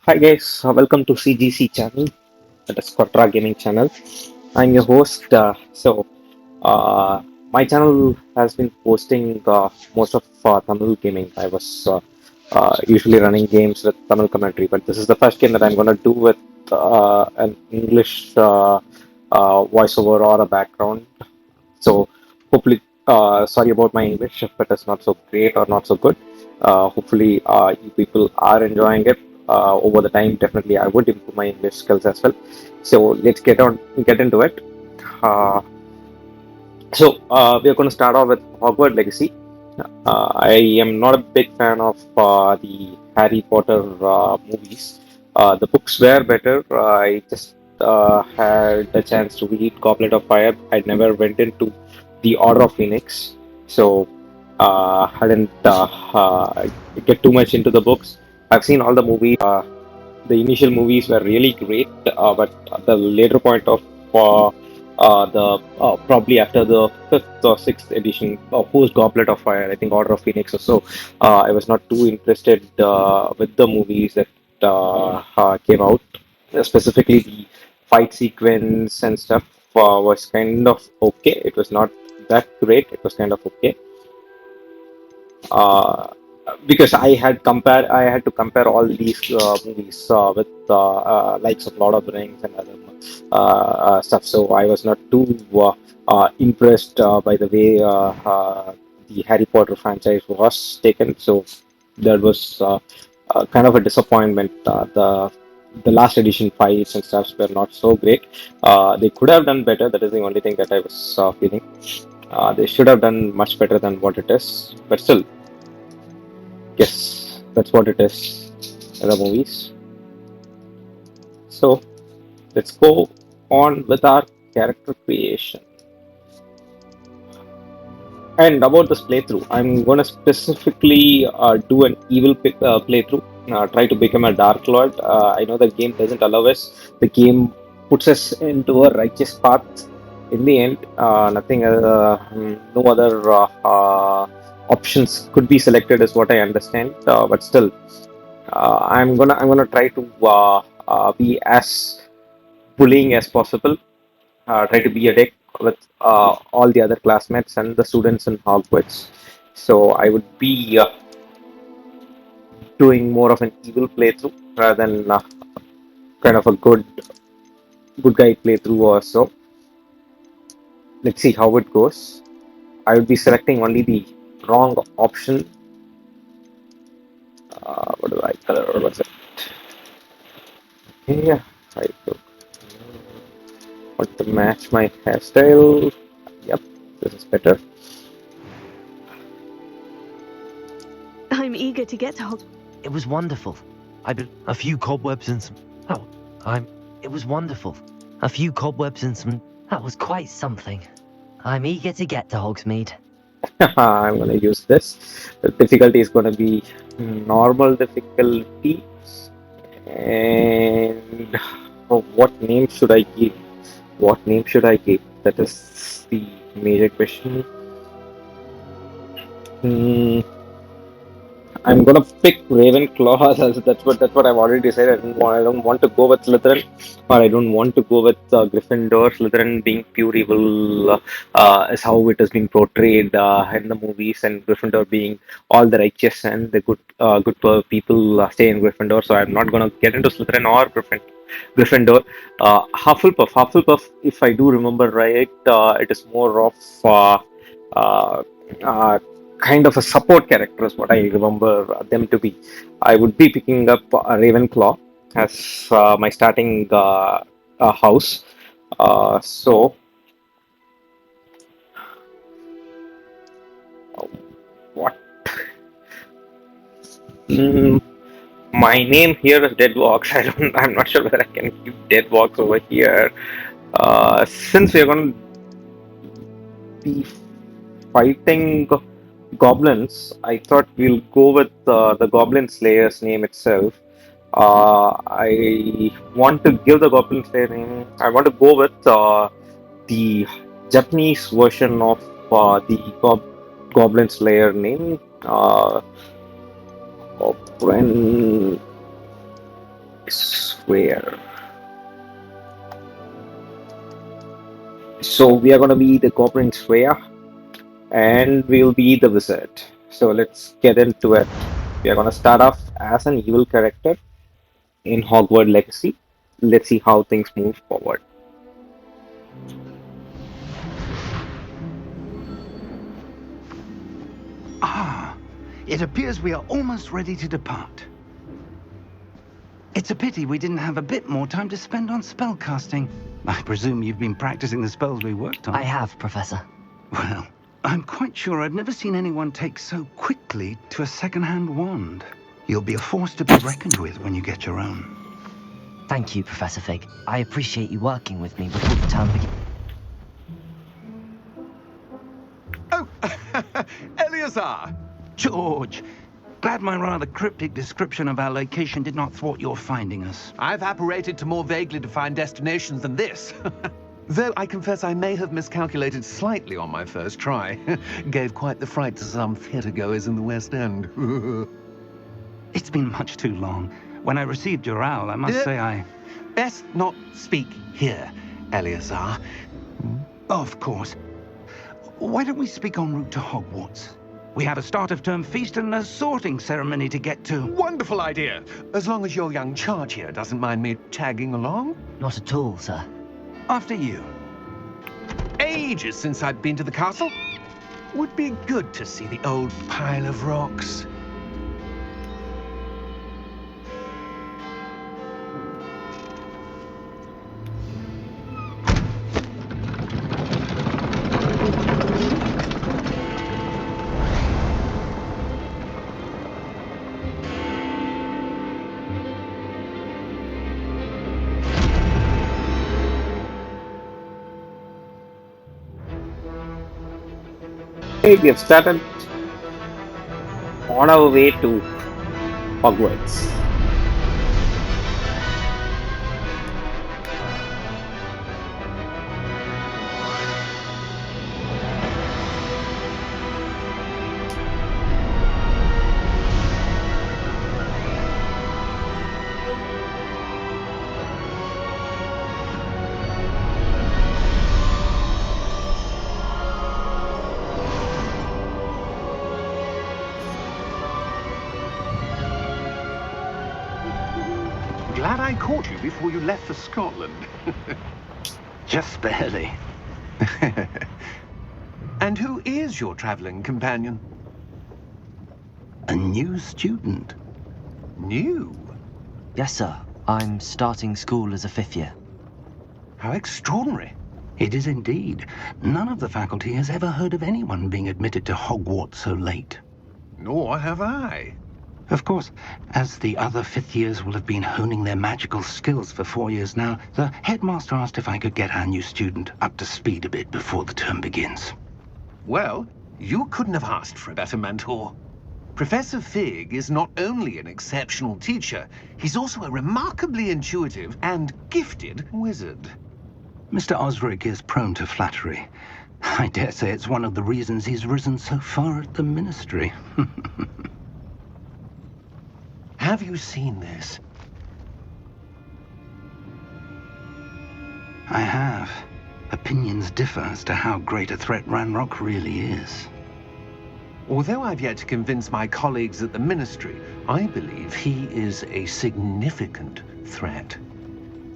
Hi guys, welcome to CGC channel, that is Quatra Gaming channel. I'm your host. My channel has been posting most of Tamil gaming. I was usually running games with Tamil commentary, but this is the first game that I'm gonna do with an English voiceover or a background. So hopefully, sorry about my English if it is not so great or not so good. Hopefully, you people are enjoying it. Over the time, definitely, I would improve my English skills as well. So let's get into it. Uh, we are going to start off with Hogwarts Legacy. I am not a big fan of the Harry Potter movies. The books were better. I just had a chance to read Goblet of Fire. I never went into the Order of Phoenix, so I didn't get too much into the books. I've seen all the movies. The initial movies were really great, but at the later point of the probably after the fifth or sixth edition, post Goblet of Fire, I think Order of Phoenix or so, I was not too interested with the movies that came out. Specifically, the fight sequence and stuff was kind of okay. It was not that great. It was kind of okay. uh, because I had to compare all these movies with likes of Lord of the Rings and other stuff. So I was not too impressed by the way the Harry Potter franchise was taken. So that was kind of a disappointment. The last edition fights and stuff were not so great. They could have done better. That is the only thing that I was feeling. They should have done much better than what it is. But still, yes, that's what it is in the movies. So let's go on with our character creation. And about this playthrough, I'm going to specifically do an evil playthrough, try to become a Dark Lord. I know the game doesn't allow us, the game puts us into a righteous path. In the end, no other options could be selected, is what I understand. But still, I'm gonna try to be as bullying as possible. Try to be a dick with all the other classmates and the students in Hogwarts. So I would be doing more of an evil playthrough rather than kind of a good guy playthrough or so. Let's see how it goes. I would be selecting only the wrong option. What do I color? What was it? Yeah, I want to match my hairstyle. Yep, this is better. I'm eager to get to Hogwarts. It was wonderful. A few cobwebs and some. Oh, I'm. It was wonderful. A few cobwebs and some. That was quite something. I'm eager to get to Hogsmeade. I'm going to use this. The difficulty is going to be normal difficulty. And what name should I give? What name should I give? That is the major question. Hmm, I'm gonna pick Ravenclaw. That's what I've already decided. I don't want to go with Slytherin, or I don't want to go with Gryffindor. Slytherin being pure evil is how it has been portrayed in the movies, and Gryffindor being all the righteous and the good people stay in Gryffindor. So I'm not gonna get into Slytherin or Gryffindor. Hufflepuff. If I do remember right, it is more of uh, uh, kind of a support character is what I remember them to be. I would be picking up Ravenclaw as my starting house. So what? Mm, my name here is Deadwalks. I'm not sure whether I can keep Deadwalks over here. Since we're going to be fighting goblins, I thought we'll go with the Goblin Slayer's name itself. I want to give the Goblin Slayer name. I want to go with the Japanese version of the Goblin Slayer name. Goblin. sphere. So we are going to be the goblin sphere, and we'll be the wizard. So let's get into it. We are going to start off as an evil character in Hogwarts Legacy. Let's see how things move forward. Ah, it appears we are almost ready to depart. It's a pity we didn't have a bit more time to spend on spellcasting. I presume you've been practicing the spells we worked on. I have, Professor. Well, I'm quite sure I've never seen anyone take so quickly to a second-hand wand. You'll be a force to be reckoned with when you get your own. Thank you, Professor Fig. I appreciate you working with me before the term begins. Oh, Eleazar! George, glad my rather cryptic description of our location did not thwart your finding us. I've apparated to more vaguely defined destinations than this. Though I confess I may have miscalculated slightly on my first try. Gave quite the fright to some theatregoers in the West End. It's been much too long. When I received your owl, I must say I... Best not speak here, Eleazar. Of course. Why don't we speak en route to Hogwarts? We have a start-of-term feast and a sorting ceremony to get to. Wonderful idea! As long as your young charge here doesn't mind me tagging along. Not at all, sir. After you. Ages since I've been to the castle. Would be good to see the old pile of rocks. Okay, we have started on our way to Hogwarts. Glad I caught you before you left for Scotland. Just barely. And who is your traveling companion? A new student. New? Yes, sir. I'm starting school as a 5th year. How extraordinary. It is indeed. None of the faculty has ever heard of anyone being admitted to Hogwarts so late. Nor have I. Of course, as the other 5th years will have been honing their magical skills for 4 years now, the headmaster asked if I could get our new student up to speed a bit before the term begins. Well, you couldn't have asked for a better mentor. Professor Fig is not only an exceptional teacher, he's also a remarkably intuitive and gifted wizard. Mr. Osric is prone to flattery. I dare say it's one of the reasons he's risen so far at the ministry. Have you seen this? I have. Opinions differ as to how great a threat Ranrok really is. Although I've yet to convince my colleagues at the Ministry, I believe he is a significant threat.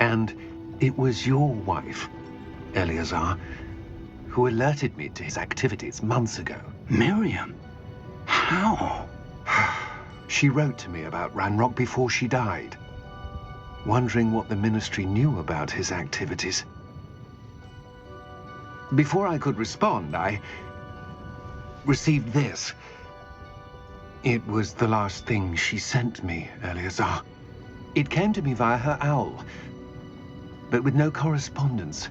And it was your wife, Eleazar, who alerted me to his activities months ago. Miriam? How? She wrote to me about Ranrok before she died, wondering what the Ministry knew about his activities. Before I could respond, I received this. It was the last thing she sent me, Eleazar. It came to me via her owl, but with no correspondence.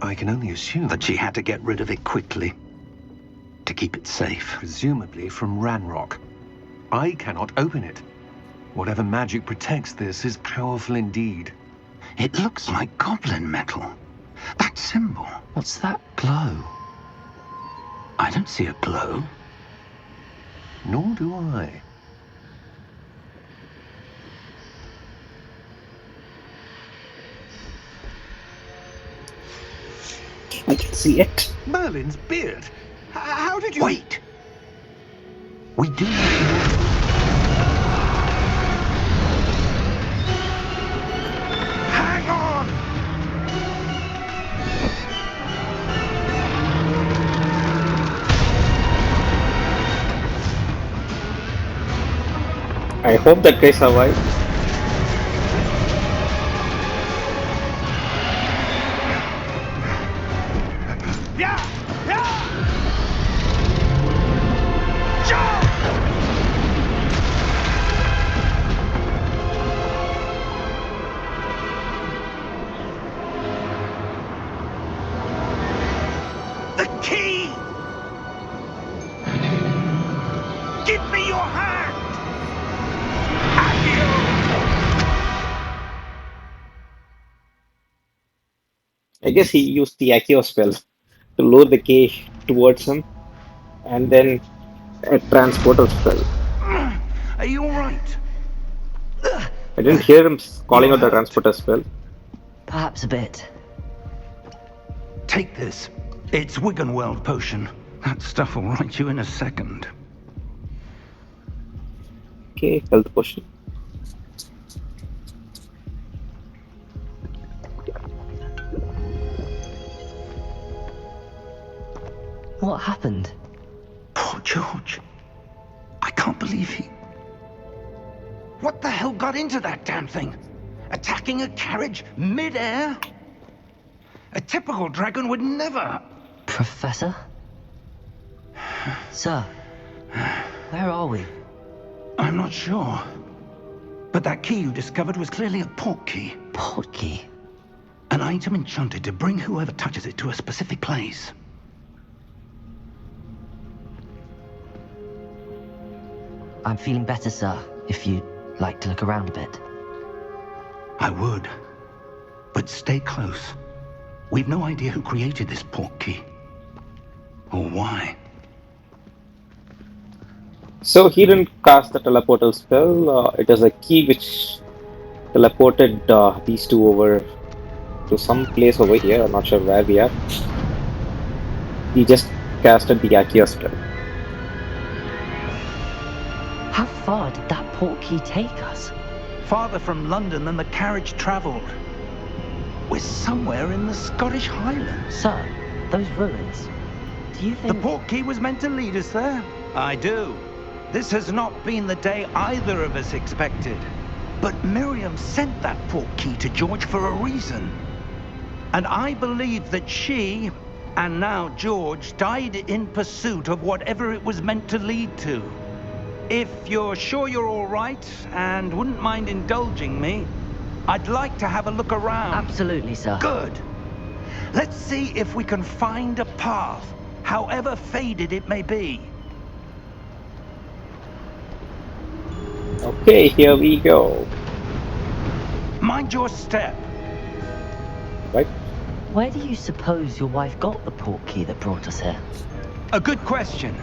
I can only assume That she had to get rid of it quickly, to keep it safe. presumably from Ranrok. I cannot open it. Whatever magic protects this is powerful indeed. It looks like goblin metal. That symbol. What's that glow? I don't see a glow. Nor do I. I can see it. Merlin's beard. How did you... Wait! We do not... Hang on! I hope that guy survived. Yeah! Yeah! Jump! The key! Give me your hand! Accio! I guess he used the Accio spell to lure the key towards him, and then a transporter spell. Are you alright? I didn't hear him calling You're out the hurt. transporter spell. Perhaps a bit. Take this. It's Wiggenweld potion. That stuff will right you in a second. Okay, health potion. What happened? Poor George. I can't believe he... What the hell got into that damn thing? Attacking a carriage mid-air? A typical dragon would never... Professor? Sir, where are we? I'm not sure. But that key you discovered was clearly a port key. Port key? An item enchanted to bring whoever touches it to a specific place. I'm feeling better, sir, if you'd like to look around a bit. I would. But stay close. We've no idea who created this port key. Or why. So he didn't cast the teleporter spell. It is a key which teleported these two over to some place over here. I'm not sure where we are. He just casted the Accio spell. How far did that port key take us? Farther from London than the carriage travelled. We're somewhere in the Scottish Highlands. Sir, those ruins. Do you The think... port key was meant to lead us there? I do. This has not been the day either of us expected. But Miriam sent that port key to George for a reason. And I believe that she, and now George, died in pursuit of whatever it was meant to lead to. If you're sure you're all right, and wouldn't mind indulging me, I'd like to have a look around. Absolutely, sir. Good. Let's see if we can find a path, however faded it may be. Okay, here we go. Mind your step. Right? Where do you suppose your wife got the port key that brought us here? A good question.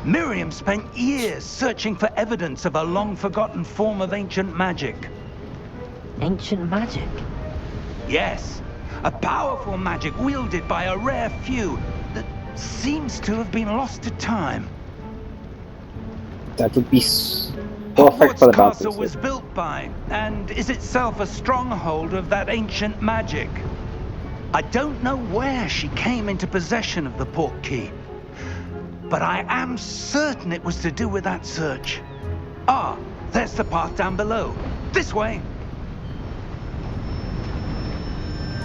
Miriam spent years searching for evidence of a long-forgotten form of ancient magic. Ancient magic? Yes, a powerful magic wielded by a rare few that seems to have been lost to time. That would be perfect for the Hogwarts dark Castle was built by, and is itself a stronghold of that ancient magic. I don't know where she came into possession of the port key, but I am certain it was to do with that search. Ah, there's the path down below. This way.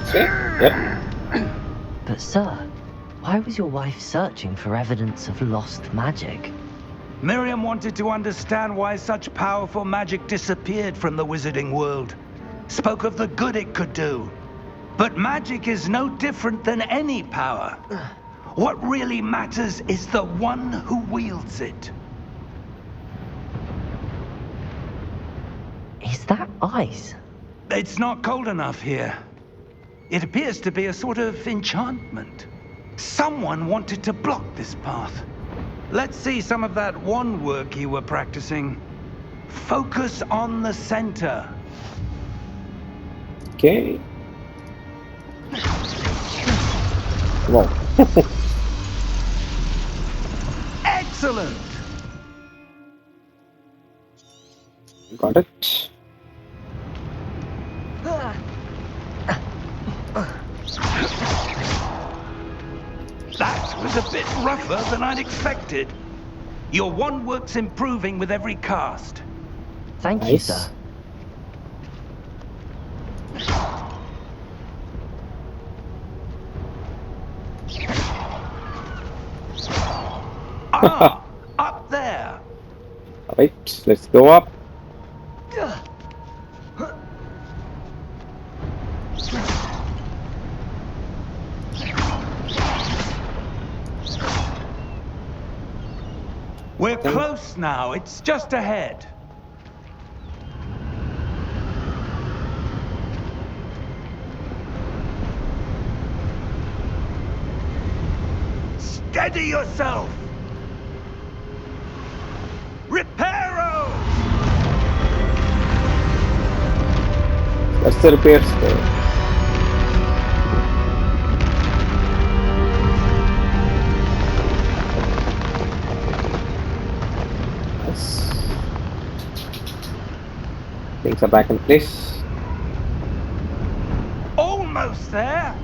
Okay, yep. But sir, why was your wife searching for evidence of lost magic? Miriam wanted to understand why such powerful magic disappeared from the wizarding world. Spoke of the good it could do. But magic is no different than any power. What really matters is the one who wields it. Is that ice? It's not cold enough here. It appears to be a sort of enchantment. Someone wanted to block this path. Let's see some of that wand work you were practicing. Focus on the center. Okay. Wow. Excellent! Got it. That was a bit rougher than I'd expected. Your wand work's improving with every cast. Thank you, Nice. sir. Ah, up there. Alright, let's go up. We're close now. It's just ahead. Steady yourself. Reparo! That's the repair spell. Nice. Things are back in place. Almost there.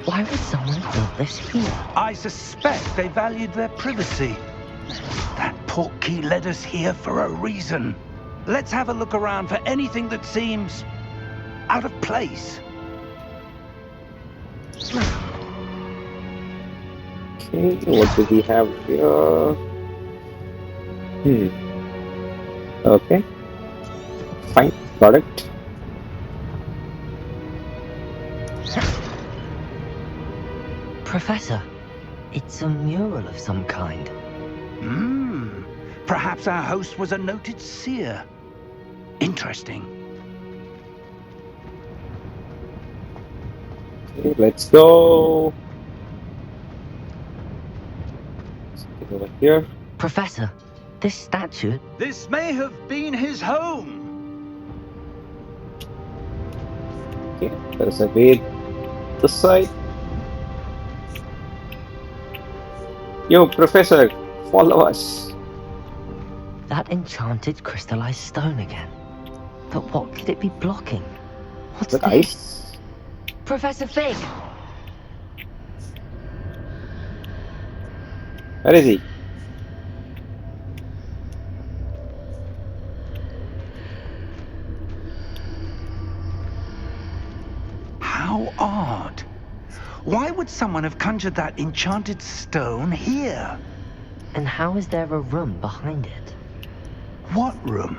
Why would someone build this here? I suspect they valued their privacy. That portkey led us here for a reason. Let's have a look around for anything that seems out of place. Okay, what do we have here? Okay. Fine, got it. Professor, it's a mural of some kind. Perhaps our host was a noted seer. Interesting. Okay, let's go. Let's get over here. Professor, this statue... This may have been his home. Okay, there's a way this side. Yo, Professor, follow us. That enchanted crystallized stone again. But what could it be blocking? What's With this? ice? Professor Fig! Where is he? How odd. Why would someone have conjured that enchanted stone here? And how is there a room behind it? What room?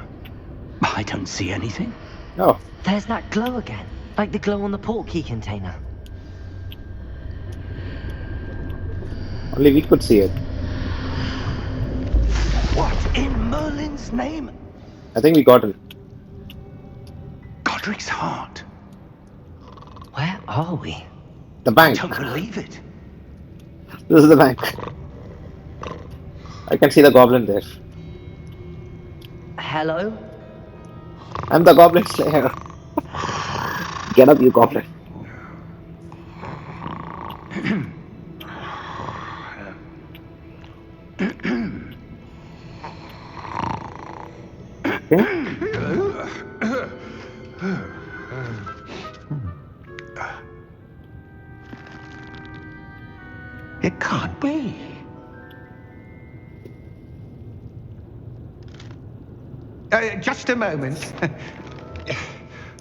I don't see anything. Oh, There's that glow again, like the glow on the portkey container. only we could see it. What in Merlin's name? I think we got it. Godric's heart. Where are we? The I bank. don't believe it. This is the bank. I can see the goblin there. Hello? I'm the goblin slayer. Get up, you goblin. Okay. It can't be. Just a moment.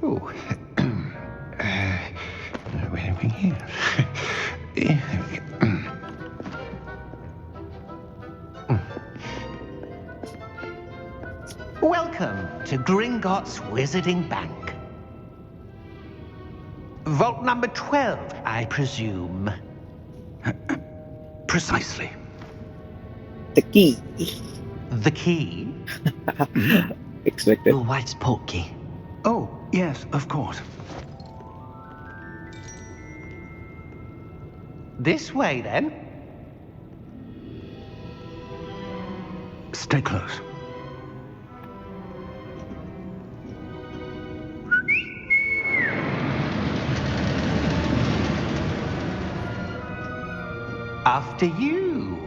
Oh. Where are we here? Welcome to Gringotts Wizarding Bank. Vault number 12, I presume. Precisely. The key. The key? Expected. Your wife's portkey. Oh, yes, of course. This way, then. Stay close. After you.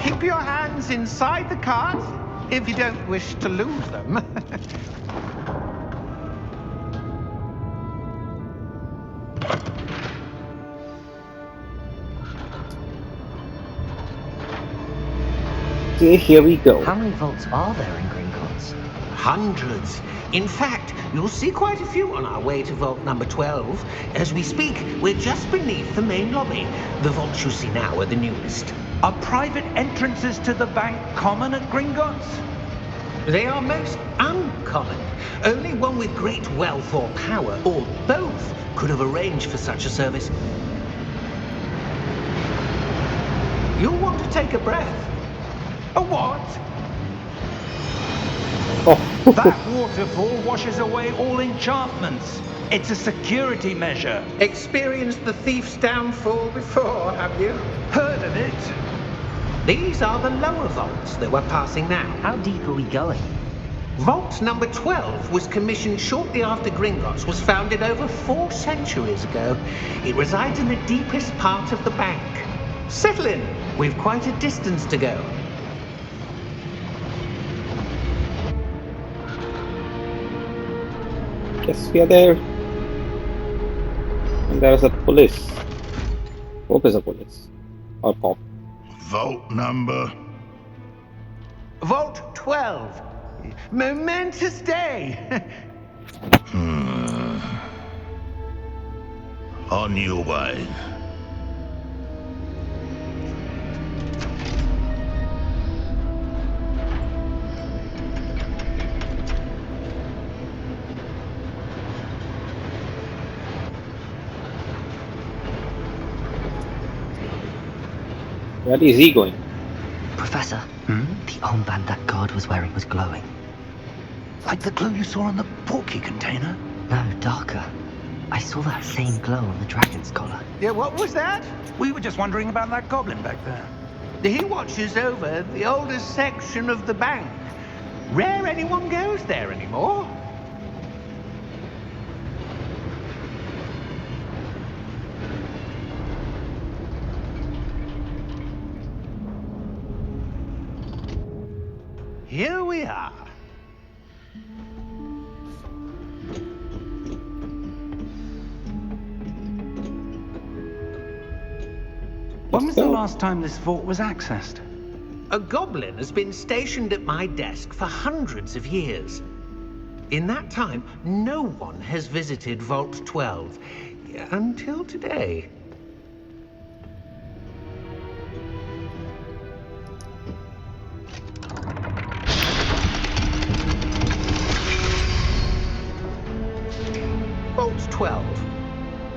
Keep your hands inside the cart if you don't wish to lose them. Okay, here we go. How many vaults are there in Gringotts? Hundreds. In fact, you'll see quite a few on our way to vault number 12. As we speak, we're just beneath the main lobby. The vaults you see now are the newest. Are private entrances to the bank common at Gringotts? They are most uncommon. Only one with great wealth or power, or both, could have arranged for such a service. You'll want to take a breath. A what? Oh, That waterfall washes away all enchantments. It's a security measure. Experienced the thief's downfall before, have you? Heard of it? These are the lower vaults that we're passing now. How deep are we going? Vault number 12 was commissioned shortly after Gringotts was founded over 4 centuries ago. It resides in the deepest part of the bank. Settle in. We've quite a distance to go. yes, we are there. And there is a police. Hope is a police. Or cop. Vault number. Vault 12. Momentous day. On your way. Where is he going? Professor, the armband that guard was wearing was glowing. Like the glow you saw on the porky container? No, darker. I saw that same glow on the dragon's collar. Yeah, what was that? We were just wondering about that goblin back there. He watches over the oldest section of the bank. Rare anyone goes there anymore. Here we are. When was the last time this vault was accessed? A goblin has been stationed at my desk for hundreds of years. In that time, no one has visited Vault 12. Until today. Vault 12.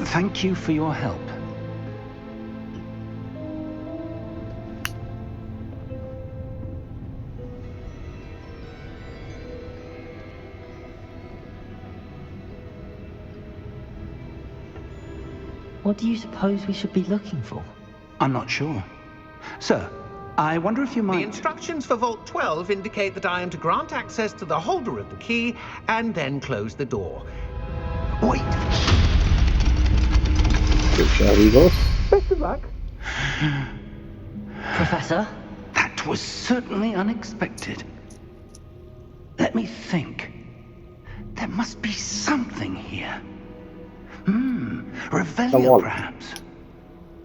Thank you for your help. What do you suppose we should be looking for? I'm not sure. Sir, I wonder if you The might... instructions for Vault 12 indicate that I am to grant access to the holder of the key and then close the door. Wait! There he goes. Best of luck. Professor? That was certainly unexpected. Let me think. There must be something here. Revelio, wall. perhaps.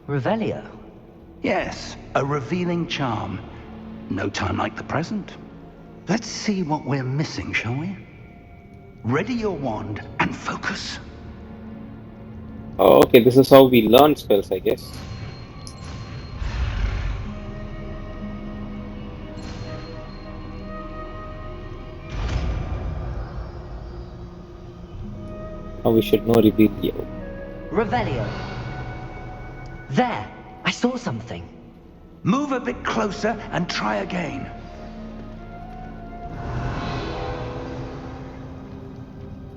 Revelio? Yes, a revealing charm. No time like the present. Let's see what we're missing, shall we? Ready your wand and focus. Oh, okay, this is how we learn spells, I guess. Now we should know Revelio. Revelio. There! I saw something. Move a bit closer and try again.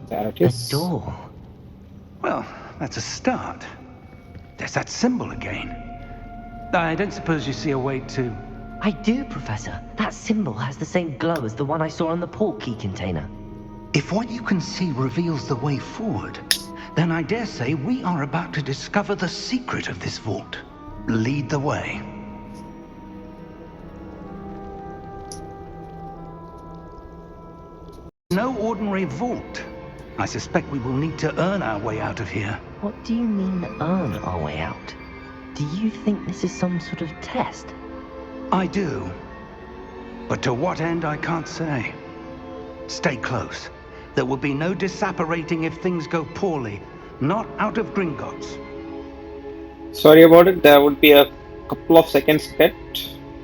There it A is. door. Well, that's a start. There's that symbol again. I don't suppose you see a way to... I do, Professor. That symbol has the same glow as the one I saw on the port key container. If what you can see reveals the way forward, then I dare say we are about to discover the secret of this vault. Lead the way. No ordinary vault. I suspect we will need to earn our way out of here. What do you mean, earn our way out? Do you think this is some sort of test? I do. But to what end, I can't say. Stay close. There will be no disapparating if things go poorly. Not out of Gringotts. Sorry about it. There would be a couple of seconds cut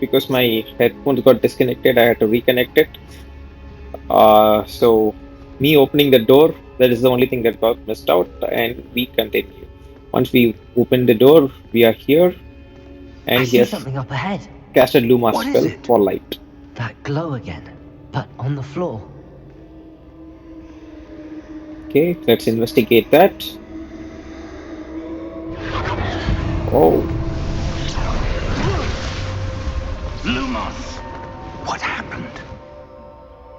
because my headphones got disconnected. I had to reconnect it. So me opening the door, that is the only thing that got missed out, and we continue. Once we open the door, we are here, and I he see has something up ahead. casted Luma What is spell it? for light. That glow again, but on the floor. Okay, let's investigate that. Oh, Lumos! What happened?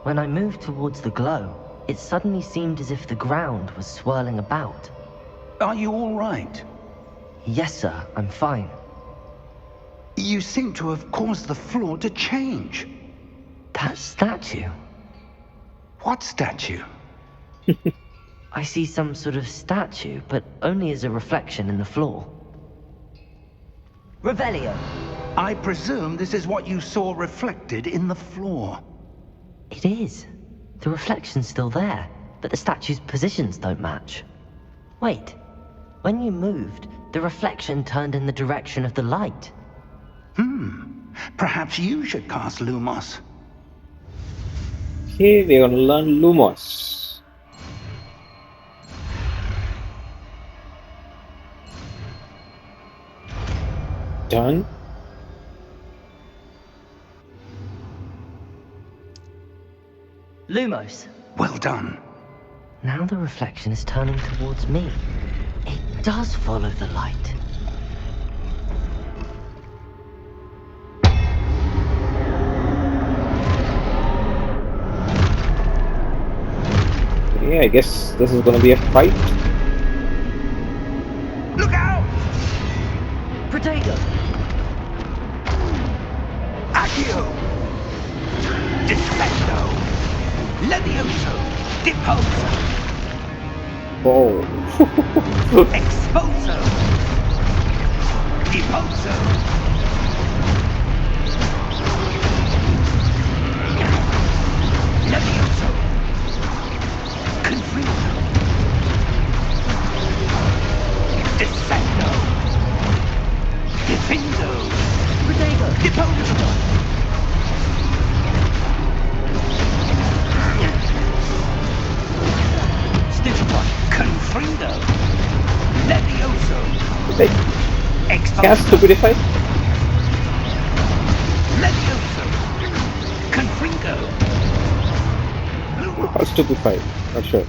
When I moved towards the glow, it suddenly seemed as if the ground was swirling about. Are you all right? Yes, sir, I'm fine. You seem to have caused the floor to change. That statue. What statue? I see some sort of statue, but only as a reflection in the floor. Revelio! I presume this is what you saw reflected in the floor. It is. The reflection's still there, but the statue's positions don't match. Wait. When you moved, the reflection turned in the direction of the light. Perhaps you should cast Lumos. okay, we're gonna learn Lumos. Done. Lumos! Well done. Now the reflection is turning towards me. It does follow the light. Okay, I guess this is gonna be a fight. Look out! Protego! Accio! Defendo! Levioso! Deposo! Oh. Exposo! Deposo! Levioso! Confringo! Descendo! Defindo! Protego! Deposo! Stupefy! Confrindo! Levioso! Hey, Exposo! cast Stupidify. Levioso! Confringo! Or Stupefy. Not sure.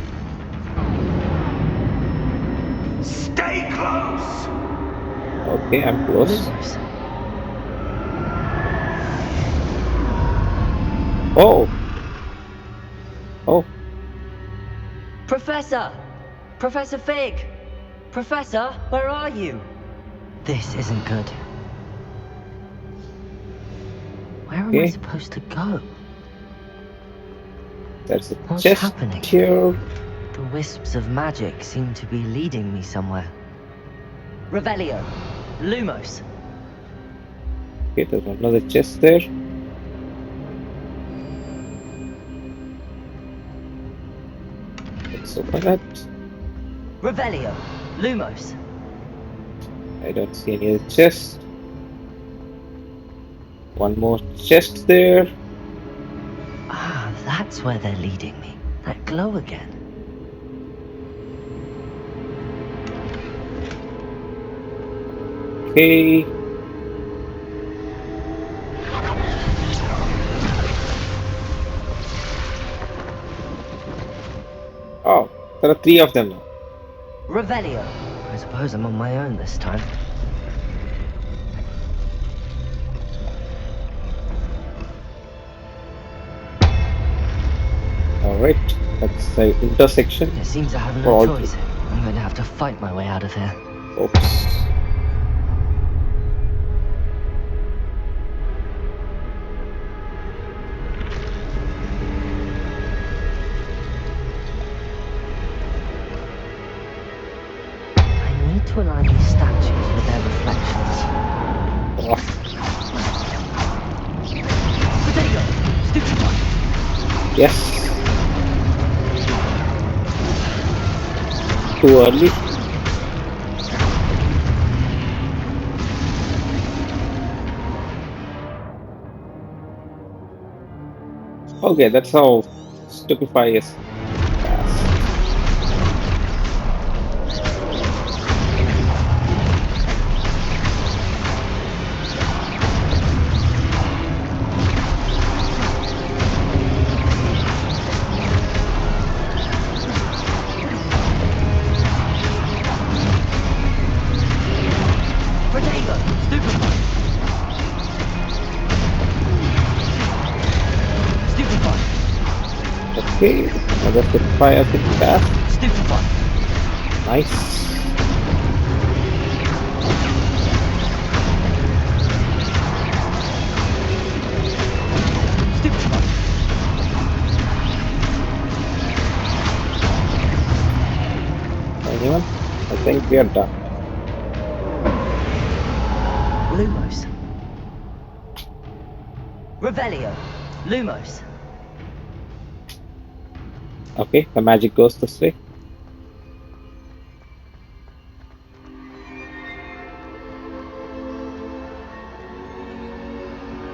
Stay close! Okay, I'm close. Lumos! Oh. Oh. Professor! Professor Fig! Professor, where are you? This isn't good. Where am I Okay. supposed to go? That's the What's chest happening? here. The wisps of magic seem to be leading me somewhere. Revelio! Lumos! Okay, there's another chest there. Let's open that. Revelio! Lumos! I don't see any other chest. One more chest there. Ah, that's where they're leading me. That glow again. Okay. Oh, there are three of them now. Revelio! I suppose I'm on my own this time. Alright, that's the intersection. It seems I have for no all choice. I'm going to have to fight my way out of here. folks. I need to align these statues with their reflections. Oh, But there you go! Stupid one! yes. Too early. Okay, that's how stupefy is cast. But there you go! Stupid one! Stupid one! Okay, another stupefy has been cast. Stupid one! Nice. Stupid one! Anyone? I think we are done. Lumos. Revelio. Lumos. Okay, the magic goes this way.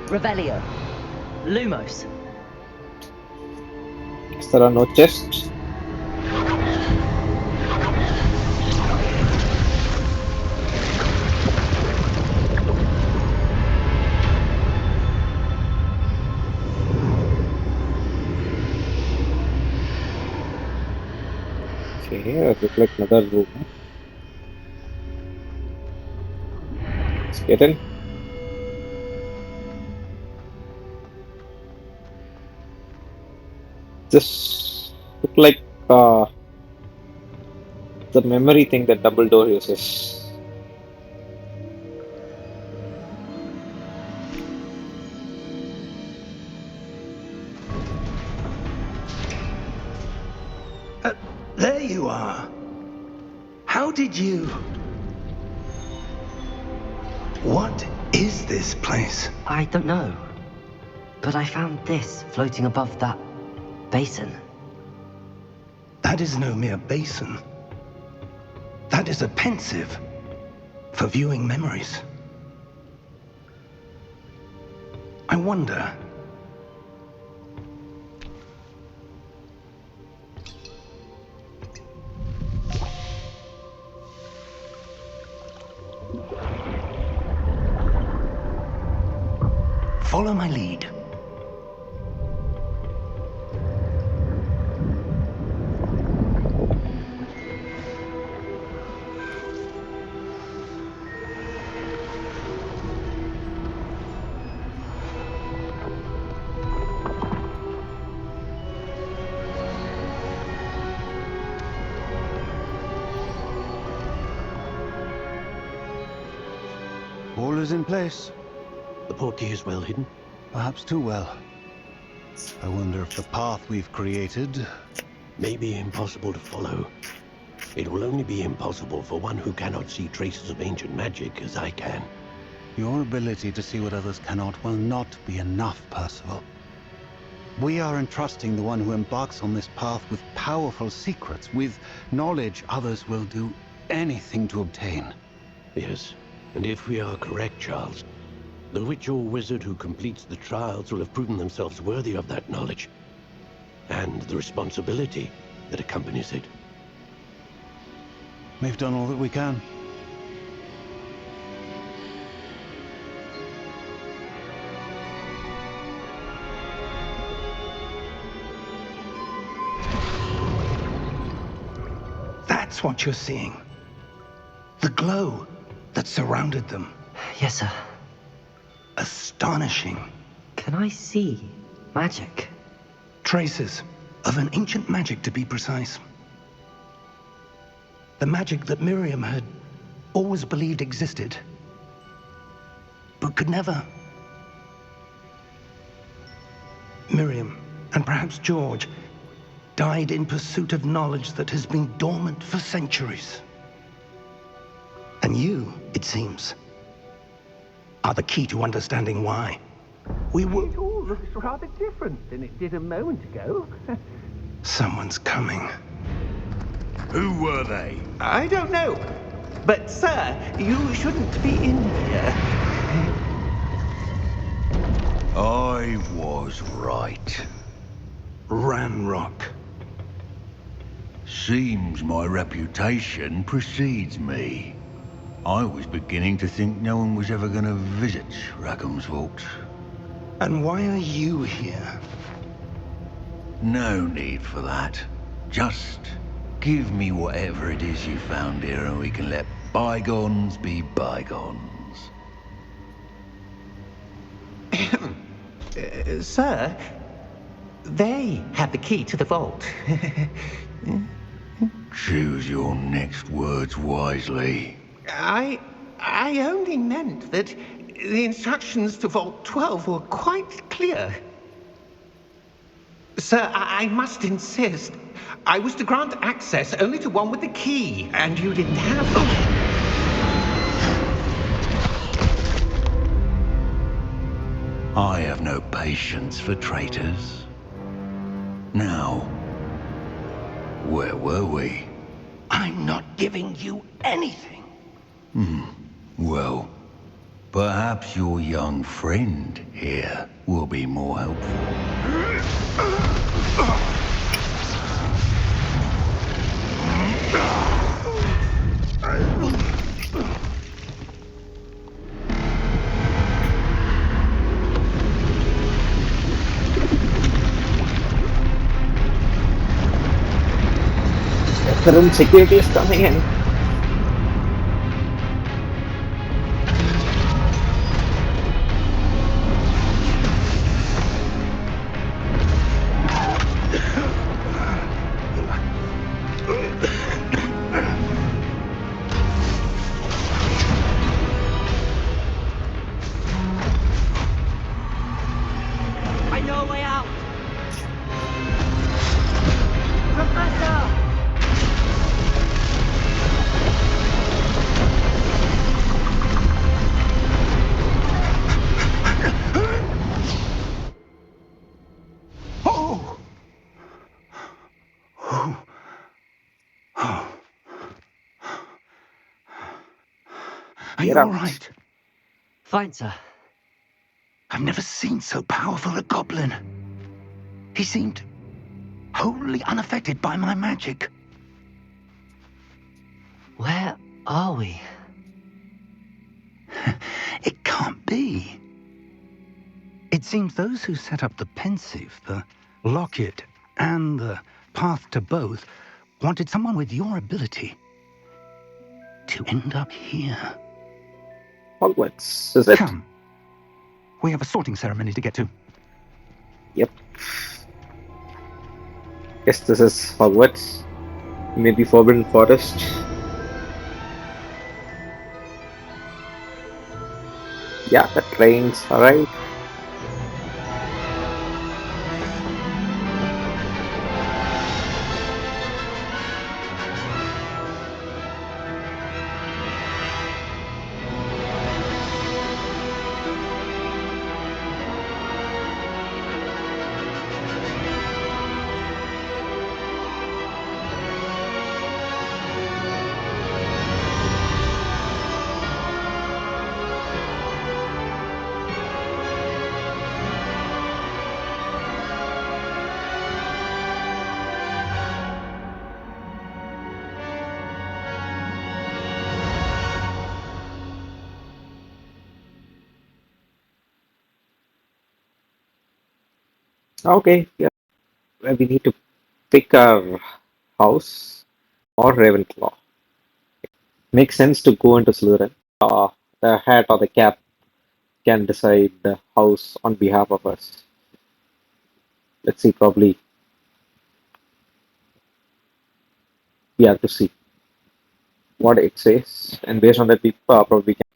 Revelio. Lumos. Yes, there are no chests. Okay, that looks like another room. Let's get in. This look like the memory thing that Dumbledore uses. There you are. How did you... What is this place? I don't know. But I found this floating above that basin. That is no mere basin. That is a pensieve for viewing memories. I wonder... Follow my lead. All is in place. The portkey is well hidden. Perhaps too well. I wonder if the path we've created... May be impossible to follow. It will only be impossible for one who cannot see traces of ancient magic as I can. Your ability to see what others cannot will not be enough, Percival. We are entrusting the one who embarks on this path with powerful secrets, with knowledge others will do anything to obtain. Yes, and if we are correct, Charles, the witch or wizard who completes the trials will have proven themselves worthy of that knowledge, and the responsibility that accompanies it. We've done all that we can. That's what you're seeing. The glow that surrounded them. Yes, sir. Astonishing. Can I see magic? Traces of an ancient magic, to be precise. The magic that Miriam had always believed existed, but could never. Miriam, and perhaps George, died in pursuit of knowledge that has been dormant for centuries. And you, it seems, are the key to understanding why. It all looks rather different than it did a moment ago. Someone's coming. Who were they? I don't know. But, sir, you shouldn't be in here. I was right. Ranrok. Seems my reputation precedes me. I was beginning to think no one was ever going to visit Rackham's Vault. And why are you here? No need for that. Just give me whatever it is you found here and we can let bygones be bygones. Sir, they have the key to the vault. Choose your next words wisely. I only meant that the instructions to Vault 12 were quite clear. Sir, I must insist. I was to grant access only to one with the key, and you didn't have them. I have no patience for traitors. Now, where were we? I'm not giving you anything. Well, perhaps your young friend here will be more helpful. Current security is coming in. I know a way out! Professor! Oh! Oh. Oh. Are Get you all out. right? Fine, sir. I've never seen so powerful a goblin. He seemed wholly unaffected by my magic. Where are we? It can't be. It seems those who set up the pensieve, the locket, and the path to both wanted someone with your ability to end up here. Hogwarts, is it? Come. We have a sorting ceremony to get to. Yep. Guess this is Hogwarts. Maybe Forbidden Forest. Yeah, the trains arrived. Okay, yeah. We need to pick our house or Ravenclaw. Makes sense to go into Slytherin. The hat or the cap can decide the house on behalf of us. Let's see, probably we have to see what it says, and based on that, we probably can.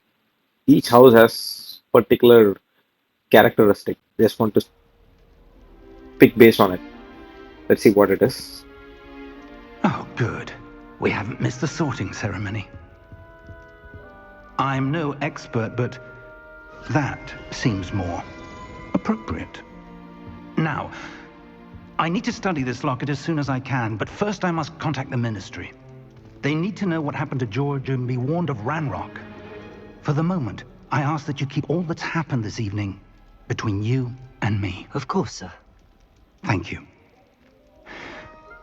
Each house has particular characteristic. They just want to pick based on it. Let's see what it is. Oh, good. We haven't missed the sorting ceremony. I'm no expert, but that seems more appropriate. Now, I need to study this locket as soon as I can, but first I must contact the Ministry. They need to know what happened to George and be warned of Ranrok. For the moment, I ask that you keep all that's happened this evening between you and me. Of course, sir. Thank you.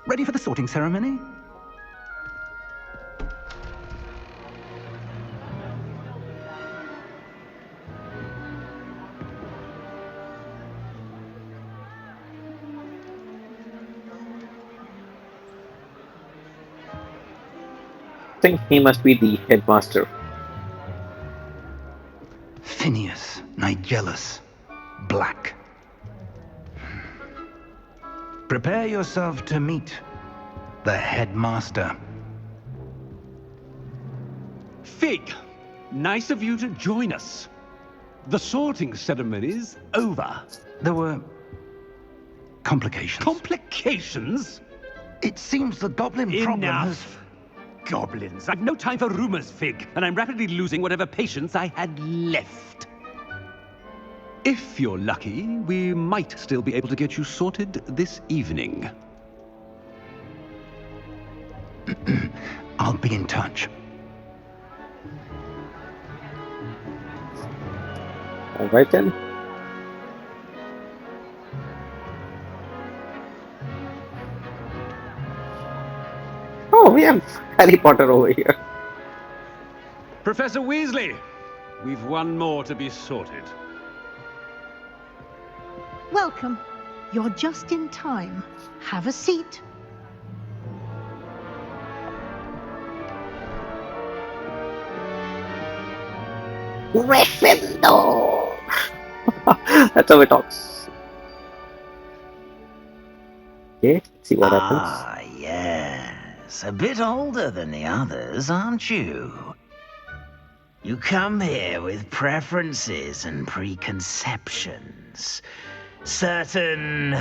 Ready for the sorting ceremony? I think he must be the headmaster. Phineas Nigellus Black. Prepare yourself to meet the headmaster. Fig, nice of you to join us. The sorting ceremony's over. There were complications. Complications? It seems the goblin problem has... Goblins. I've no time for rumors, Fig, and I'm rapidly losing whatever patience I had left. If you're lucky, we might still be able to get you sorted this evening. I'll be in touch. All right then. Oh, we have Harry Potter over here. Professor Weasley, we've one more to be sorted. Welcome. You're just in time. Have a seat. Gryffindor. That's how it talks. Okay, let's see what happens. Ah, yes. A bit older than the others, aren't you? You come here with preferences and preconceptions. Certain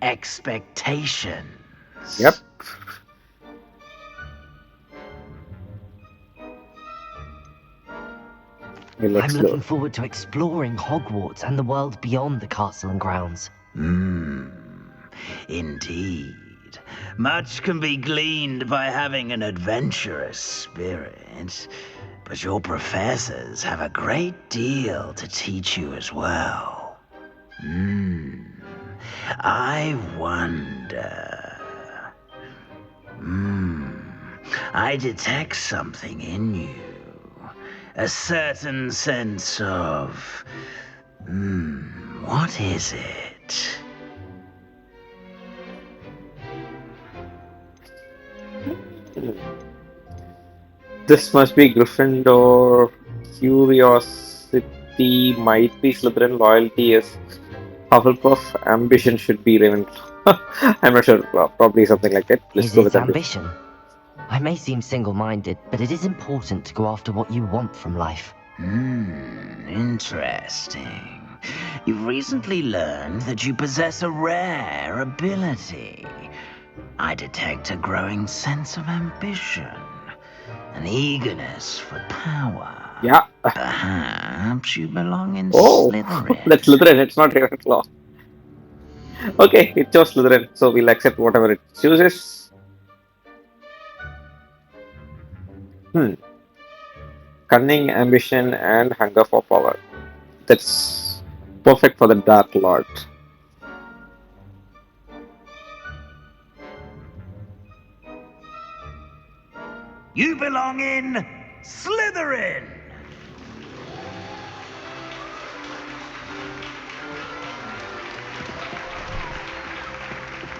expectations. Yep. I'm looking forward to exploring Hogwarts and the world beyond the castle and grounds. Indeed. Much can be gleaned by having an adventurous spirit, but your professors have a great deal to teach you as well. I wonder... I detect something in you. A certain sense of... what is it? This must be Gryffindor. Curiosity might be Slytherin. Loyalty is Hufflepuff. Ambition should be Ravenclaw. I'm not sure. Probably something like that. Let's Is go it with ambition? I may seem single-minded, but it is important to go after what you want from life. Interesting. You've recently learned that you possess a rare ability. I detect a growing sense of ambition, an eagerness for power. Yeah. Perhaps you belong in Oh, Slytherin. that's Slytherin. It's not Ravenclaw. Okay, it chose Slytherin, so we'll accept whatever it chooses. Cunning, ambition, and hunger for power. That's perfect for the Dark Lord. You belong in Slytherin!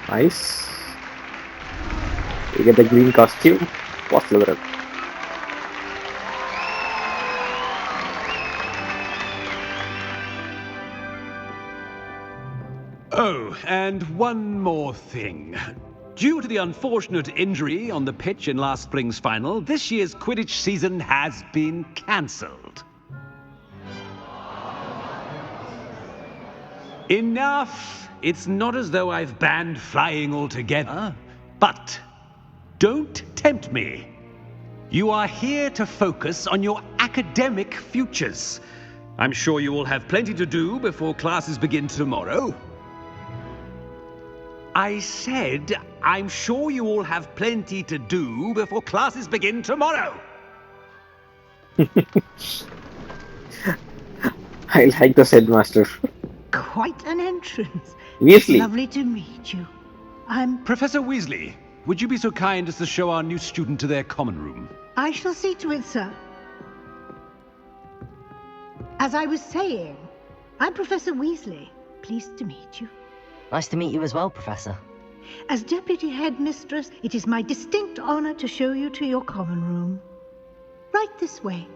Nice. You get the green costume. What's Slytherin? Oh, and one more thing. Due to the unfortunate injury on the pitch in last spring's final, this year's Quidditch season has been cancelled. Enough! It's not as though I've banned flying altogether. But don't tempt me. You are here to focus on your academic futures. I'm sure you will have plenty to do before classes begin tomorrow. I said, I'm sure you all have plenty to do before classes begin tomorrow. I like the headmaster. Quite an entrance. Weasley. It's lovely to meet you. I'm... Professor Weasley, would you be so kind as to show our new student to their common room? I shall see to it, sir. As I was saying, I'm Professor Weasley. Pleased to meet you. Nice to meet you as well, Professor. As Deputy Headmistress, it is my distinct honor to show you to your common room. Right this way.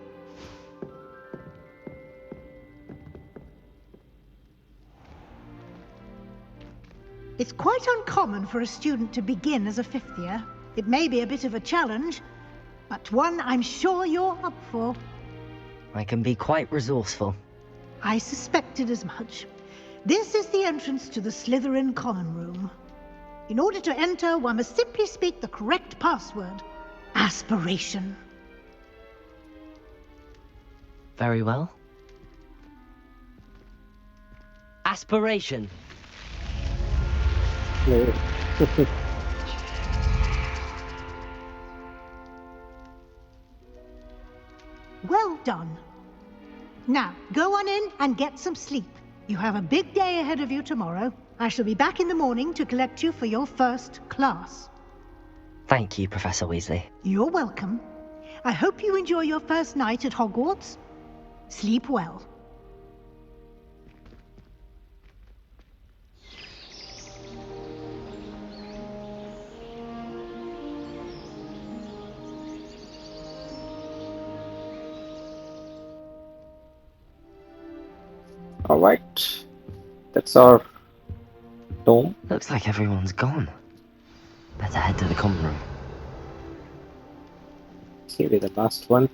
It's quite uncommon for a student to begin as a fifth year. It may be a bit of a challenge, but one I'm sure you're up for. I can be quite resourceful. I suspected as much. This is the entrance to the Slytherin common room. In order to enter, one must simply speak the correct password. Aspiration. Very well. Aspiration. Well done. Now, go on in and get some sleep. You have a big day ahead of you tomorrow. I shall be back in the morning to collect you for your first class. Thank you, Professor Weasley. You're welcome. I hope you enjoy your first night at Hogwarts. Sleep well. Alright. That's our dome. Looks like everyone's gone. Better head to the common room. Okay, we're the last one.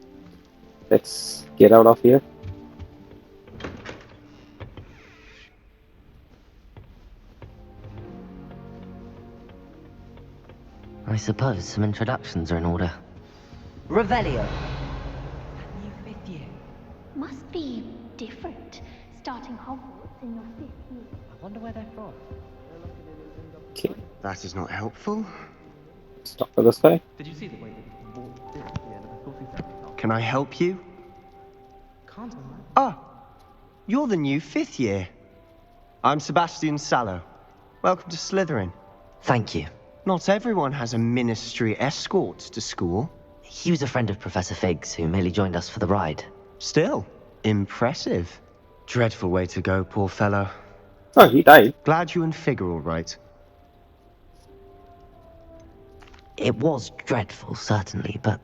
Let's get out of here. I suppose some introductions are in order. Revelio! New fifth year. Must be different, starting Hogwarts in your fifth year. I wonder where they're from. Okay, That is not helpful. let's talk to this guy. Did you see the way they walked in at the end of the sorting ceremony? Can I help you? Can't I? Ah, you're the new fifth year. I'm Sebastian Sallow. Welcome to Slytherin. Thank you. Not everyone has a ministry escort to school. He was a friend of Professor Fig's who merely joined us for the ride. Still, impressive. Dreadful way to go, poor fellow. Oh, he died. Glad you and Fig are all right. It was dreadful, certainly, but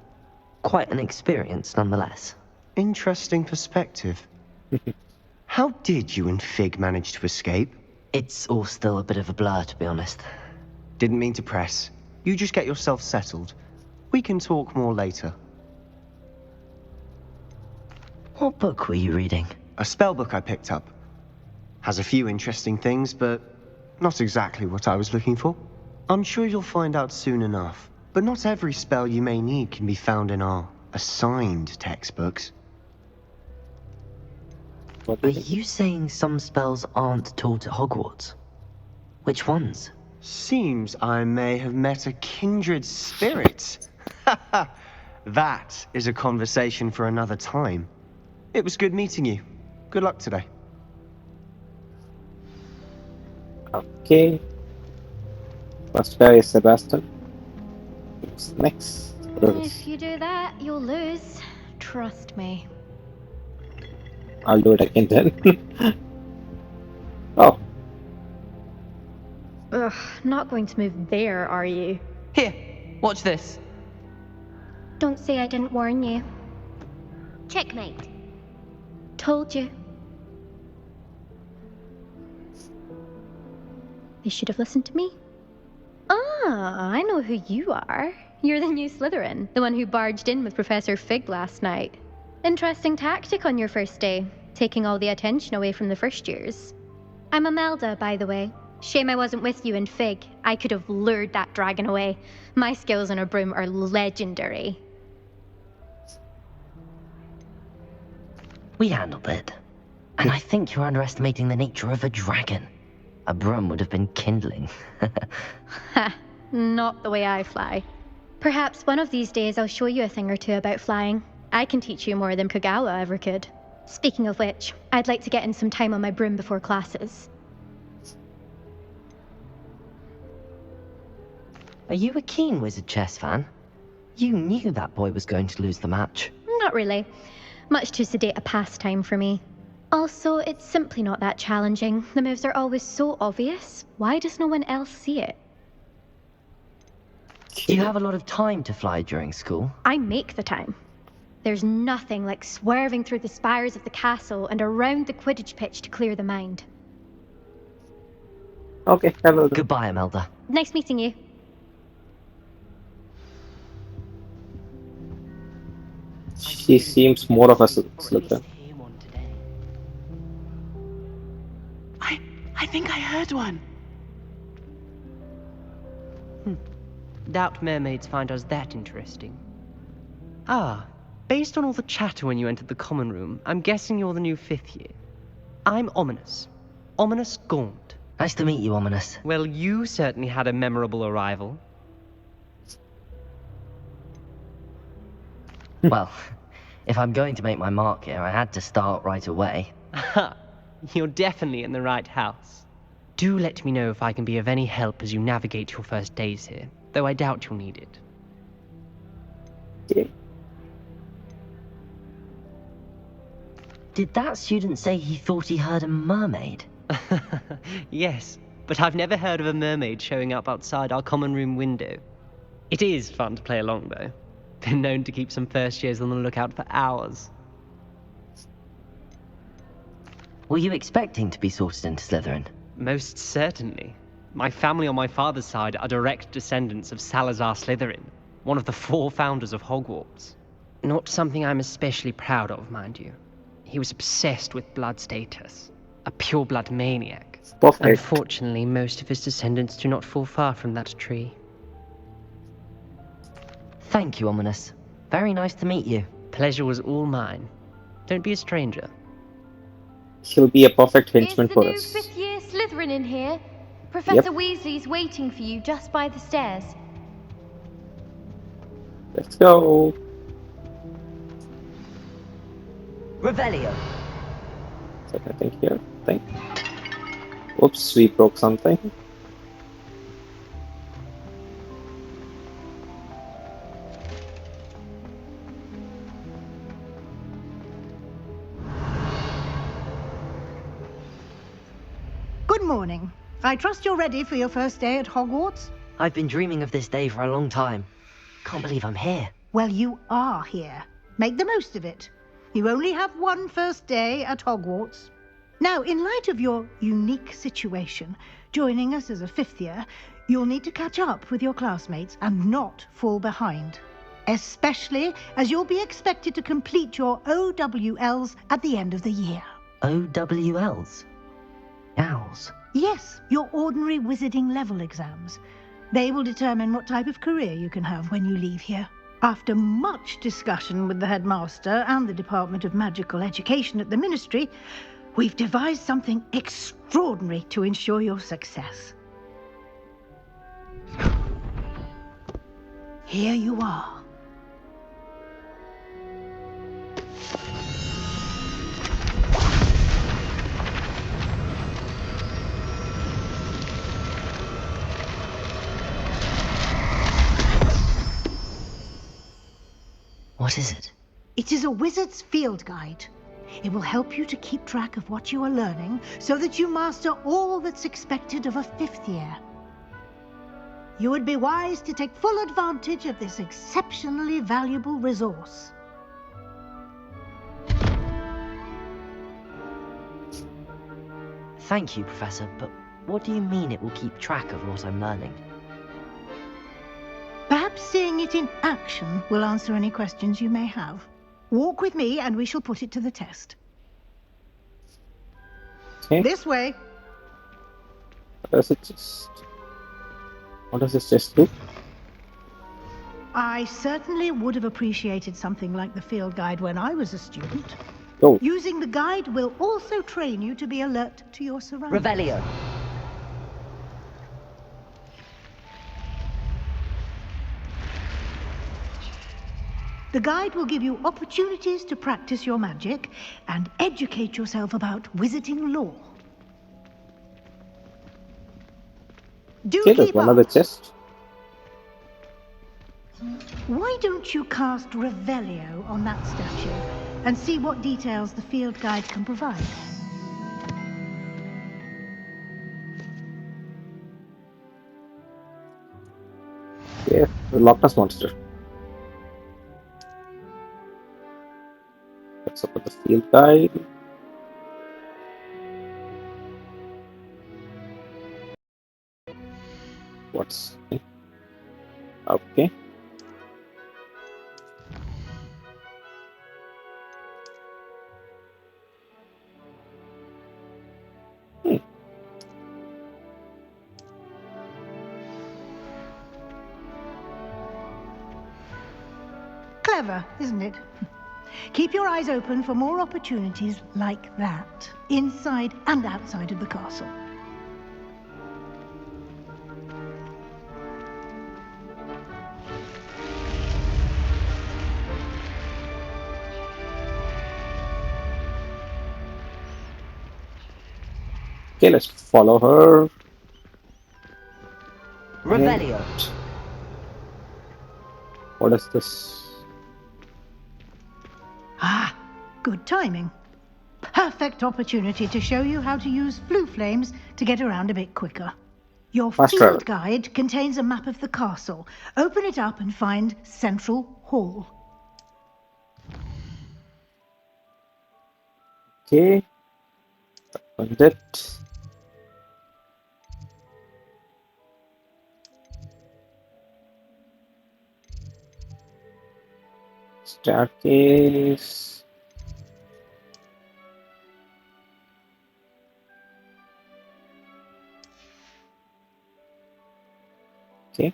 quite an experience nonetheless. Interesting perspective. How did you and Fig manage to escape? It's all still a bit of a blur, to be honest. Didn't mean to press. You just get yourself settled. We can talk more later. What book were you reading? A spell book I picked up. Has a few interesting things, but not exactly what I was looking for. I'm sure you'll find out soon enough. But not every spell you may need can be found in our assigned textbooks. Are you saying some spells aren't taught at Hogwarts? Which ones? Seems I may have met a kindred spirit. That is a conversation for another time. It was good meeting you. Good luck today. Okay. First guy is Sebastian. Who's next? If you do that, you'll lose. Trust me. I'll do it again then. Oh, Ugh, not going to move there, are you? Here, watch this. Don't say I didn't warn you. Checkmate. Told you. They should have listened to me. Ah, I know who you are. You're the new Slytherin, the one who barged in with Professor Fig last night. Interesting tactic on your first day, taking all the attention away from the first years. I'm Imelda, by the way. Shame I wasn't with you in Fig. I could have lured that dragon away. My skills on a broom are legendary. We handled it. And I think you're underestimating the nature of a dragon. A broom would have been kindling. Ha, not the way I fly. Perhaps one of these days I'll show you a thing or two about flying. I can teach you more than Kagawa ever could. Speaking of which, I'd like to get in some time on my broom before classes. Are you a keen Wizard Chess fan? You knew that boy was going to lose the match. Not really. Much too sedate a pastime for me. Also, it's simply not that challenging. The moves are always so obvious. Why does no one else see it? Do you have a lot of time to fly during school? I make the time. There's nothing like swerving through the spires of the castle and around the Quidditch pitch to clear the mind. Okay, hello. Goodbye, Imelda. Nice meeting you. She seems more of a Slytherin. I think I heard one. Doubt mermaids find us that interesting. Ah, based on all the chatter when you entered the common room, I'm guessing you're the new 5th year. I'm Ominous. Ominous Gaunt. Nice to meet you, Ominous. Well, you certainly had a memorable arrival. Well, if I'm going to make my mark here, I had to start right away. Ha! You're definitely in the right house. Do let me know if I can be of any help as you navigate your first days here, though I doubt you'll need it. Okay. Did that student say he thought he heard a mermaid? Yes, but I've never heard of a mermaid showing up outside our common room window. It is fun to play along, though. Been known to keep some first years on the lookout for hours. Were you expecting to be sorted into Slytherin? Most certainly. My family on my father's side are direct descendants of Salazar Slytherin, one of the 4 founders of Hogwarts. Not something I'm especially proud of, mind you. He was obsessed with blood status, a pureblood maniac. Perfect. Unfortunately, most of his descendants do not fall far from that tree. Thank you, Ominous. Very nice to meet you. Pleasure was all mine. Don't be a stranger. He'll be a perfect henchman for us. Is the new 5th year Slytherin in here? Professor Weasley's waiting for you just by the stairs. Let's go. Revelio. Is there anything here? Thing. Oops, we broke something. Good morning. I trust you're ready for your first day at Hogwarts? I've been dreaming of this day for a long time. Can't believe I'm here. Well, you are here. Make the most of it. You only have one first day at Hogwarts. Now, in light of your unique situation, joining us as a 5th year, you'll need to catch up with your classmates and not fall behind. Especially as you'll be expected to complete your OWLs at the end of the year. OWLs? Owls? Yes, your ordinary wizarding level exams. They will determine what type of career you can have when you leave here. After much discussion with the headmaster and the Department of Magical Education at the Ministry, we've devised something extraordinary to ensure your success. Here you are. What is it? It is a wizard's field guide. It will help you to keep track of what you are learning so that you master all that's expected of a 5th year. You would be wise to take full advantage of this exceptionally valuable resource. Thank you, Professor, but What do you mean it will keep track of what I'm learning? Perhaps seeing it in action will answer any questions you may have. Walk with me and we shall put it to the test. Okay. This way. What does this chest do? I certainly would have appreciated something like the field guide when I was a student. Oh. Using the guide will also train you to be alert to your surroundings. Revelio. The guide will give you opportunities to practice your magic and educate yourself about wizarding lore. Do Okay, there's keep one up. other chest. Why don't you cast Revelio on that statue and see what details the field guide can provide? Yeah, the Loch Ness monster. Let's open the field guide. What's okay? Clever, isn't it? Keep your eyes open for more opportunities like that, inside and outside of the castle. Okay, let's follow her. Revelio. What is this? Ah, good timing. Perfect opportunity to show you how to use flue flames to get around a bit quicker. Your Fast travel. field guide contains a map of the castle. Open it up and find Central Hall. Okay. Opened it. Staircase. Okay.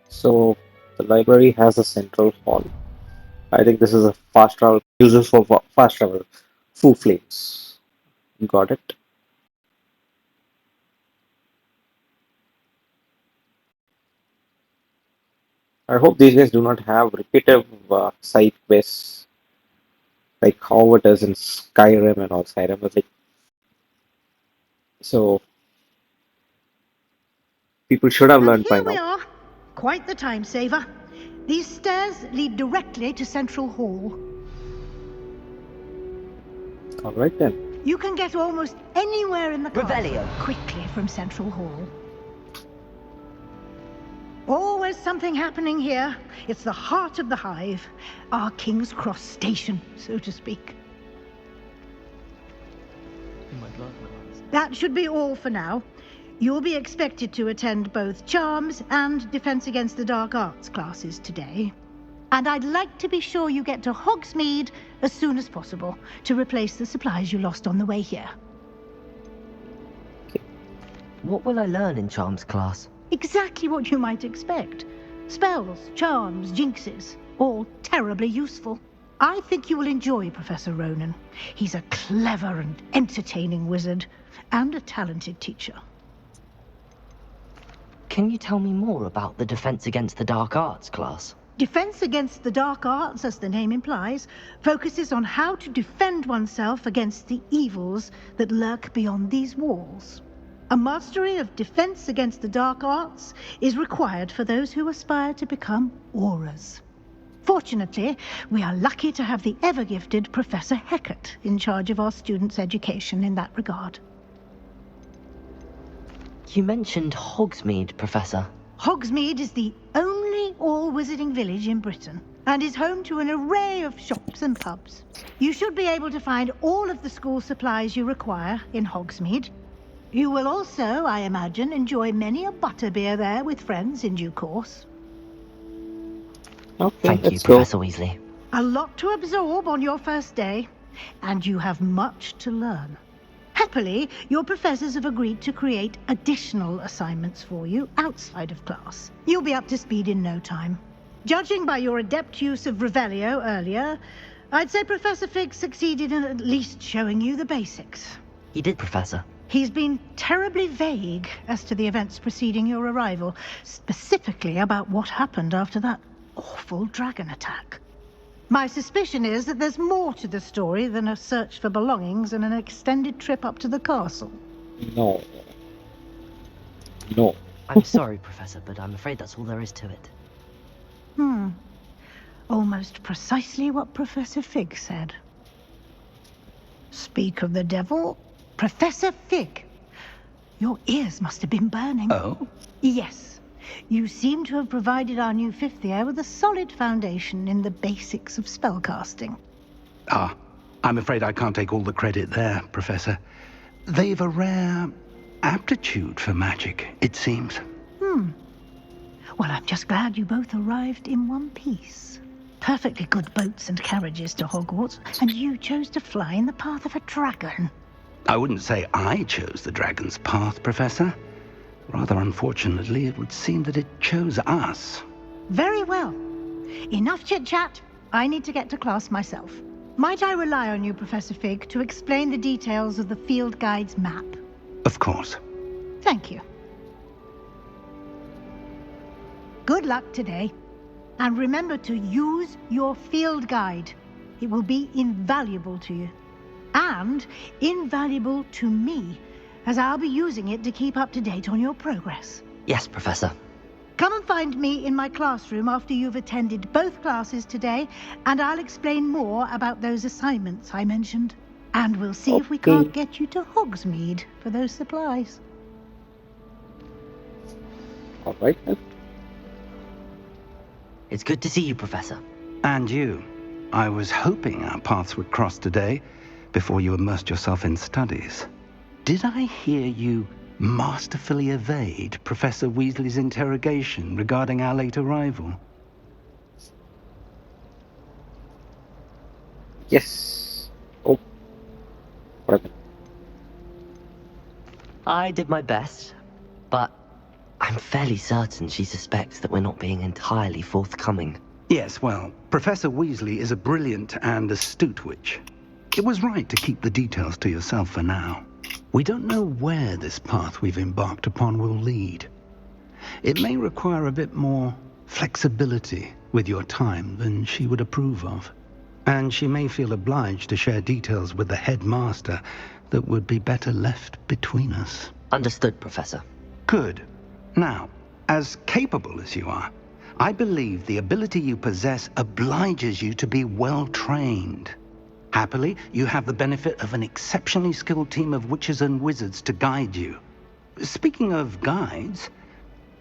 So the library has a central hall. I think this is a fast travel user for fast travel. Foo flames. Got it. I hope these guys do not have repetitive side quests like how it is in Skyrim and all. Skyrim is like so. People should have And learned by here we now. are. Quite the time saver. These stairs lead directly to Central Hall. All right then. You can get almost anywhere in the castle Revelio. quickly from Central Hall. Always something happening here. It's the heart of the hive. Our King's Cross station, so to speak. That should be all for now. You'll be expected to attend both Charms and Defense Against the Dark Arts classes today. And I'd like to be sure you get to Hogsmeade as soon as possible to replace the supplies you lost on the way here. What will I learn in Charms class? Exactly what you might expect. Spells, charms, jinxes, all terribly useful. I think you will enjoy Professor Ronan. He's a clever and entertaining wizard, and a talented teacher. Can you tell me more about the Defense Against the Dark Arts class? Defense Against the Dark Arts, as the name implies, focuses on how to defend oneself against the evils that lurk beyond these walls. A mastery of Defense Against the Dark Arts is required for those who aspire to become auras. Fortunately, we are lucky to have the ever-gifted Professor Hecat in charge of our students' education in that regard. You mentioned Hogsmeade, Professor. Hogsmeade is the only all-wizarding village in Britain, and is home to an array of shops and pubs. You should be able to find all of the school supplies you require in Hogsmeade. You will also, I imagine, enjoy many a butterbeer there with friends in due course. Okay, Thank you, let's go. Professor Weasley. A lot to absorb on your first day, and you have much to learn. Happily, your professors have agreed to create additional assignments for you outside of class. You'll be up to speed in no time. Judging by your adept use of Revelio earlier, I'd say Professor Fig succeeded in at least showing you the basics. He did, Professor. He's been terribly vague as to the events preceding your arrival, specifically about what happened after that awful dragon attack. My suspicion is that there's more to the story than a search for belongings and an extended trip up to the castle. No. No. I'm sorry, Professor, but I'm afraid that's all there is to it. Almost precisely what Professor Fig said. Speak of the devil, Professor Fig. Your ears must have been burning. Oh? Yes. You seem to have provided our new fifth year with a solid foundation in the basics of spellcasting. Ah, I'm afraid I can't take all the credit there, Professor. They've a rare aptitude for magic, it seems. Well, I'm just glad you both arrived in one piece. Perfectly good boats and carriages to Hogwarts, and you chose to fly in the path of a dragon. I wouldn't say I chose the dragon's path, Professor. Rather unfortunately, it would seem that it chose us. Very well. Enough chit-chat. I need to get to class myself. Might I rely on you, Professor Fig, to explain the details of the field guide's map? Of course. Thank you. Good luck today. And remember to use your field guide. It will be invaluable to you. And invaluable to me, as I'll be using it to keep up to date on your progress. Yes, Professor. Come and find me in my classroom after you've attended both classes today, and I'll explain more about those assignments I mentioned. And we'll see if we can't get you to Hogsmeade for those supplies. All right then. It's good to see you, Professor. And you. I was hoping our paths would cross today, before you immersed yourself in studies. Did I hear you masterfully evade Professor Weasley's interrogation regarding our late arrival? Yes. Oh. What happened? I did my best, but I'm fairly certain she suspects that we're not being entirely forthcoming. Yes, well, Professor Weasley is a brilliant and astute witch. It was right to keep the details to yourself for now. We don't know where this path we've embarked upon will lead. It may require a bit more flexibility with your time than she would approve of. And she may feel obliged to share details with the headmaster that would be better left between us. Understood, Professor. Good. Now, as capable as you are, I believe the ability you possess obliges you to be well trained. Happily, you have the benefit of an exceptionally skilled team of witches and wizards to guide you. Speaking of guides,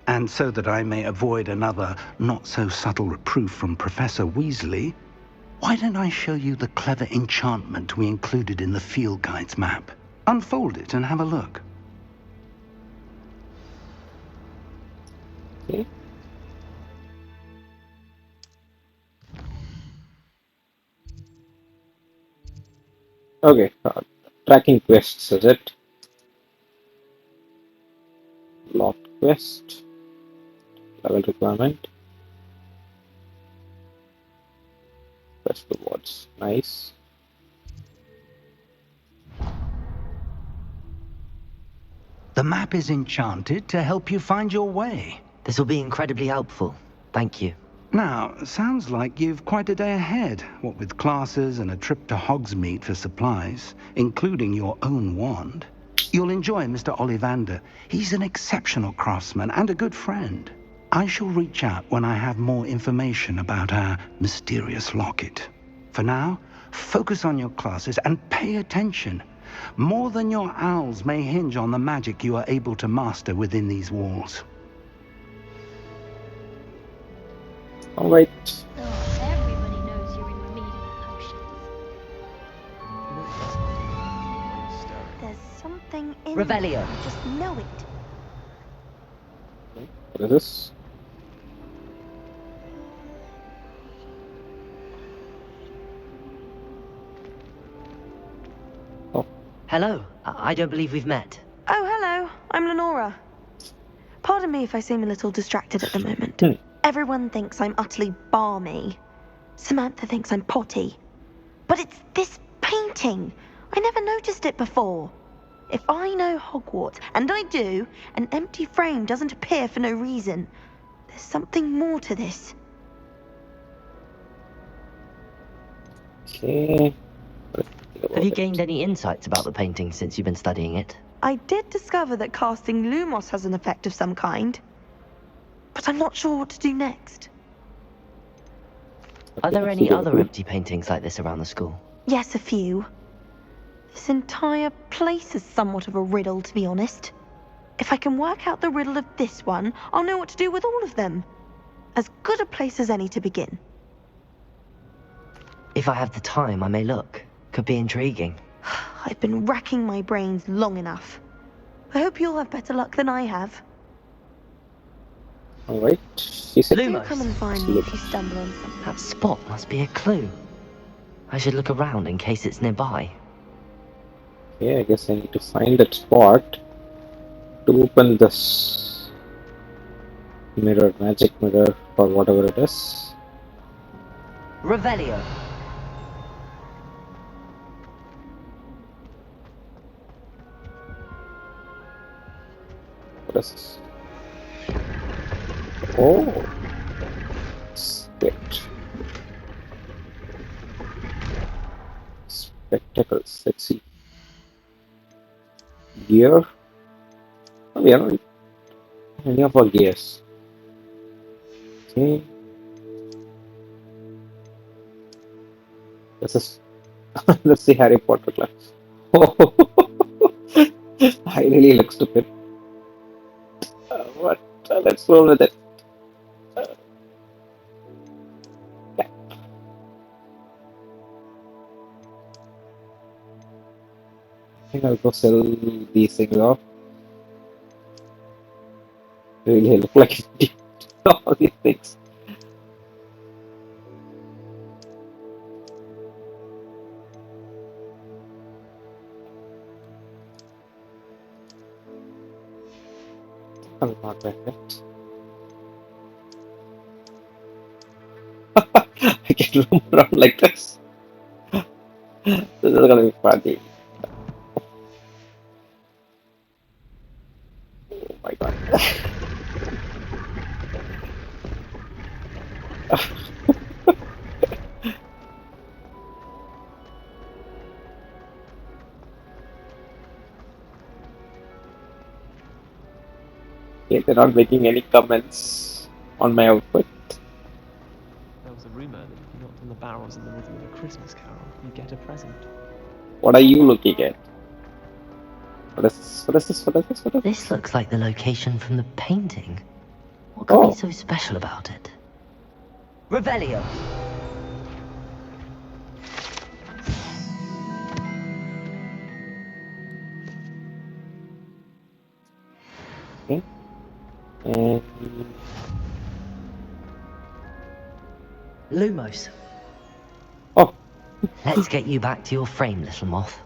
and so that I may avoid another not-so-subtle reproof from Professor Weasley, why don't I show you the clever enchantment we included in the field guide's map? Unfold it and have a look. Okay. Okay, tracking quests, is it? Locked quest. Level requirement. Quest rewards. Nice. The map is enchanted to help you find your way. This will be incredibly helpful. Thank you. Now, sounds like you've quite a day ahead, what with classes and a trip to Hogsmeade for supplies, including your own wand. You'll enjoy Mr. Ollivander. He's an exceptional craftsman and a good friend. I shall reach out when I have more information about our mysterious locket. For now, focus on your classes and pay attention. More than your owls may hinge on the magic you are able to master within these walls. All right. Oh, something in Revelio. there. I just know it. What is this? Oh. Hello. I don't believe we've met. Oh, hello. I'm Lenora. Pardon me if I seem a little distracted at the moment. Everyone thinks I'm utterly balmy. Samantha thinks I'm potty. But it's this painting. I never noticed it before. If I know Hogwarts, and I do, an empty frame doesn't appear for no reason. There's something more to this. Okay. Have you gained any insights about the painting since you've been studying it? I did discover that casting Lumos has an effect of some kind. But I'm not sure what to do next. Are there any other empty paintings like this around the school? Yes, a few. This entire place is somewhat of a riddle, to be honest. If I can work out the riddle of this one, I'll know what to do with all of them. As good a place as any to begin. If I have the time, I may look. Could be intriguing. I've been racking my brains long enough. I hope you'll have better luck than I have. Alright. Do come and find me if you stumble on something. That spot must be a clue. I should look around in case it's nearby. Okay, I guess I need to find that spot to open this mirror, magic mirror, or whatever it is. Revelio. What is this? Oh, spectacles. Let's see. Gear. Oh, we haven't any of our gears. Okay. This is let's see Harry Potter class. Oh, I really look stupid. What? Let's roll with it. Yeah. I think I'll go sell these things off. Really look like all these things. I'm not perfect. I can roam around like this. This is gonna be funny. Oh my god. Okay, they're not making any comments on my outfit. There was a rumor that if you knocked on the barrels in the rhythm of a Christmas carol, you get a present. What are you looking at? What is this? What is this? What is this? What is this? This looks like the location from the painting. What could be so special about it? Revelio. Okay. And Lumos. Oh. Let's get you back to your frame, little moth.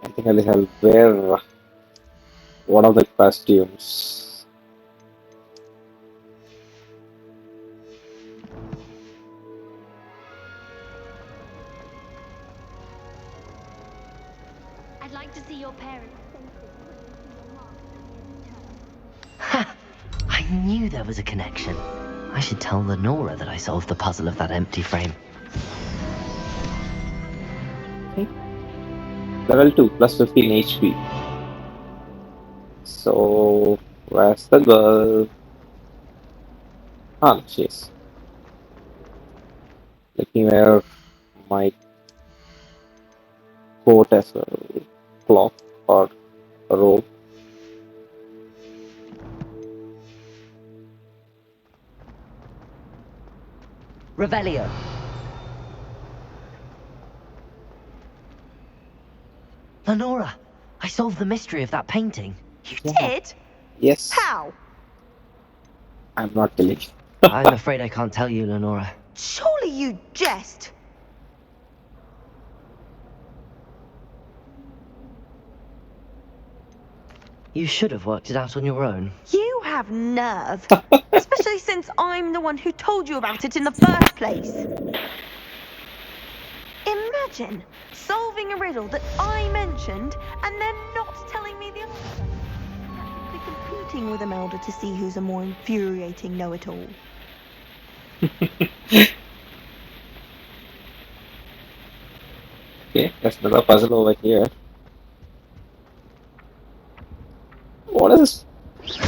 I think I'll wear one of the costumes. I'd like to see your parents. Ha! I knew there was a connection. I should tell Lenora that I solved the puzzle of that empty frame. Okay. Level 2 plus 15 HP. So, where's the girl? Ah, she is. Let me wear my coat as well. Cloak or a robe. Revelio. Lenora, I solved the mystery of that painting. You Yeah. did? Yes. How? I'm not telling. I'm afraid I can't tell you, Lenora. Surely you jest. You should have worked it out on your own. You have nerve. Especially since I'm the one who told you about it in the first place. Imagine solving a riddle that I mentioned and then not telling me the answer. Practically competing with Imelda to see who's a more infuriating know-it-all. Okay, there's another puzzle over here. What is this?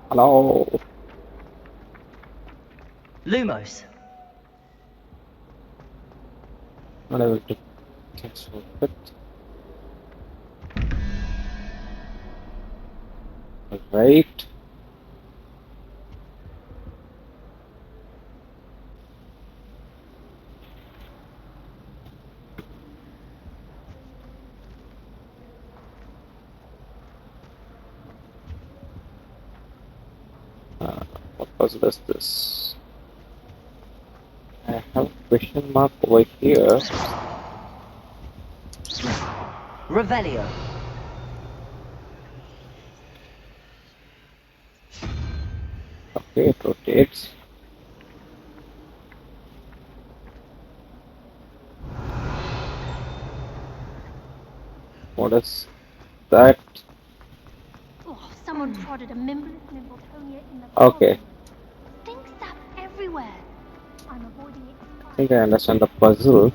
Hello. Lumos. Not able to cancel it. Alright. What puzzle is this? I have a question mark over here. Revelio. Okay, it rotates. What is that? Oh, someone prodded a Mimbletonia in the Okay, stink sap everywhere. I'm avoiding it. I think I understand the puzzle.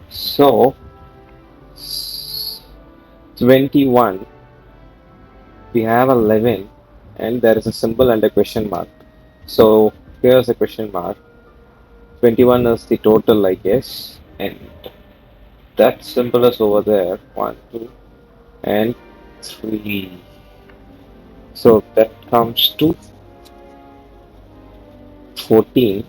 So, 21, we have 11, and there is a symbol and a question mark. So, here's a question mark. 21 is the total, I guess, and that symbol is over there. 1, 2, and 3. So, that comes to 14.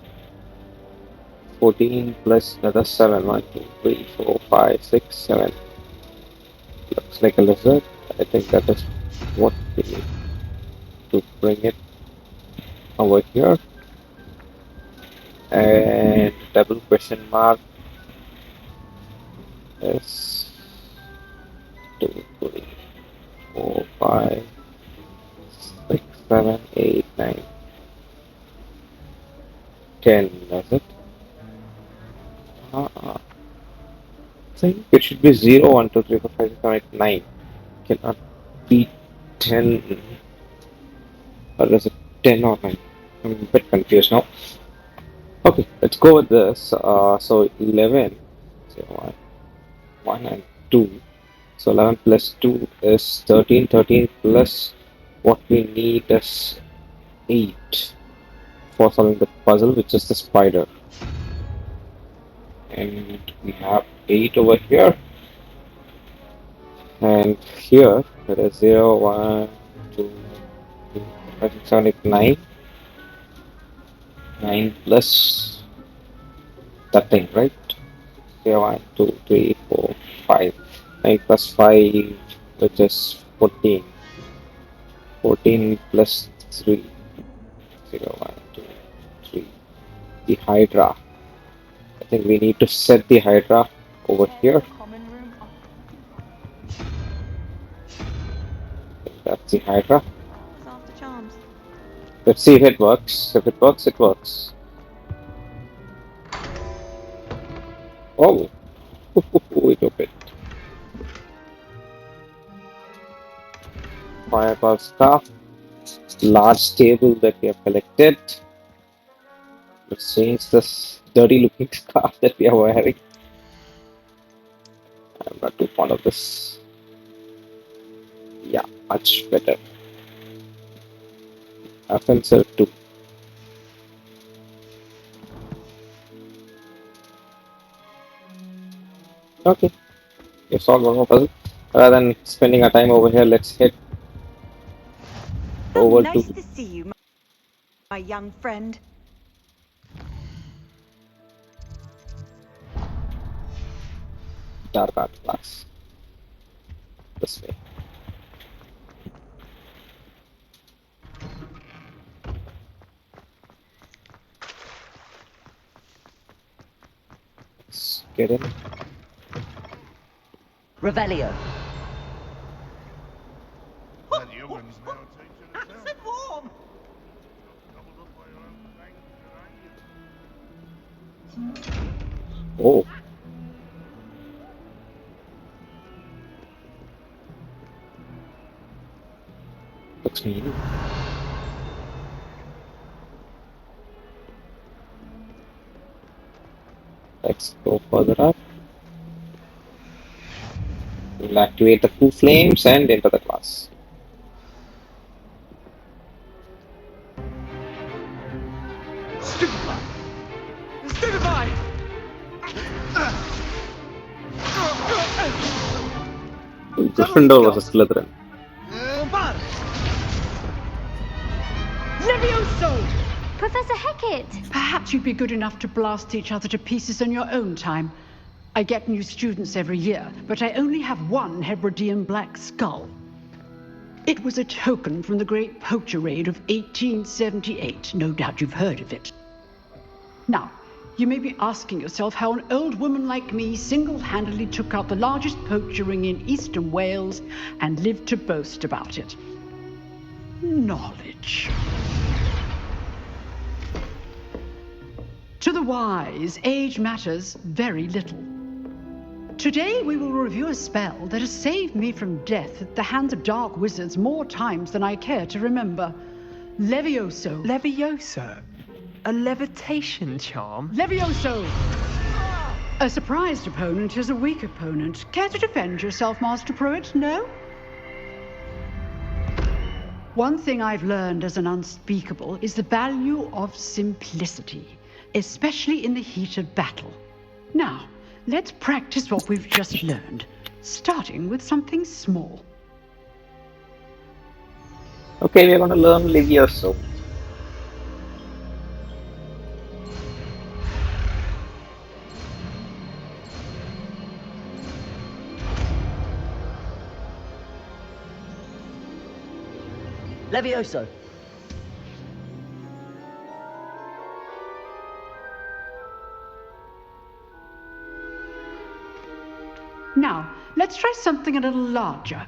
14 plus another 7. 1, 2, 3, 4, 5, 6, 7. Looks like a lizard. I think that is what we need to bring it over here. And double question mark is 2, 3, 4, 5, 6, 7, 8, 9, 10. Is it? I think it should be 0, 1, 2, 3, 4, 5, 6, 7, 8, 9. Cannot be 10. Or is it 10 or 9? I'm a bit confused now. Okay, let's go with this. So 11, so 1 and 2. So 11 plus 2 is 13. 13 plus what we need is 8 for solving the puzzle, which is the spider. And we have 8 over here. And here there is 0, 1, 2, 3, 4, 5, 6, 7, 8, 9. 9 plus that thing, right? 0, 1, 2, 3, 4, 5. 9 plus 5, which is 14. 14 plus 3. 0, 1, 2, 3. The Hydra. I think we need to set the Hydra over here. That's the Hydra. Let's see if it works. If it works, it works. Oh, we took it. Fireball scarf. Large table that we have collected. Let's change this dirty looking scarf that we are wearing. I'm not too fond of this. Yeah, much better. Offensive too. Okay, we solved one more puzzle. Rather than spending our time over here, let's head over nice to to see you, my young friend. Dark Art class. This way. Let's get in. Revelio. Nice and warm. Oh. Hogsmeade. Let's go further up. We'll activate the 2 flames and enter the class. Stupefy! Gryffindor versus Slytherin. Levioso! Professor Hecat! Perhaps you'd be good enough to blast each other to pieces on your own time. I get new students every year, but I only have one Hebridean black skull. It was a token from the Great Poacher Raid of 1878. No doubt you've heard of it. Now, you may be asking yourself how an old woman like me single-handedly took out the largest poacher ring in eastern Wales and lived to boast about it. Knowledge. To the wise, age matters very little. Today we will review a spell that has saved me from death at the hands of dark wizards more times than I care to remember. Levioso. Levioso? A levitation charm? Levioso! A surprised opponent is a weak opponent. Care to defend yourself, Master Pruitt? No? One thing I've learned as an unspeakable is the value of simplicity, especially in the heat of battle. Now, let's practice what we've just learned, starting with something small. Okay, we're going to learn Levioso. Levioso. Now, let's try something a little larger.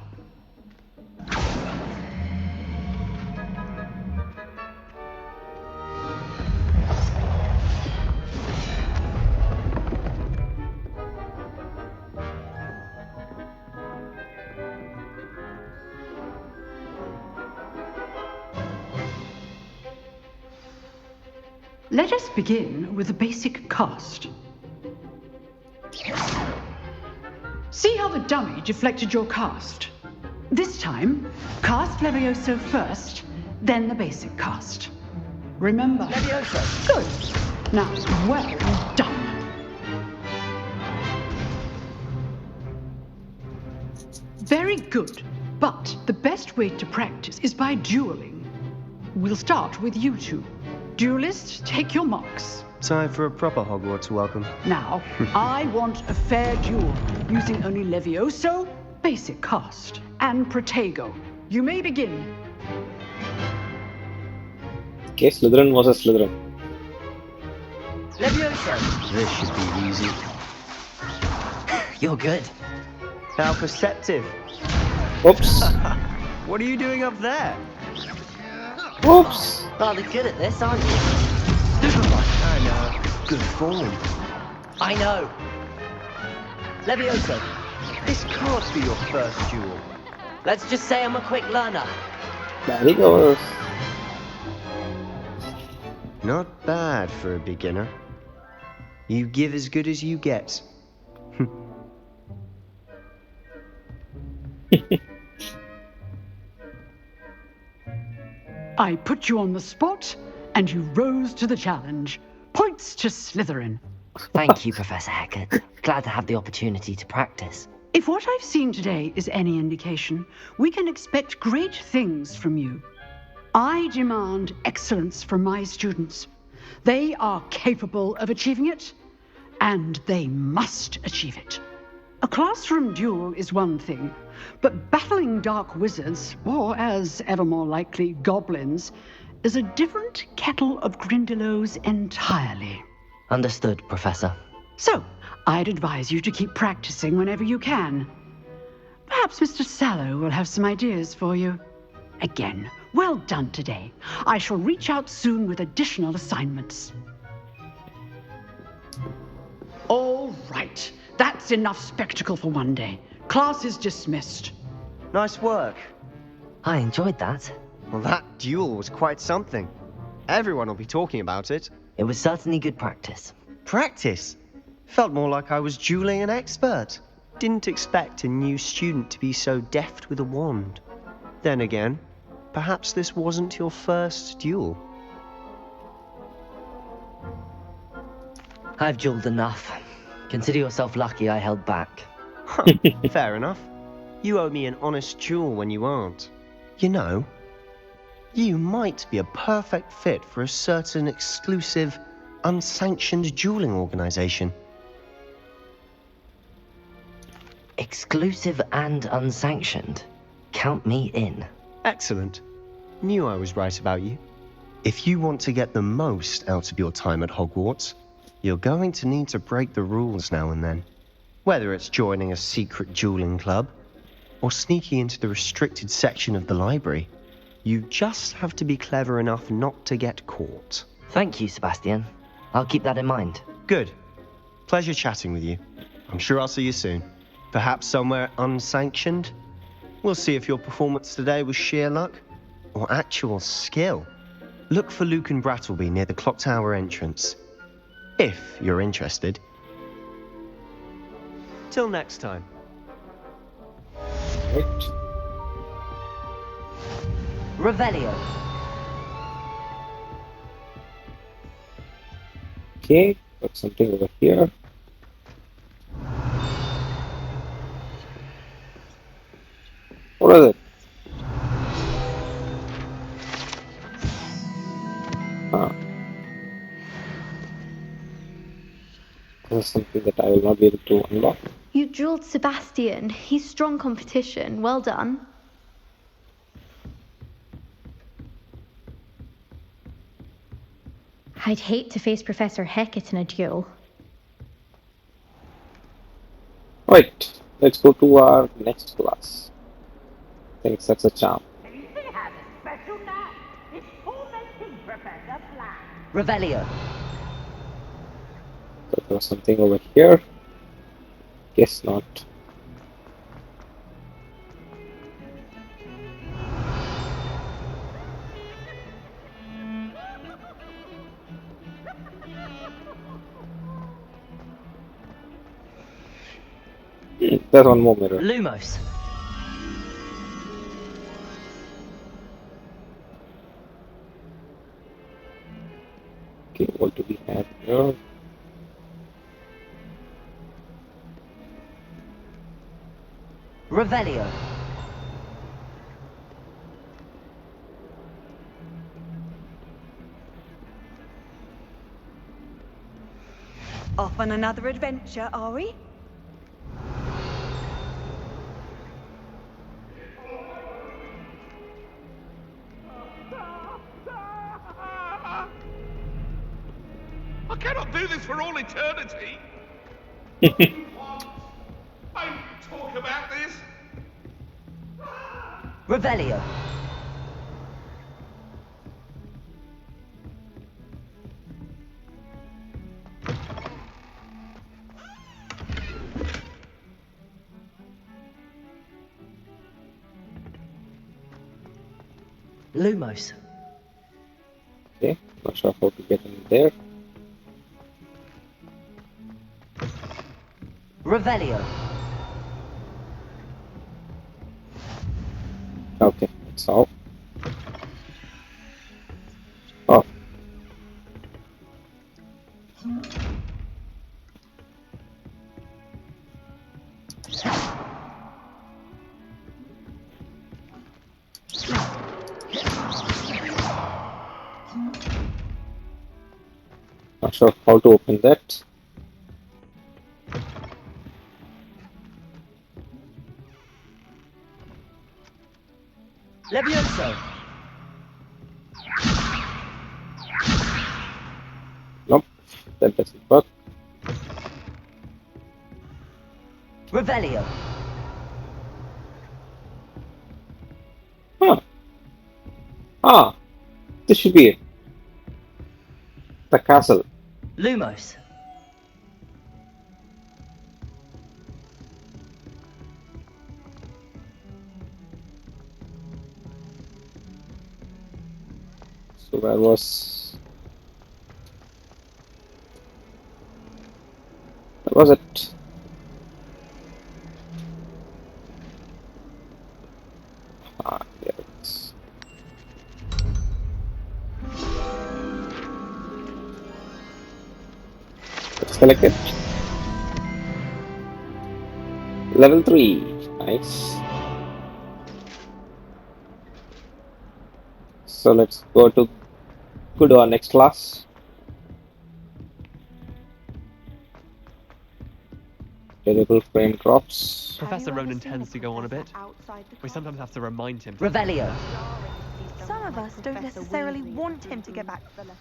Let us begin with a basic cast. See how the dummy deflected your cast? This time, cast Levioso first, then the basic cast. Remember? Levioso. Good. Now, well done. Very good. But the best way to practice is by dueling. We'll start with you two. Duelists, take your marks. Time for a proper Hogwarts welcome. Now, I want a fair duel, using only Levioso, basic cast, and Protego. You may begin. Okay, Slytherin versus Slytherin. Levioso. This should be easy. You're good. How perceptive. Oops. What are you doing up there? Oops. Rather good at this, aren't you? I know. Good form. I know. Levioso. This can't be your first duel. Let's just say I'm a quick learner. There he goes. Not bad for a beginner. You give as good as you get. I put you on the spot, and you rose to the challenge. Points to Slytherin. Thank you, Professor Hecat. Glad to have the opportunity to practice. If what I've seen today is any indication, we can expect great things from you. I demand excellence from my students. They are capable of achieving it, and they must achieve it. A classroom duel is one thing, but battling dark wizards, or as ever more likely, goblins, is a different kettle of Grindylows entirely. Understood, Professor. So, I'd advise you to keep practicing whenever you can. Perhaps Mr. Sallow will have some ideas for you. Again, well done today. I shall reach out soon with additional assignments. All right. That's enough spectacle for one day. Class is dismissed. Nice work. I enjoyed that. Well, that duel was quite something. Everyone will be talking about it. It was certainly good practice. Practice? Felt more like I was dueling an expert. Didn't expect a new student to be so deft with a wand. Then again, perhaps this wasn't your first duel. I've dueled enough. Consider yourself lucky I held back. Fair enough. You owe me an honest duel when you aren't. You know, you might be a perfect fit for a certain exclusive, unsanctioned dueling organization. Exclusive and unsanctioned. Count me in. Excellent. Knew I was right about you. If you want to get the most out of your time at Hogwarts, you're going to need to break the rules now and then. Whether it's joining a secret dueling club, or sneaking into the restricted section of the library, you just have to be clever enough not to get caught. Thank you, Sebastian. I'll keep that in mind. Good. Pleasure chatting with you. I'm sure I'll see you soon. Perhaps somewhere unsanctioned? We'll see if your performance today was sheer luck, or actual skill. Look for Luke and Brattleby near the clock tower entrance. If you're interested. Till next time. Right. Revelio. Okay, got something over here. What is it? Ah. This is something that I will not be able to unlock. You drilled Sebastian. He's strong competition. Well done. I'd hate to face Professor Hecat in a duel. Right, let's go to our next class. I think that's a charm. Revelio. So there was something over here. Guess not. There's one more mirror. Lumos. Okay, what do we have here? Revelio. Off on another adventure, are we? I cannot do this for all eternity. I talk about this. Revelio. Lumos. Okay, not sure how to get in there. Revelio. Okay, that's all. Oh. Not sure how to open that. Levioso! Nope, that doesn't work. Revelio! Huh. Ah, this should be it. The castle. Lumos! So where was it? Ah, yeah, it's... Let's select it. Level 3. Nice. So let's go to our next class. Variable frame drops. Professor Ronan tends to go on a bit. We sometimes have to remind him. Revelio! Some of us don't necessarily want him to go back to the lesson.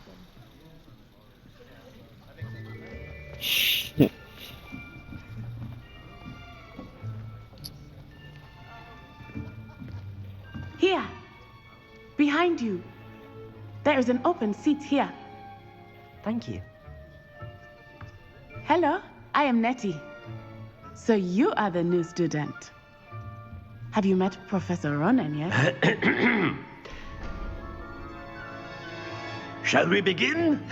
Here! Behind you! There is an open seat here. Thank you. Hello, I am Nettie. So you are the new student. Have you met Professor Ronan yet? Shall we begin?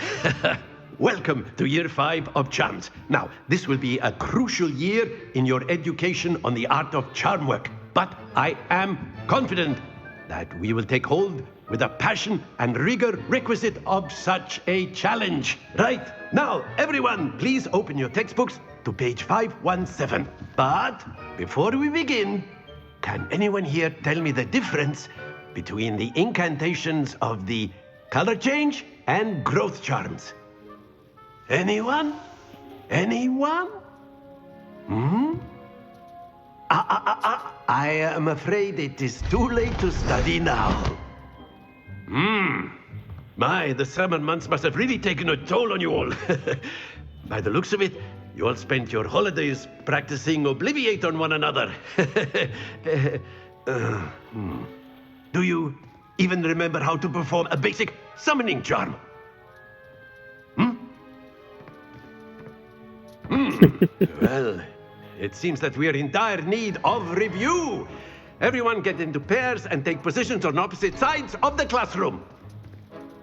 Welcome to Year 5 of Charms. Now, this will be a crucial year in your education on the art of charm work. But I am confident that we will take hold with the passion and rigor requisite of such a challenge. Right, now, everyone, please open your textbooks to page 517. But before we begin, can anyone here tell me the difference between the incantations of the color change and growth charms? Anyone? Anyone? I am afraid it is too late to study now. My, the summer months must have really taken a toll on you all. By the looks of it, you all spent your holidays practicing Obliviate on one another. Do you even remember how to perform a basic summoning charm? Well, it seems that we are in dire need of review. Everyone get into pairs and take positions on opposite sides of the classroom.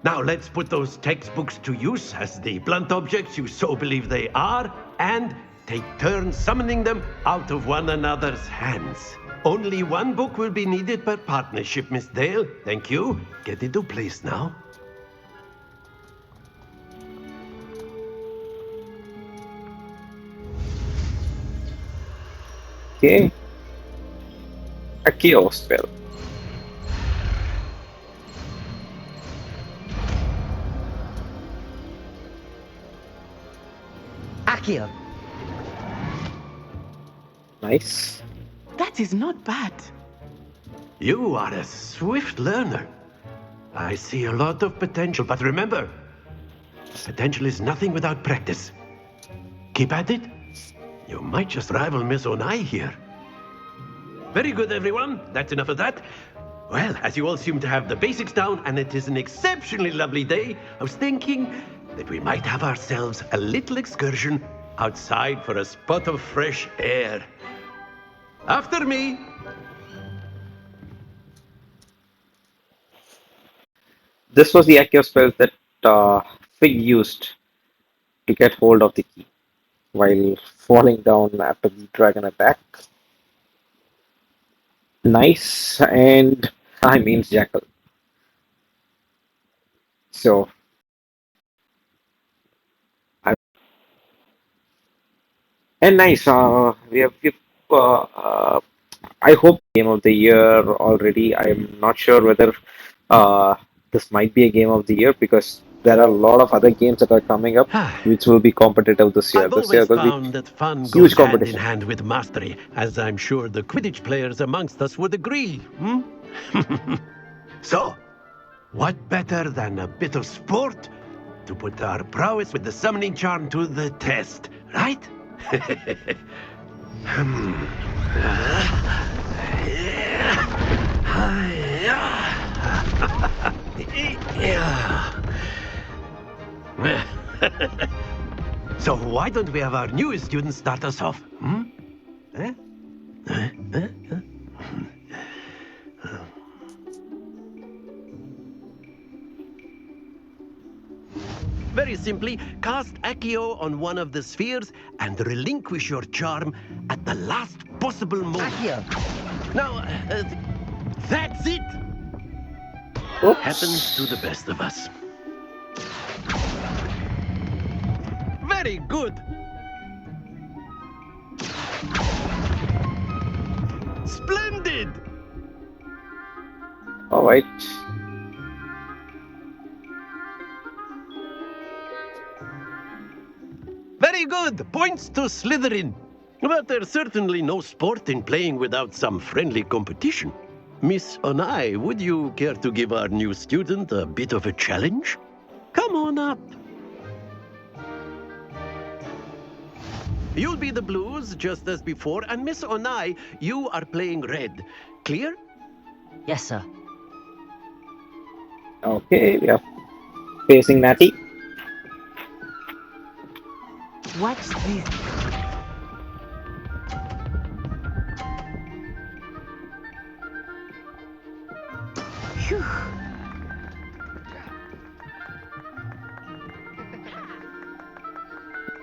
Now let's put those textbooks to use as the blunt objects you so believe they are, and take turns summoning them out of one another's hands. Only one book will be needed per partnership, Miss Dale. Thank you. Get into place now. Okay. A Kyo spell. Accio! Nice. That is not bad. You are a swift learner. I see a lot of potential, but remember, potential is nothing without practice. Keep at it. You might just rival Miss Onai here. Very good, everyone. That's enough of that. Well, as you all seem to have the basics down, and it is an exceptionally lovely day, I was thinking that we might have ourselves a little excursion outside for a spot of fresh air. After me. This was the Accio spell that Fig used to get hold of the key while falling down after the dragon attack. Nice, and I means Jackal. So, and nice. I hope game of the year already. I'm not sure whether this might be a game of the year because there are a lot of other games that are coming up which will be competitive this year. I've This year always will be found that fun huge goes hand in competition. hand with mastery, as I'm sure the Quidditch players amongst us would agree. So, what better than a bit of sport to put our prowess with the summoning charm to the test, right? So why don't we have our newest student start us off? Hmm? Eh? Eh? Eh? Eh? Very simply, cast Accio on one of the spheres and relinquish your charm at the last possible moment. Accio! Now, that's it! Oops. Happens to the best of us. Very good! Splendid! Alright. Very good! Points to Slytherin. But there's certainly no sport in playing without some friendly competition. Miss Onai, would you care to give our new student a bit of a challenge? Come on up. You'll be the blues, just as before, and Miss Onai, you are playing red. Clear? Yes, sir. Okay, we are facing Natty. Watch this. Phew.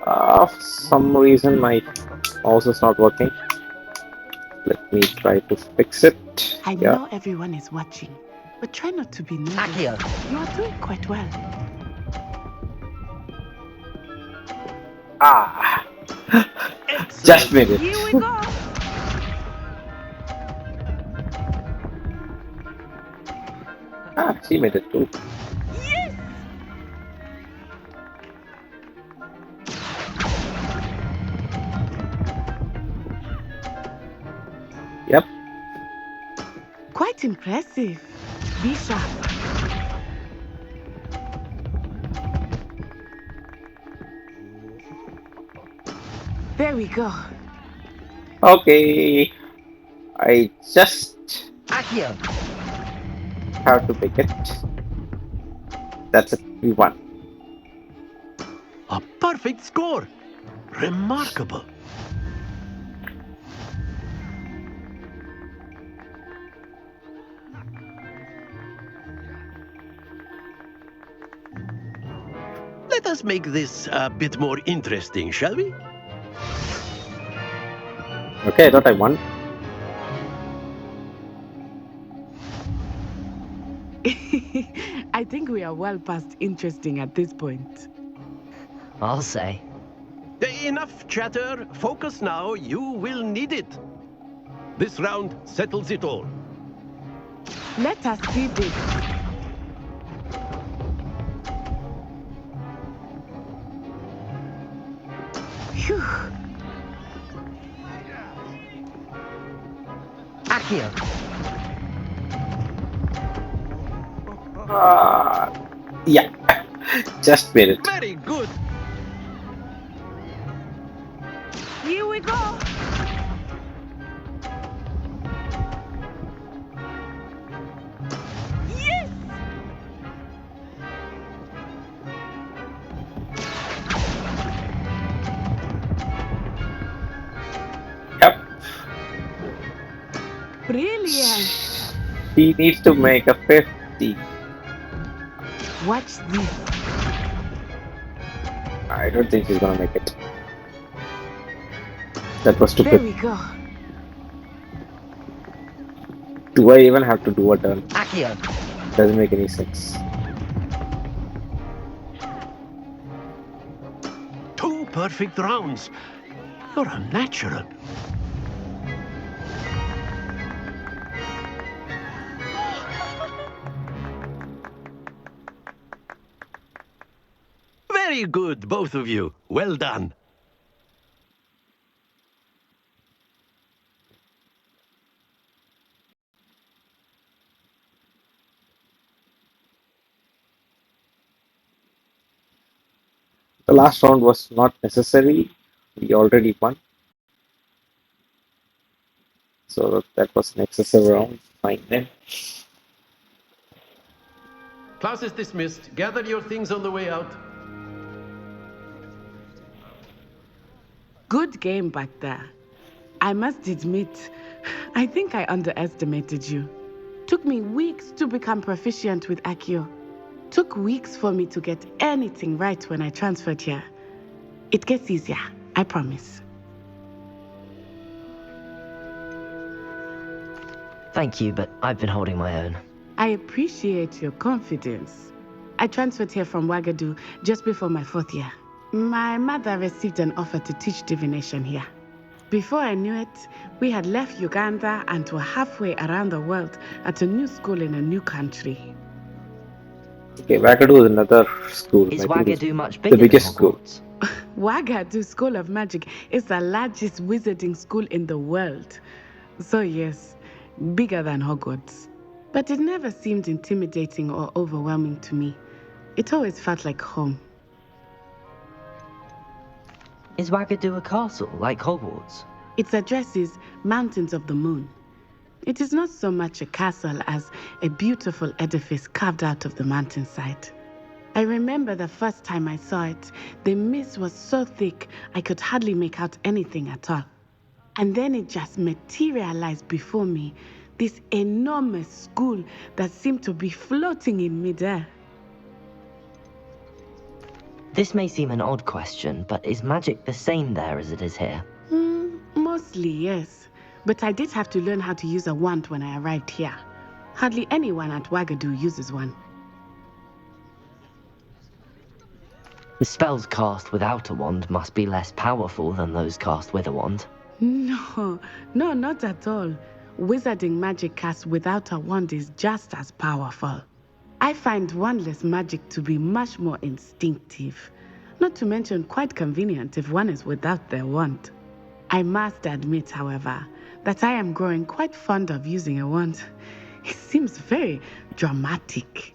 For some reason my mouse is not working. Let me try to fix it. I Yeah. know everyone is watching, but try not to be nervous. Accio! You are doing quite well. Ah! Just made it. Here we go. Ah, she made it too. Yes. Yep. Quite impressive. Be sharp. There we go. Okay. I just Accio! have to pick it. That's it. We won. A perfect score. Remarkable. Let us make this a bit more interesting, shall we? Okay, I thought I won. I think we are well past interesting at this point. I'll say. Enough chatter. Focus now. You will need it. This round settles it all. Let us see this. Phew. Accio! Yeah. Just made it. Very good. Here we go. Yes. Yep. Brilliant. He needs to make a 50. Watch this. I don't think he's gonna make it. That was There stupid. we go. Do I even have to do a turn? Accio! Doesn't make any sense. Two perfect rounds. You're a natural. Very good, both of you. Well done. The last round was not necessary. We already won. So that was an excessive round. Fine then. Class is dismissed. Gather your things on the way out. Good game back there. I must admit, I think I underestimated you. Took me weeks to become proficient with Accio. Took weeks for me to get anything right when I transferred here. It gets easier, I promise. Thank you, but I've been holding my own. I appreciate your confidence. I transferred here from Wagadu just before my 4th year. My mother received an offer to teach divination here. Before I knew it, we had left Uganda and were halfway around the world at a new school in a new country. Okay, Wagadu is another school. Is I think it's Wagadu much the bigger than biggest school. Hogwarts? Wagadu School of Magic is the largest wizarding school in the world. So yes, bigger than Hogwarts. But it never seemed intimidating or overwhelming to me. It always felt like home. Is Wagadu a castle, like Hogwarts? Its address is Mountains of the Moon. It is not so much a castle as a beautiful edifice carved out of the mountainside. I remember the first time I saw it, the mist was so thick I could hardly make out anything at all. And then it just materialized before me, this enormous school that seemed to be floating in midair. This may seem an odd question, but is magic the same there as it is here? Mostly, yes. But I did have to learn how to use a wand when I arrived here. Hardly anyone at Wagadu uses one. The spells cast without a wand must be less powerful than those cast with a wand. No, not at all. Wizarding magic cast without a wand is just as powerful. I find wandless magic to be much more instinctive. Not to mention quite convenient if one is without their wand. I must admit, however, that I am growing quite fond of using a wand. It seems very dramatic.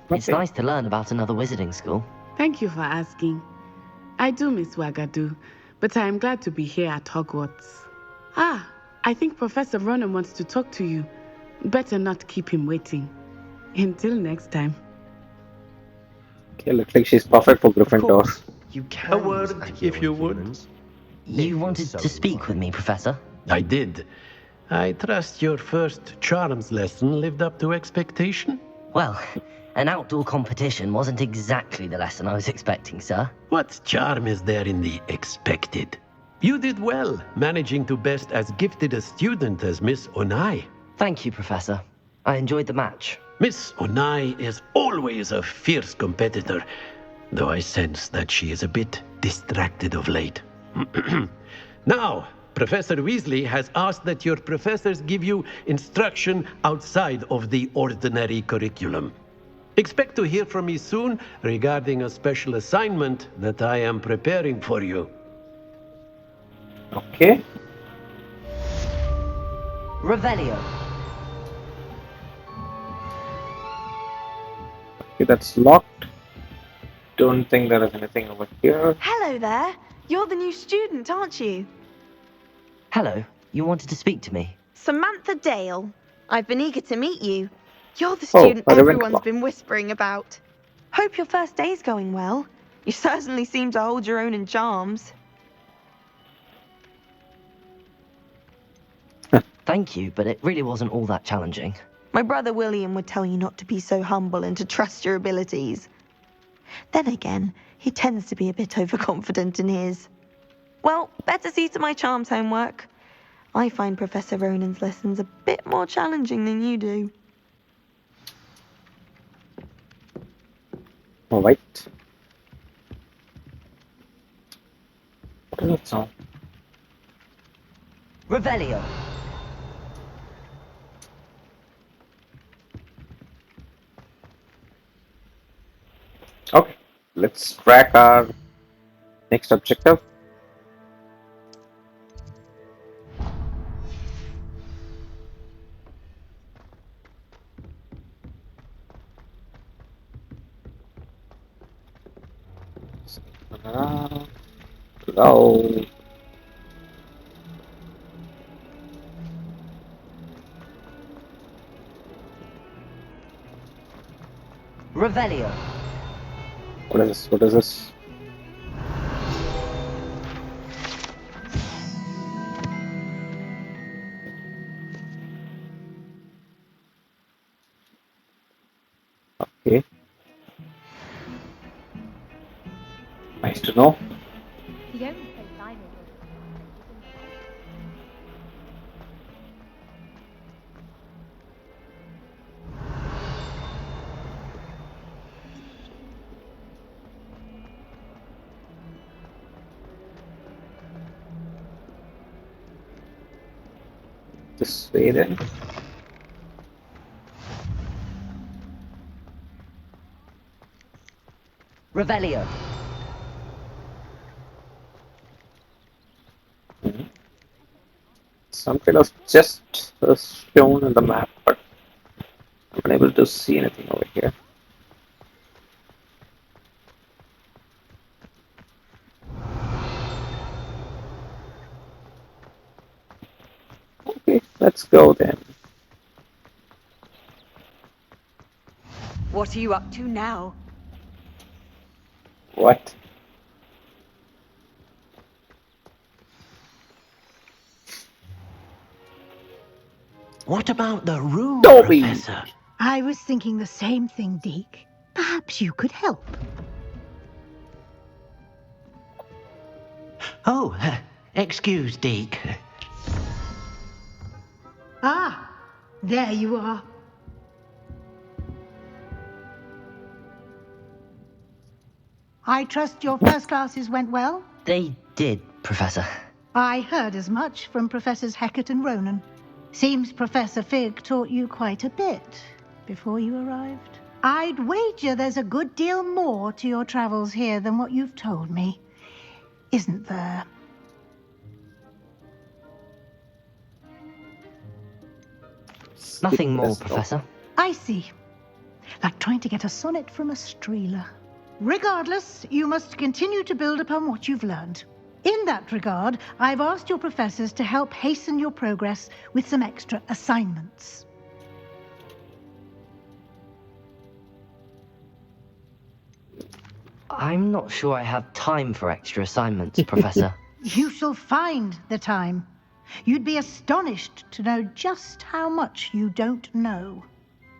It's nice to learn about another wizarding school. Thank you for asking. I do miss Wagadu, but I am glad to be here at Hogwarts. I think Professor Ronan wants to talk to you. Better not keep him waiting. Until next time. Okay, looks like she's perfect for Gryffindor. You can A word, if you would. You wanted to speak with me, Professor? I did. I trust your first charms lesson lived up to expectation? Well, an outdoor competition wasn't exactly the lesson I was expecting, sir. What charm is there in the expected? You did well, managing to best as gifted a student as Miss Onai. Thank you, Professor. I enjoyed the match. Miss Onai is always a fierce competitor, though I sense that she is a bit distracted of late. Now, Professor Weasley has asked that your professors give you instruction outside of the ordinary curriculum. Expect to hear from me soon regarding a special assignment that I am preparing for you. Okay. Revelio. Okay, that's locked. Don't think there is anything over here. Hello there. You're the new student, aren't you? Hello. You wanted to speak to me? Samantha Dale. I've been eager to meet you. You're the Oh, student a everyone's Ravenclaw. been whispering about. Hope your first day's going well. You certainly seem to hold your own in charms. Thank you, but it really wasn't all that challenging. My brother William would tell you not to be so humble and to trust your abilities. Then again, he tends to be a bit overconfident in his. Well, better see to my charms homework. I find Professor Ronan's lessons a bit more challenging than you do. Alright. What is that sound? Revelio. Okay, let's crack our next objective. Hello. Revelio. What is this? What is this? Okay. Nice to know. The only place I know of This way then. Revelio. Some kind of chest is shown in the map, but I'm unable to see anything over here. Okay, let's go then. What are you up to now? What? What about the room, Dobby! Professor? I was thinking the same thing, Deke. Perhaps you could help. Oh, excuse, Deke. Ah, there you are. I trust your first classes went well? They did, Professor. I heard as much from Professors Hecat and Ronan. Seems Professor Fig taught you quite a bit before you arrived. I'd wager there's a good deal more to your travels here than what you've told me. Isn't there? Nothing more, Professor. I see. Like trying to get a sonnet from a streeler. Regardless, you must continue to build upon what you've learned. In that regard, I've asked your professors to help hasten your progress with some extra assignments. I'm not sure I have time for extra assignments, Professor. You shall find the time. You'd be astonished to know just how much you don't know.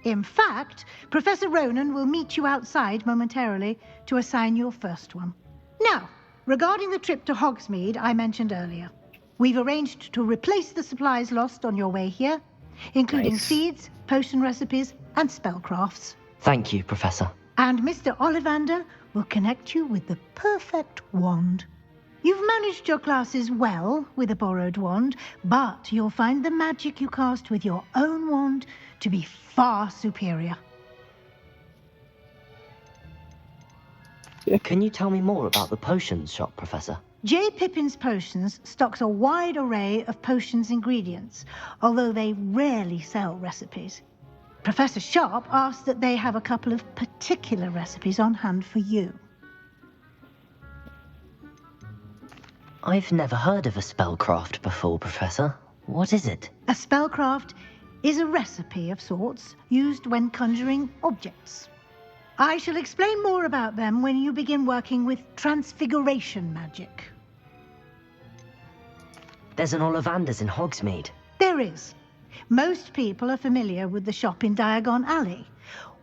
In fact, Professor Ronan will meet you outside momentarily to assign your first one. Now, regarding the trip to Hogsmeade I mentioned earlier, we've arranged to replace the supplies lost on your way here, including seeds, potion recipes, and spellcrafts. Thank you, Professor. And Mr. Ollivander will connect you with the perfect wand. You've managed your classes well with a borrowed wand, but you'll find the magic you cast with your own wand to be far superior. Can you tell me more about the potions shop, Professor? J. Pippin's Potions stocks a wide array of potions ingredients, although they rarely sell recipes. Professor Sharp asks that they have a couple of particular recipes on hand for you. I've never heard of a spellcraft before, Professor. What is it? A spellcraft is a recipe of sorts used when conjuring objects. I shall explain more about them when you begin working with transfiguration magic. There's an Ollivander's in Hogsmeade. There is. Most people are familiar with the shop in Diagon Alley.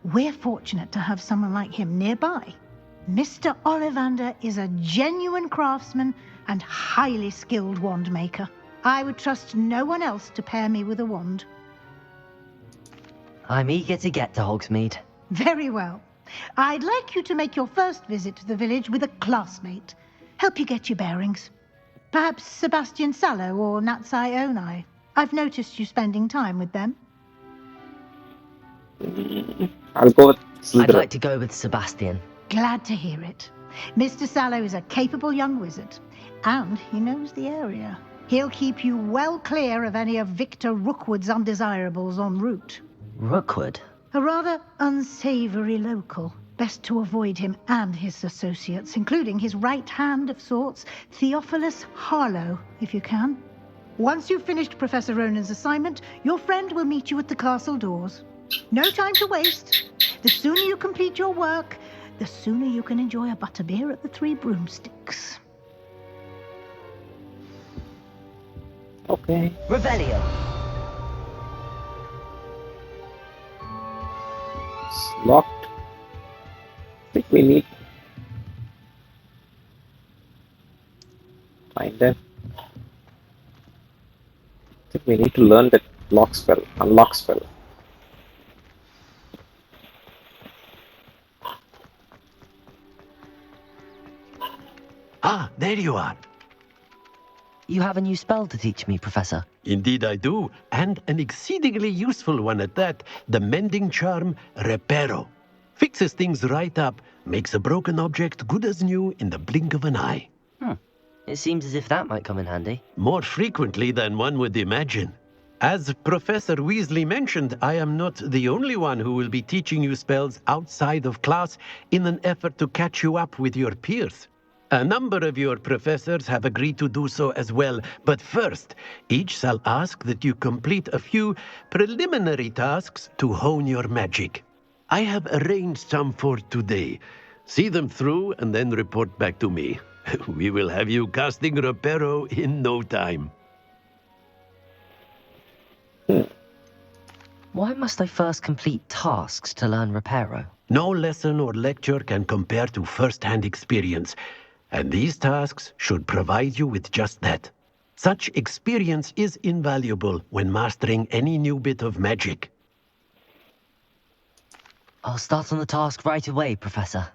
We're fortunate to have someone like him nearby. Mr. Ollivander is a genuine craftsman and highly skilled wand maker. I would trust no one else to pair me with a wand. I'm eager to get to Hogsmeade. Very well. I'd like you to make your first visit to the village with a classmate. Help you get your bearings. Perhaps Sebastian Sallow or Natsai Onai. I've noticed you spending time with them. I'll go with Slytherin. I'd like to go with Sebastian. Glad to hear it. Mr. Sallow is a capable young wizard, and he knows the area. He'll keep you well clear of any of Victor Rookwood's undesirables en route. Rookwood? A rather unsavory local. Best to avoid him and his associates, including his right hand of sorts, Theophilus Harlow, if you can. Once you've finished Professor Ronan's assignment, your friend will meet you at the castle doors. No time to waste. The sooner you complete your work, the sooner you can enjoy a butterbeer at the Three Broomsticks. Okay. Revelio. It's locked. I think we need find them. I think we need to learn that lock spell, unlock spell. Ah, there you are. You have a new spell to teach me, Professor. Indeed I do, and an exceedingly useful one at that. The mending charm, Reparo. Fixes things right up, makes a broken object good as new in the blink of an eye. It seems as if that might come in handy. More frequently than one would imagine. As Professor Weasley mentioned, I am not the only one who will be teaching you spells outside of class in an effort to catch you up with your peers. A number of your professors have agreed to do so as well, but first, each shall ask that you complete a few preliminary tasks to hone your magic. I have arranged some for today. See them through and then report back to me. We will have you casting Reparo in no time. Why must I first complete tasks to learn Reparo? No lesson or lecture can compare to first-hand experience, and these tasks should provide you with just that. Such experience is invaluable when mastering any new bit of magic. I'll start on the task right away, Professor.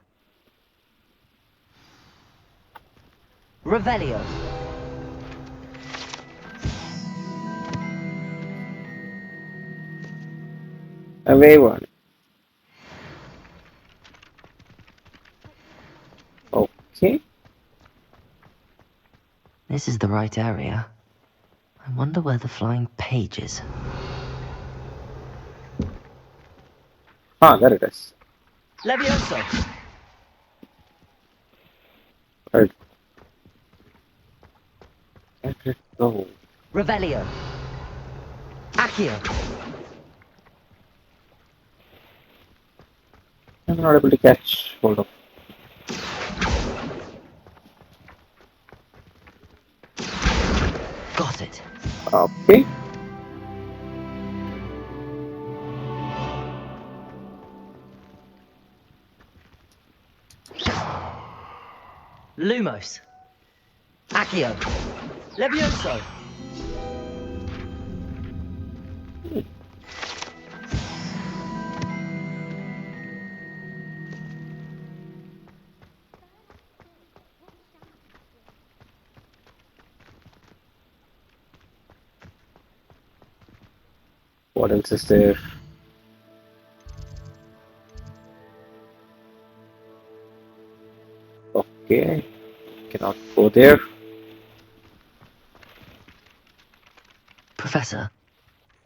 Revelio. Away one. Okay. This is the right area. I wonder where the flying page is. Ah, there it is. Levioso! Right. Let it go. Revelio. Accio. I'm not able to catch hold of. Got it. Okay. Lumos. Accio. Levioso. What else is there? Okay. Cannot go there. Professor,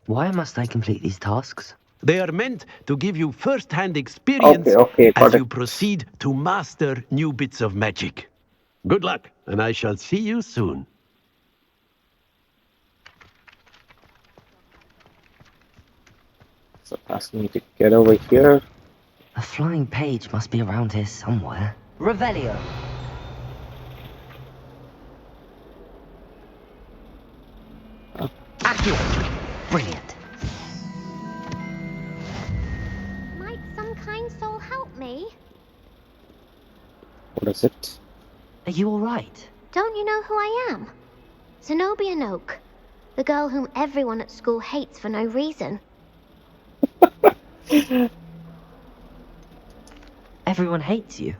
why must I complete these tasks? They are meant to give you first-hand experience Okay, got as you it. proceed to master new bits of magic. Good luck, and I shall see you soon. So asking me to get over here. A flying page must be around here somewhere. Revelio. Accio. Brilliant. Might some kind soul help me? What is it? Are you alright? Don't you know who I am? Zenobia Noak, the girl whom everyone at school hates for no reason. Everyone hates you.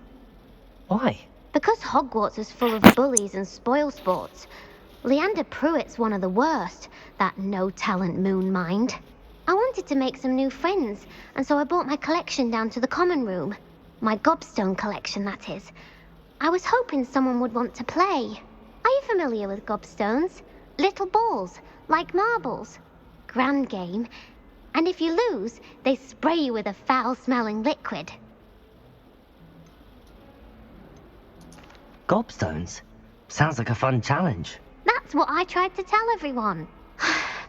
Why? Because Hogwarts is full of bullies and spoilsports. Leander Pruitt's one of the worst, that no-talent moon mind. I wanted to make some new friends, and so I brought my collection down to the common room. My gobstone collection, that is. I was hoping someone would want to play. Are you familiar with gobstones? Little balls, like marbles. Grand game. And if you lose, they spray you with a foul-smelling liquid. Gobstones? Sounds like a fun challenge. That's what I tried to tell everyone.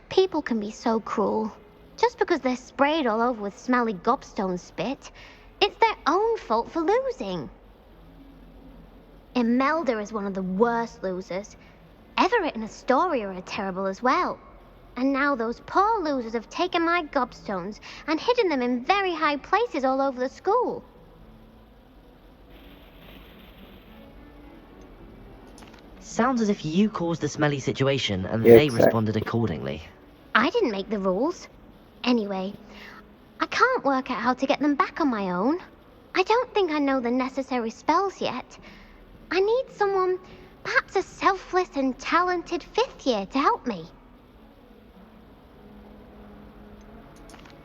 People can be so cruel. Just because they're sprayed all over with smelly gobstone spit, it's their own fault for losing. Imelda is one of the worst losers. Everett and Astoria are terrible as well. And now those poor losers have taken my gobstones and hidden them in very high places all over the school. Sounds as if you caused the smelly situation and Yeah, they exactly. responded accordingly. I didn't make the rules. Anyway, I can't work out how to get them back on my own. I don't think I know the necessary spells yet. I need someone, perhaps a selfless and talented 5th year to help me.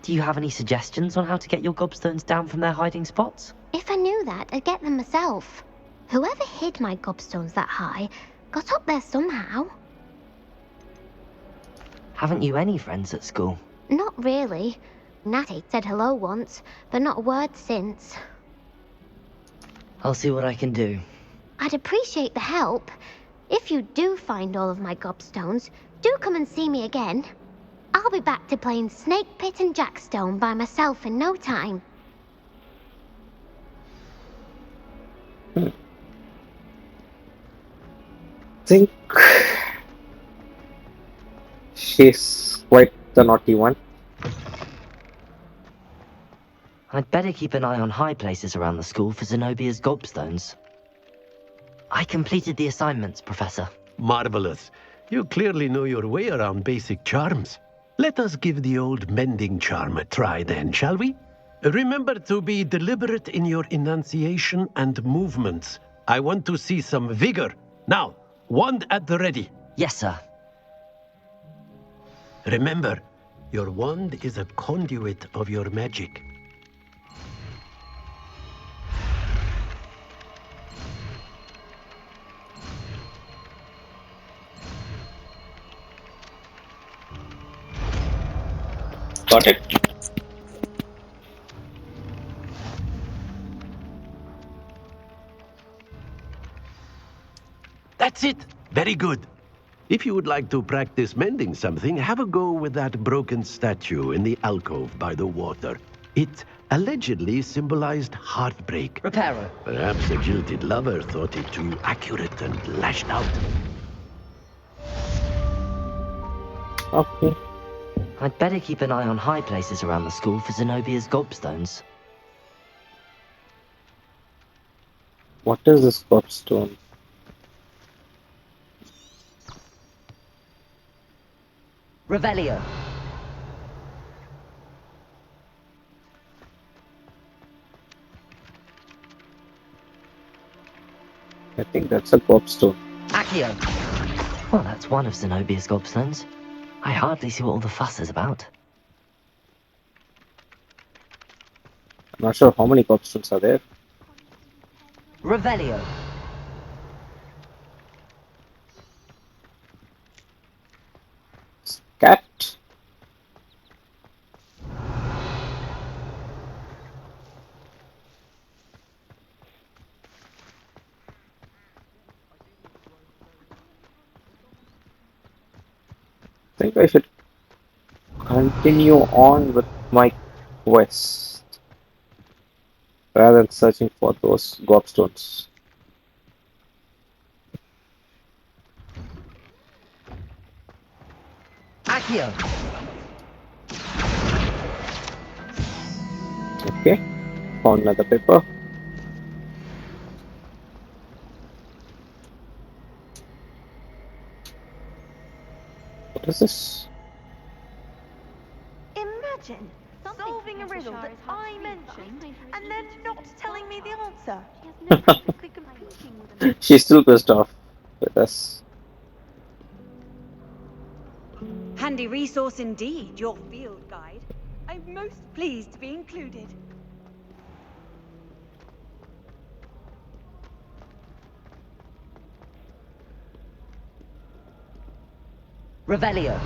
Do you have any suggestions on how to get your gobstones down from their hiding spots? If I knew that, I'd get them myself. Whoever hid my gobstones that high got up there somehow. Haven't you any friends at school? Not really. Natty said hello once, but not a word since. I'll see what I can do. I'd appreciate the help. If you do find all of my gobstones, do come and see me again. I'll be back to playing Snake Pit and Jackstone by myself in no time. I think she's quite the naughty one. I'd better keep an eye on high places around the school for Zenobia's gobstones. I completed the assignments, Professor. Marvelous. You clearly know your way around basic charms. Let us give the old mending charm a try then, shall we? Remember to be deliberate in your enunciation and movements. I want to see some vigor. Now, wand at the ready. Yes, sir. Remember, your wand is a conduit of your magic. Got it. That's it. Very good. If you would like to practice mending something, have a go with that broken statue in the alcove by the water. It allegedly symbolized heartbreak. Reparo. Perhaps a jilted lover thought it too accurate and lashed out. Okay. I'd better keep an eye on high places around the school for Zenobia's gobstones. What is this gobstone? Revelio. I think that's a gobstone. Accio. Well, that's one of Zenobia's gobstones. I hardly see what all the fuss is about. I'm not sure how many gobstones are there. Revelio. Cat. I think I should continue on with my quest rather than searching for those gobstones. Accio. Okay, found another paper. What is this? Imagine solving a riddle that I mentioned and then not telling me the answer. She's still pissed off with us. Handy resource indeed, your field guide. I'm most pleased to be included. Revelio.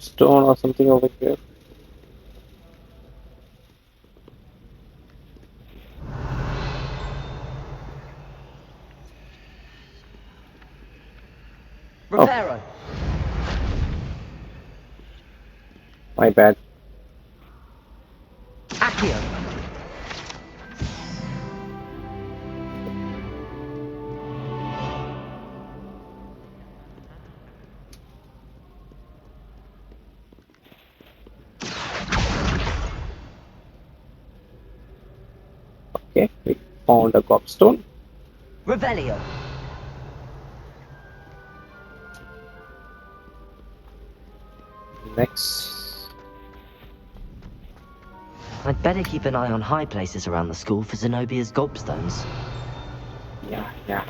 stone or something over here. Reparo. My bad. Accio. Okay, we found a gobstone. Revelio. Next. I'd better keep an eye on high places around the school for Zenobia's gobstones. Yeah.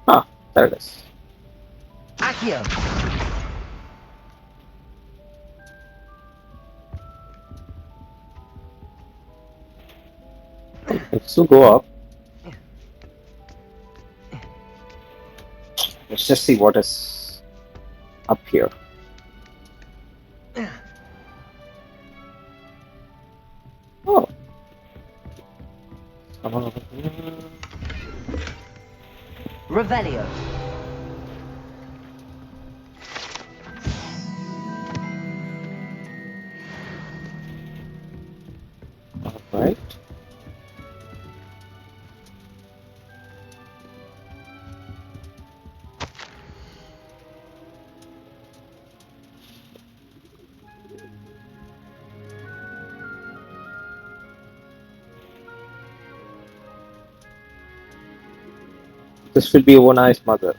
Ah, there it is. Accio. Let's still go up. Let's just see what is up here. Oh. Revelio. Alright. This will be Onai's mother.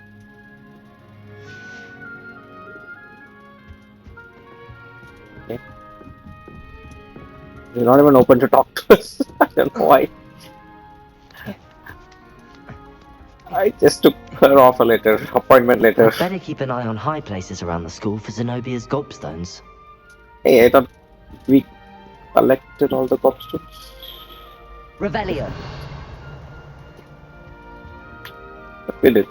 Okay. You're not even open to talk to us. I don't know why. I just took her off a letter, appointment letter. I'd better keep an eye on high places around the school for Zenobia's gobstones. Hey, I thought we collected all the gobstones. Revelio. But we did.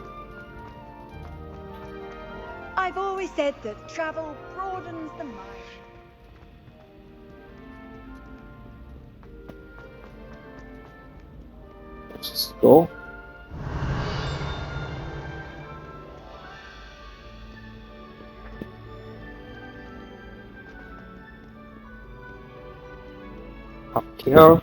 I've always said that travel broadens the mind. Let's just go. Up here.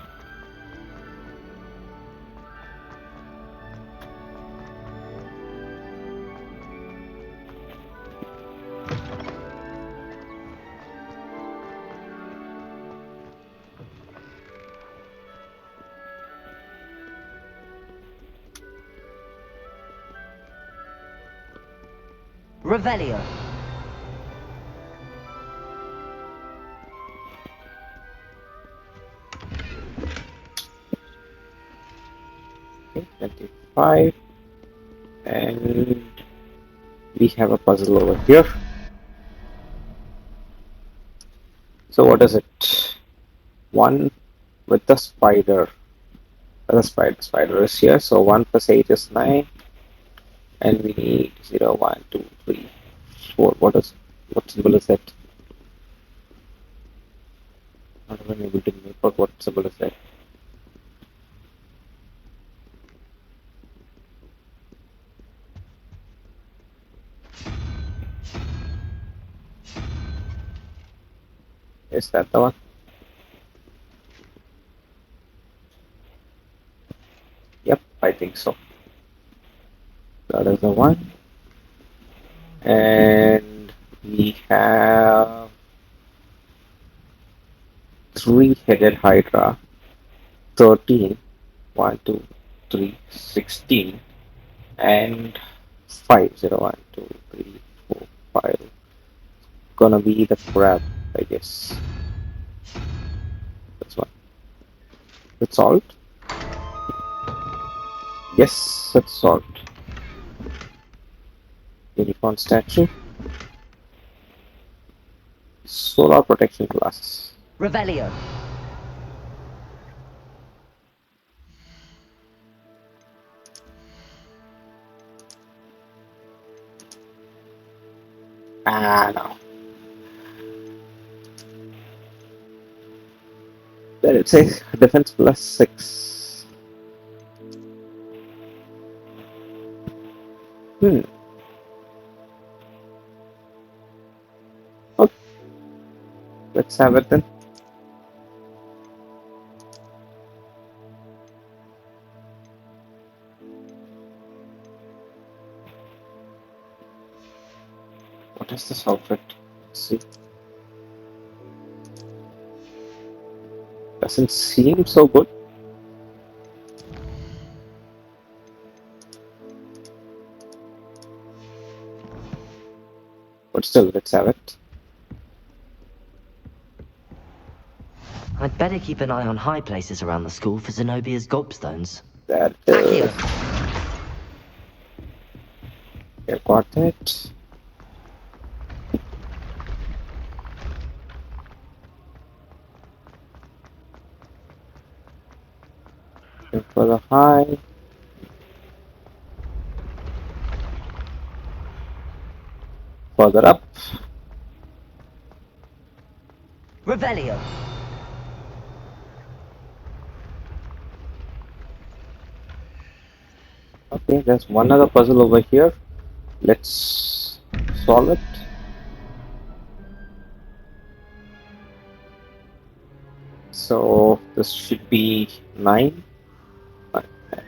Revelio. Okay, 25. And we have a puzzle over here. So what is it? One with the spider. The spider is here. So 1 plus 8 is 9. And we need 0, 1, 2, 3, 4. What symbol is that? Not even able to make out what symbol is that. Is that the one? Yep, I think so. That is the one. And we have 3-headed Hydra. 13. 1, 2, 3, 16. And 5. 0, 1, 2, 3, 4, 5. Gonna be the crab, I guess. That's one. With salt? Yes, it's salt. Unicorn statue. Solar protection glasses. Ah, no. There it says defense plus 6. Okay. Let's have it then. What is this outfit? Let's see. Doesn't seem so good. But still, let's have it. I'd better keep an eye on high places around the school for Zenobia's gobstones. That Accio. You got it. Go for the high. Further up. Revelio. Okay, there's one other puzzle over here. Let's solve it. So this should be 9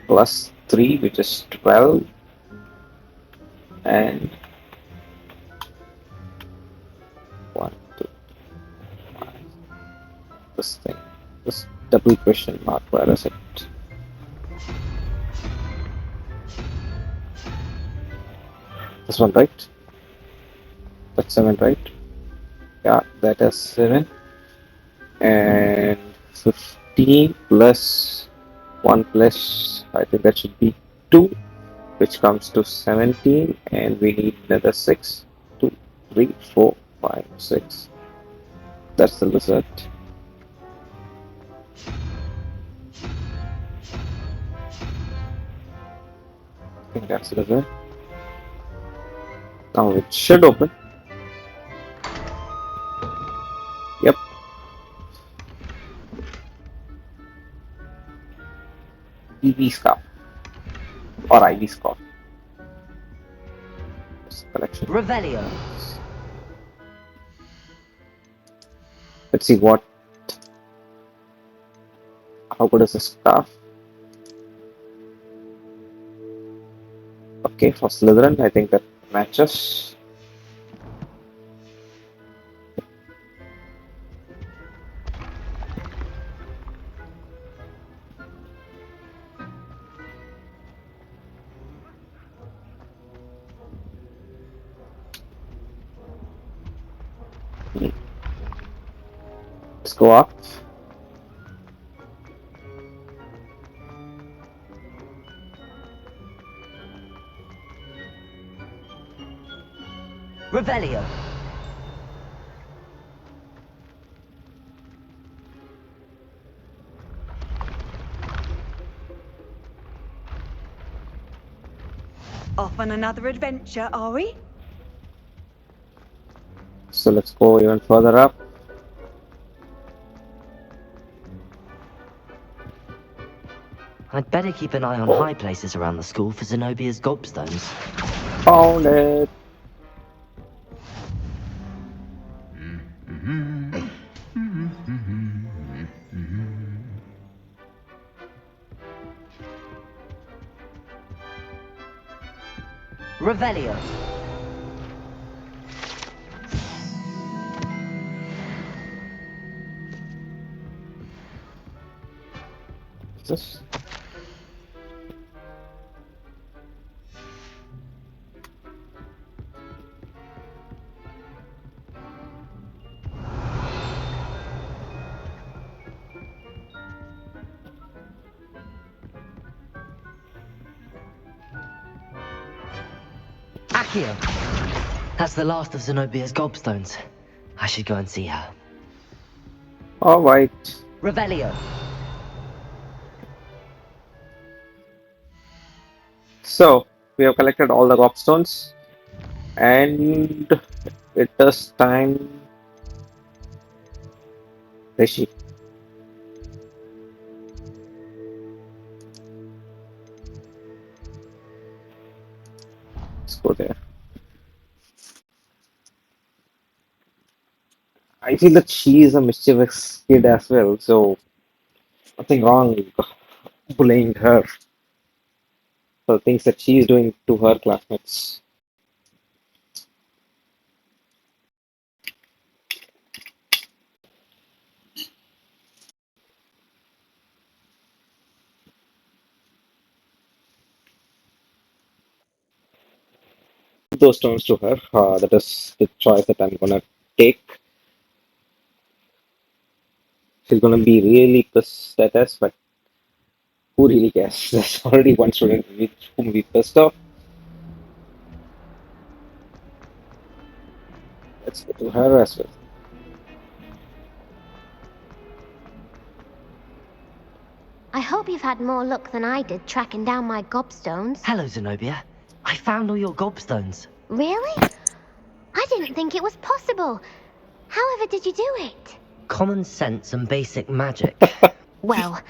plus 3, which is 12, and 1, 2, 5. This thing, this double question mark, where is it? This one, right? That's 7, right? Yeah, that is 7. And 15 plus 1 plus, I think that should be 2, which comes to 17, and we need another 6. 2, 3, 4, 5, 6. That's the result. I think that's the result. Now it should open. Yep. EV scarf. Or IV scarf. Collection. Revelio. Let's see how good is the scarf? Okay, for Slytherin, I think that matches. Let's go up. Revelio. Off on another adventure, are we? So let's go even further up. I'd better keep an eye on high places around the school for Zenobia's gobstones. Found it. Revelio. What's this? Accio. That's the last of Zenobia's gobstones. I should go and see her. Alright. Revelio. So we have collected all the gobstones, and it is time. Where is she? Let's go there. I feel that she is a mischievous kid as well, so nothing wrong bullying her for things that she is doing to her classmates. Those turns to her. That is the choice that I'm gonna take. She's gonna be really pissed at us, but who really cares? There's already one student with whom we pissed off. Let's go to her as well. I hope you've had more luck than I did tracking down my gobstones. Hello, Zenobia. I found all your gobstones. Really? I didn't think it was possible. However did you do it? Common sense and basic magic. Well,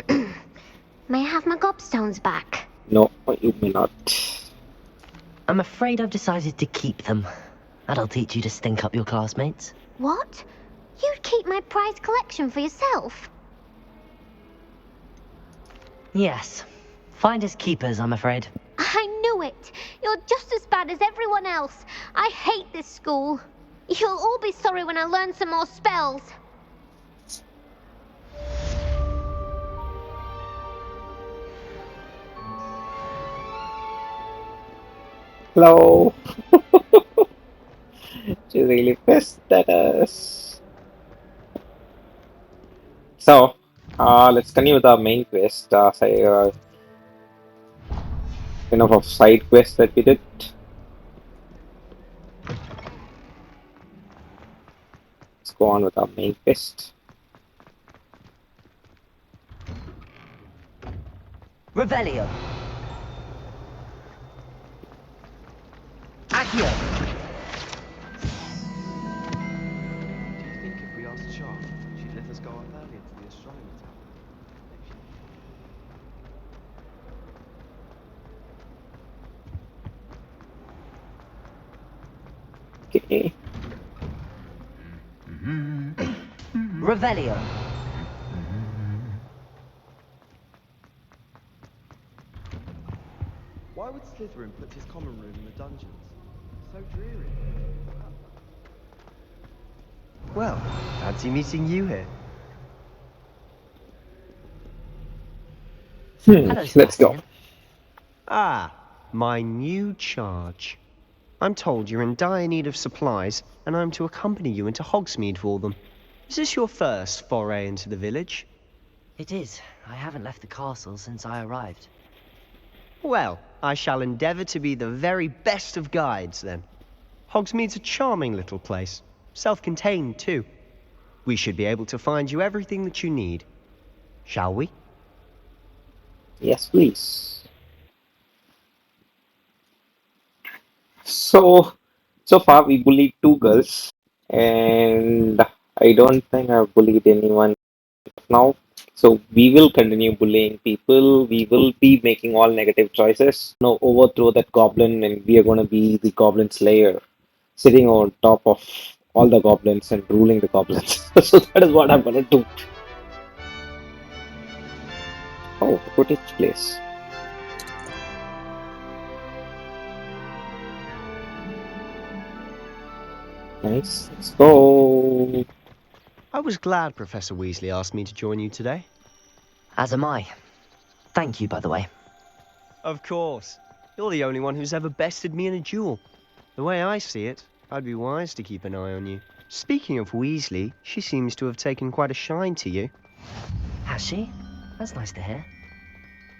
may I have my gobstones back? No, you may not. I'm afraid I've decided to keep them. That'll teach you to stink up your classmates. What? You'd keep my prized collection for yourself? Yes. Finders keepers, I'm afraid. I knew it! You're just as bad as everyone else. I hate this school. You'll all be sorry when I learn some more spells. Hello. She's really pissed at us. So, let's continue with our main quest. Enough of side quests that we did. Let's go on with our main quest. Revelio. Accio. Do you think if we asked Charlotte, she'd let us go up earlier to the astronomy tower? Okay. Revelio. Why would Slytherin put his common room in the dungeons? So dreary. Well, fancy meeting you here. Let's go. Ah, my new charge. I'm told you're in dire need of supplies, and I'm to accompany you into Hogsmeade for them. Is this your first foray into the village? It is. I haven't left the castle since I arrived. Well, I shall endeavour to be the very best of guides, then. Hogsmeade's a charming little place. Self-contained, too. We should be able to find you everything that you need. Shall we? Yes, please. So far we bullied 2 girls, and I don't think I've bullied anyone now. So we will continue bullying people. We will be making all negative choices. No, overthrow that goblin, and we are going to be the goblin slayer, sitting on top of all the goblins and ruling the goblins. So that is what I'm going to do. Oh, the footage place. Nice. Let's go. I was glad Professor Weasley asked me to join you today. As am I. Thank you, by the way. Of course. You're the only one who's ever bested me in a duel. The way I see it, I'd be wise to keep an eye on you. Speaking of Weasley, she seems to have taken quite a shine to you. Has she? That's nice to hear.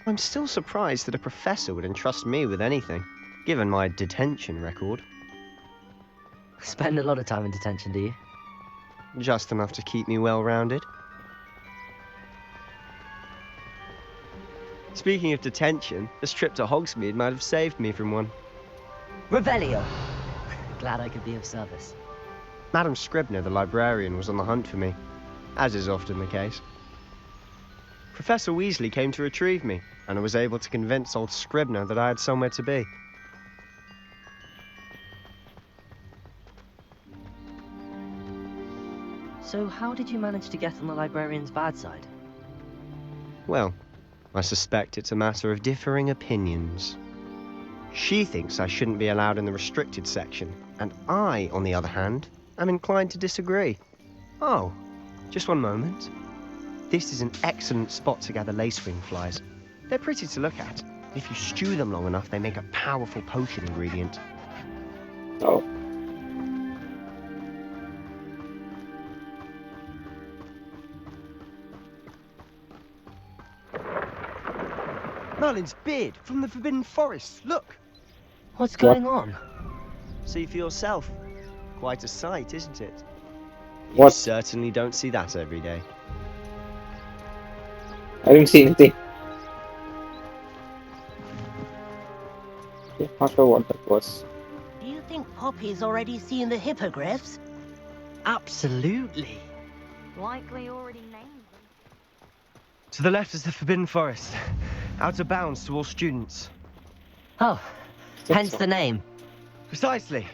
I'm still surprised that a professor would entrust me with anything, given my detention record. Spend a lot of time in detention, do you? Just enough to keep me well-rounded. Speaking of detention, this trip to Hogsmeade might have saved me from one. Revelio. Glad I could be of service. Madam Scribner, the librarian, was on the hunt for me, as is often the case. Professor Weasley came to retrieve me, and I was able to convince old Scribner that I had somewhere to be. So how did you manage to get on the librarian's bad side? Well, I suspect it's a matter of differing opinions. She thinks I shouldn't be allowed in the restricted section, and I, on the other hand, am inclined to disagree. Oh, just one moment. This is an excellent spot to gather lacewing flies. They're pretty to look at. If you stew them long enough, they make a powerful potion ingredient. Oh. Merlin's beard from the Forbidden Forest, look! What's going on? See for yourself. Quite a sight, isn't it? You What? certainly don't see that every day. I didn't see anything. Yeah, not sure what that was. Do you think Poppy's already seen the hippogriffs? Absolutely. Likely already named them. To the left is the Forbidden Forest. Out of bounds to all students. Oh, hence the name. Precisely.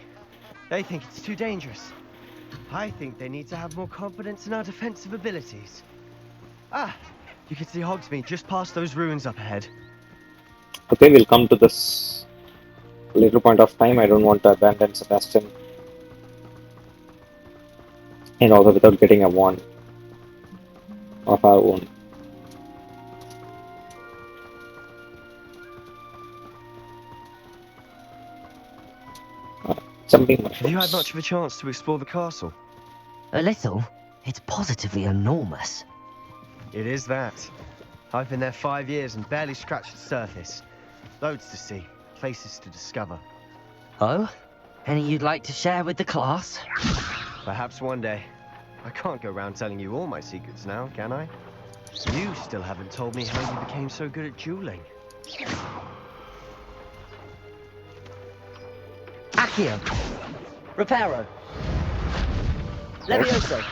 They think it's too dangerous. I think they need to have more confidence in our defensive abilities. Ah, you can see Hogsmeade just past those ruins up ahead. Okay, we'll come to this later point of time. I don't want to abandon Sebastian. And also without getting a wand of our own. Jumping. Have you had much of a chance to explore the castle? A little. It's positively enormous. It is that. I've been there 5 years and barely scratched the surface. Loads to see, places to discover. Oh? Any you'd like to share with the class? Perhaps one day. I can't go around telling you all my secrets now, can I? You still haven't told me how you became so good at dueling. Accio. Reparo. Levioso.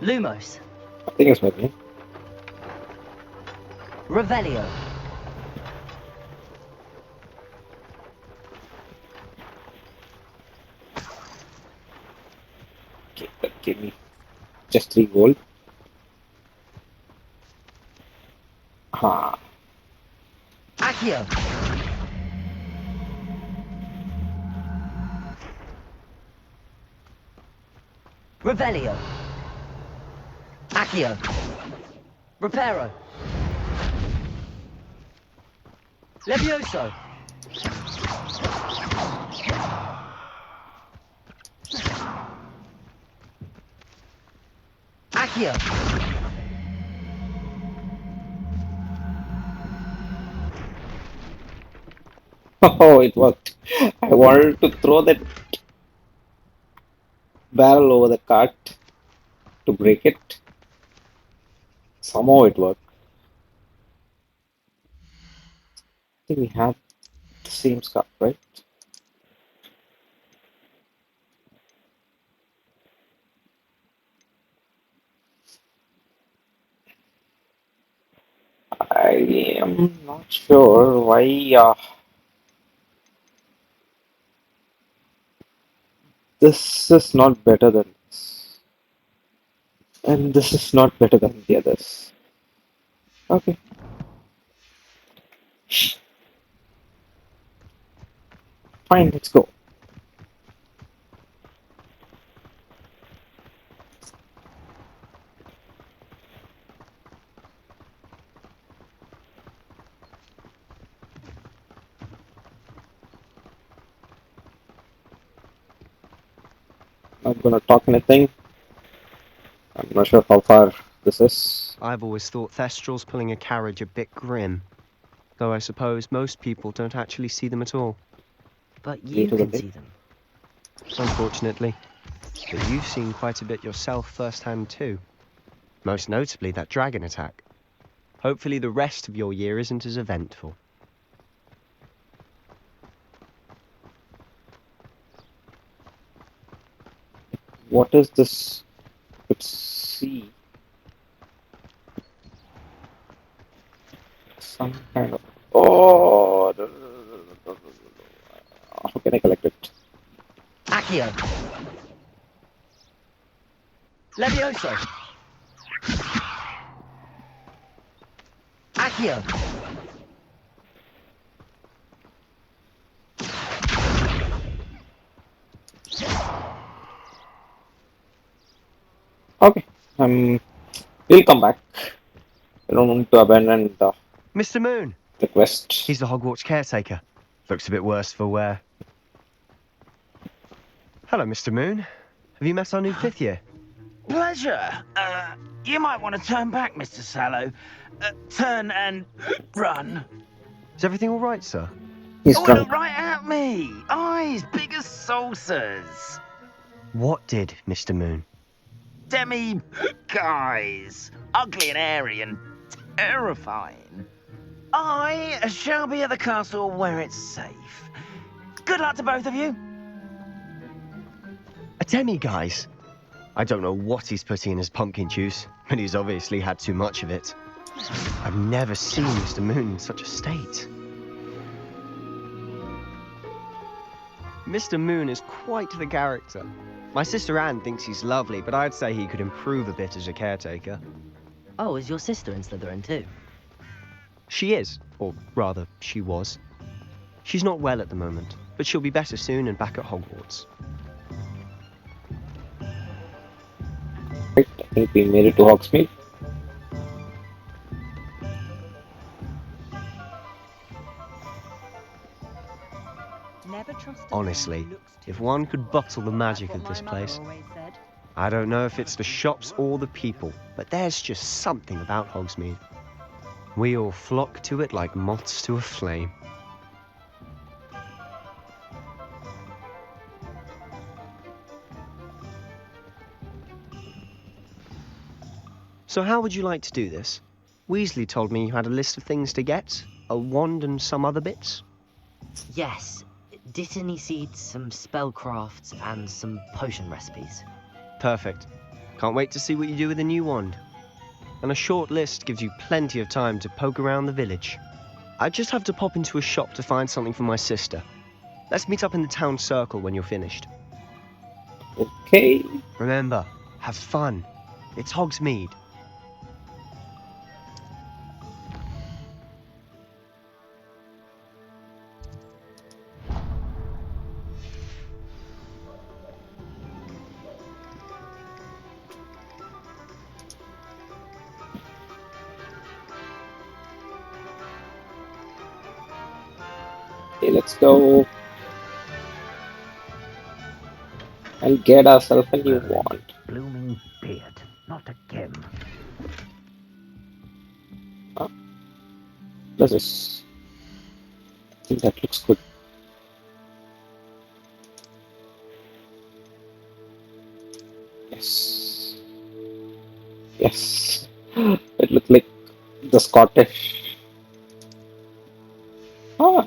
Lumos. I think it's my name. Revelio. Okay, that gave me just 3 gold. Ah. Accio. Revelio. Accio. Reparo. Levioso. Accio. Oh, it worked. I wanted to throw that barrel over the cart to break it. Somehow it worked. I think we have the same scarf, right? I am not sure why this is not better than this. And this is not better than the others. Okay. Fine, let's go. Not gonna talk anything. I'm not sure how far this is. I've always thought Thestrals pulling a carriage a bit grim. Though I suppose most people don't actually see them at all. But you can see them. Unfortunately. But you've seen quite a bit yourself firsthand too. Most notably that dragon attack. Hopefully the rest of your year isn't as eventful. What is this? Let's see. Some kind of. Oh, how can I collect it? Accio! Levioso! Accio! Okay. We'll come back. I don't want to abandon Mr. Moon! the quest. He's the Hogwarts caretaker. Looks a bit worse for wear. Hello, Mr. Moon. Have you met our new 5th year? Pleasure. You might want to turn back, Mr. Sallow. Turn and run. Is everything all right, sir? He's drunk. Look right at me. Eyes big as saucers. What did, Mr. Moon? Demi guys. Ugly and hairy and terrifying. I shall be at the castle where it's safe. Good luck to both of you. A demi-guise? I don't know what he's putting in his pumpkin juice, but he's obviously had too much of it. I've never seen Mr. Moon in such a state. Mr. Moon is quite the character. My sister Anne thinks he's lovely, but I'd say he could improve a bit as a caretaker. Oh, is your sister in Slytherin too? She is, or rather, she was. She's not well at the moment, but she'll be better soon and back at Hogwarts. Right, I think we made it to Hogsmeade. Honestly, if one could bottle the magic of this place. I don't know if it's the shops or the people, but there's just something about Hogsmeade. We all flock to it like moths to a flame. So how would you like to do this? Weasley told me you had a list of things to get, a wand and some other bits. Yes. Dittany seeds, some spellcrafts, and some potion recipes. Perfect. Can't wait to see what you do with the new wand. And a short list gives you plenty of time to poke around the village. I just have to pop into a shop to find something for my sister. Let's meet up in the town circle when you're finished. Okay. Remember, have fun. It's Hogsmeade. Okay, let's go and get ourselves a new wand. Blooming beard, not again. Huh? What's this? I think that looks good. Yes. Yes. It looks like the Scottish. Ah.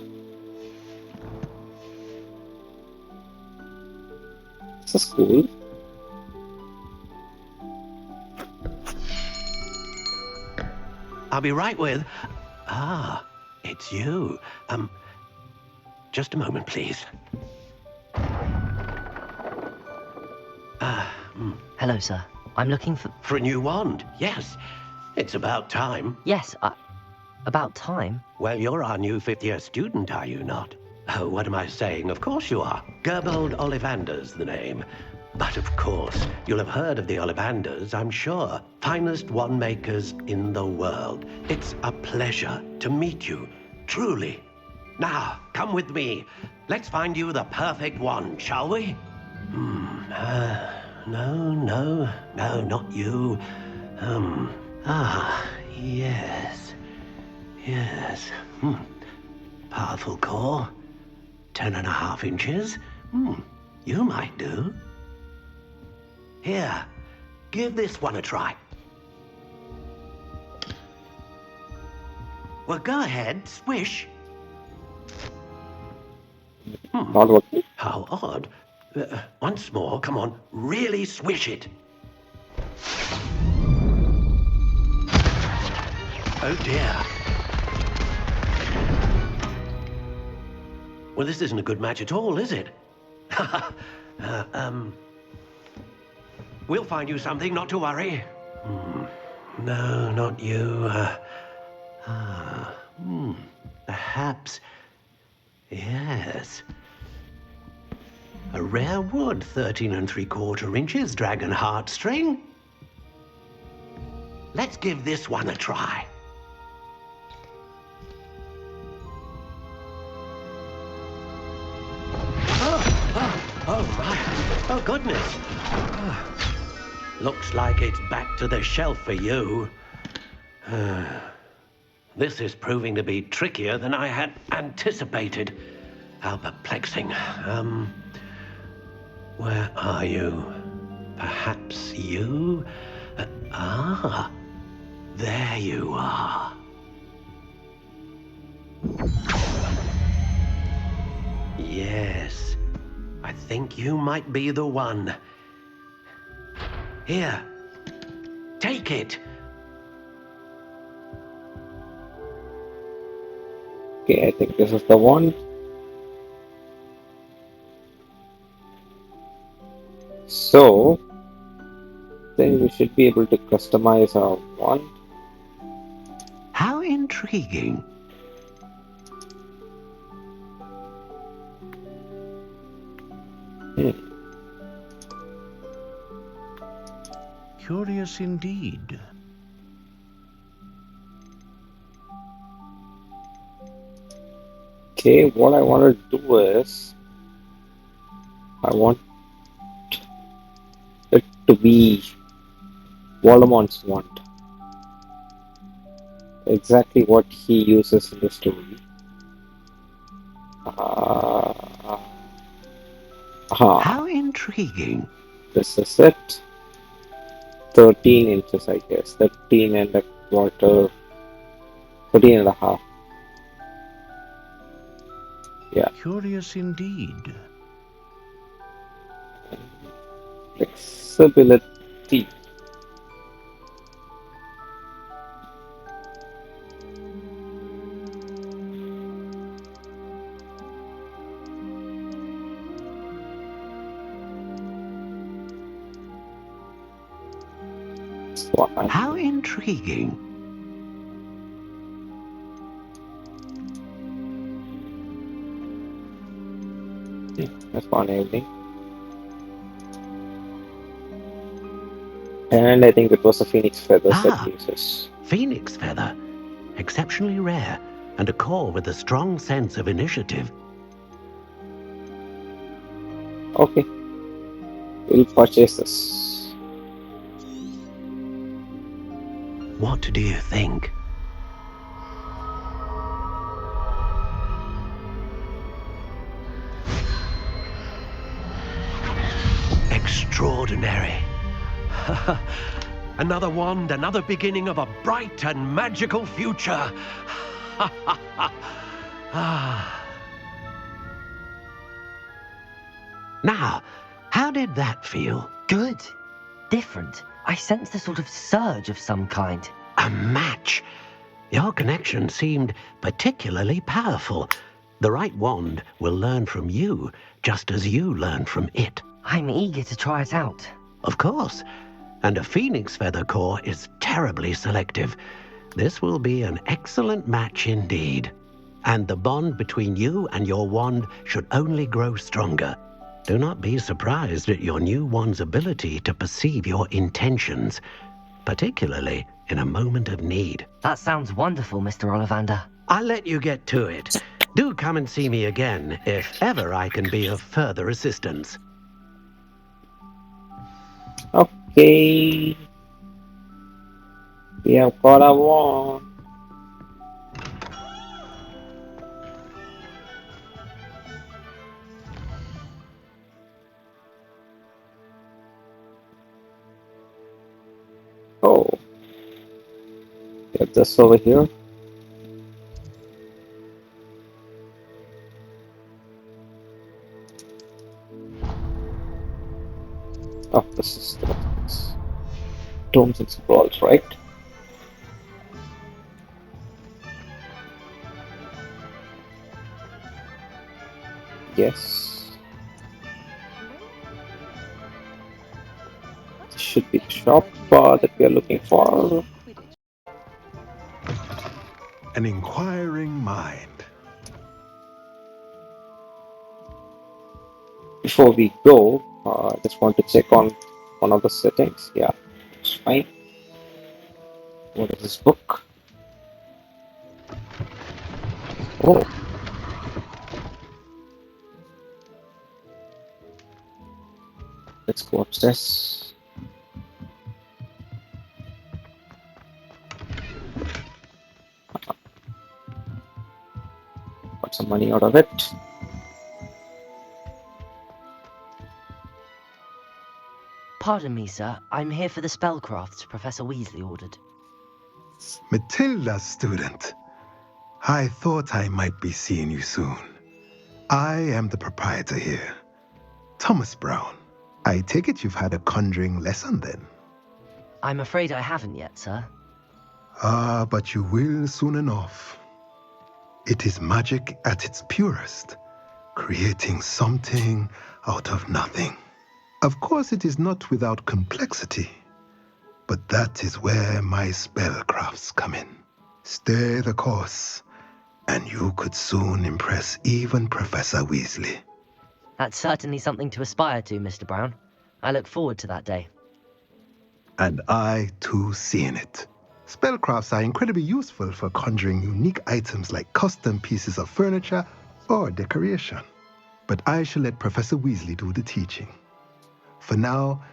This is cool. I'll be right with... Ah, it's you. Just a moment, please. Hello, sir. I'm looking for... For a new wand, yes. It's about time. Yes, about time? Well, you're our new 5th-year student, are you not? Oh, what am I saying? Of course you are. Gerbold Ollivander's the name. But of course, you'll have heard of the Ollivanders, I'm sure. Finest wand makers in the world. It's a pleasure to meet you, truly. Now, come with me. Let's find you the perfect wand, shall we? No, not you. Yes. Powerful core. 10.5 inches. You might do. Here, give this one a try. Well, go ahead, swish. Not working. How odd. Once more, come on, really swish it. Oh dear. Well, this isn't a good match at all, is it? We'll find you something, not to worry. No, not you. Perhaps. Yes. A rare wood, 13 3/4 inches, dragon heartstring. Let's give this one a try. Oh my. Oh, goodness. Looks like it's back to the shelf for you. This is proving to be trickier than I had anticipated. How perplexing. Where are you? Perhaps you? There you are. Yes, I think you might be the one. Here, take it. Okay, I think this is the one. So, then we should be able to customize our wand. How intriguing. Curious indeed. Okay, what I want to do is, I want it to be Voldemort's wand. Exactly what he uses in the story. How intriguing. This is it. 13 inches, I guess. 13 and a quarter. 13 and a half. Yeah. Curious indeed. Flexibility. How intriguing. That's one evening. And I think it was a phoenix feathers that he uses. Phoenix feather. Exceptionally rare, and a core with a strong sense of initiative. Okay. We'll purchase this. What do you think? Extraordinary. Another wand, another beginning of a bright and magical future. Now, how did that feel? Good. Different. I sensed a sort of surge of some kind. A match. Your connection seemed particularly powerful. The right wand will learn from you, just as you learn from it. I'm eager to try it out. Of course. And a phoenix feather core is terribly selective. This will be an excellent match indeed. And the bond between you and your wand should only grow stronger. Do not be surprised at your new wand's ability to perceive your intentions, particularly in a moment of need. That sounds wonderful, Mr. Ollivander. I'll let you get to it. Do come and see me again if ever I can be of further assistance. Okay. We have got a wand. Oh. Get this over here. Oh, this is the Tomes and Scrolls, right? Yes. This should be the shop that we are looking for. An inquiring mind. Before we go, I just want to check on one of the settings. Yeah, it's fine. What is this book? Oh. Let's go upstairs. Got some money out of it. Pardon me, sir. I'm here for the spellcrafts Professor Weasley ordered. Matilda's student. I thought I might be seeing you soon. I am the proprietor here, Thomas Brown. I take it you've had a conjuring lesson then? I'm afraid I haven't yet, sir. Ah, but you will soon enough. It is magic at its purest, creating something out of nothing. Of course, it is not without complexity, but that is where my spellcrafts come in. Stay the course, and you could soon impress even Professor Weasley. That's certainly something to aspire to, Mr. Brown. I look forward to that day. And I, too, seeing it. Spellcrafts are incredibly useful for conjuring unique items like custom pieces of furniture or decoration. But I shall let Professor Weasley do the teaching. For now,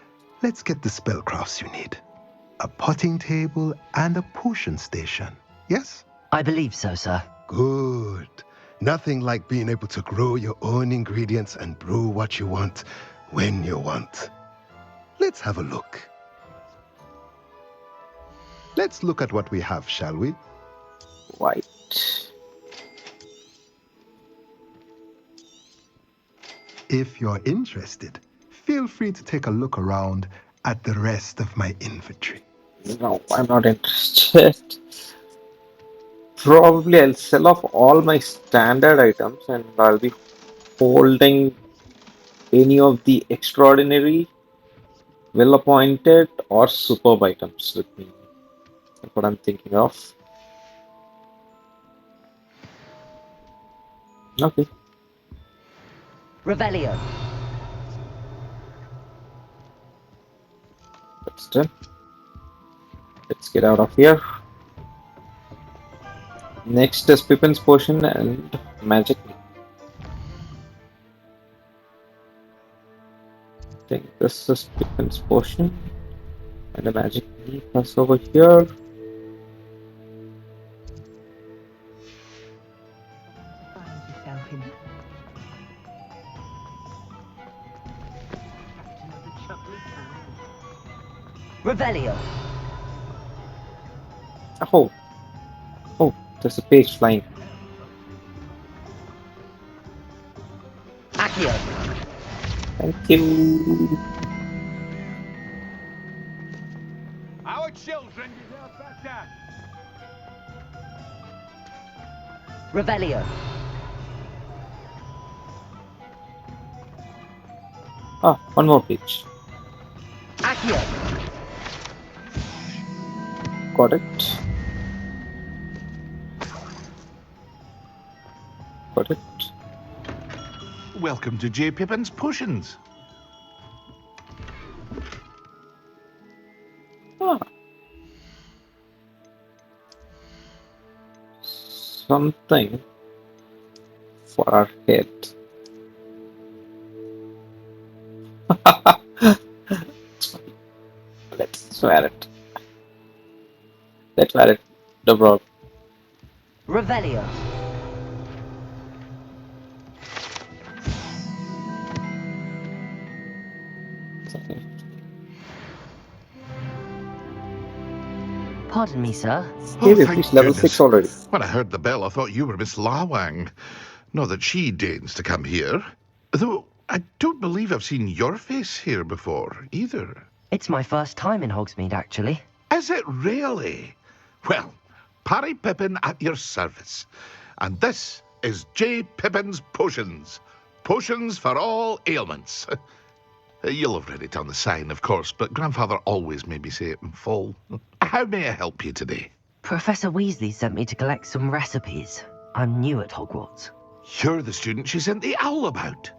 let's get the spellcrafts you need. A potting table and a potion station, yes? I believe so, sir. Good. Nothing like being able to grow your own ingredients and brew what you want when you want. Let's have a look. Let's look at what we have, shall we? Right. If you're interested, feel free to take a look around at the rest of my inventory. No, I'm not interested. Probably I'll sell off all my standard items and I'll be holding any of the extraordinary, well-appointed, or superb items with me. That's what I'm thinking of. Okay. Revelio. That's done. Let's get out of here. Next is Pippin's Potion and Magic Leap. I think this is Pippin's Potion and the Magic Leap is over here. Revelio. Oh. Oh, there's a page flying. Accio. Thank you. Our children deserve better. Revelio. Ah, one more page. Accio. Got it. Got it. Welcome to J. Pippin's Potions. Ah. Something for our head. Let's wear it. Let's wear it. The broad. Revelio. Pardon me, sir. Hey, we've reached level 6 already. When I heard the bell, I thought you were Miss Lawang. Not that she deigns to come here. Though I I don't believe I've seen your face here before, either. It's my first time in Hogsmeade, actually. Is it really? Well, Parry Pippin at your service. And this is J. Pippin's Potions. Potions for all ailments. You'll have read it on the sign, of course, but Grandfather always made me say it in full. How may I help you today? Professor Weasley sent me to collect some recipes. I'm new at Hogwarts. You're the student she sent the owl about.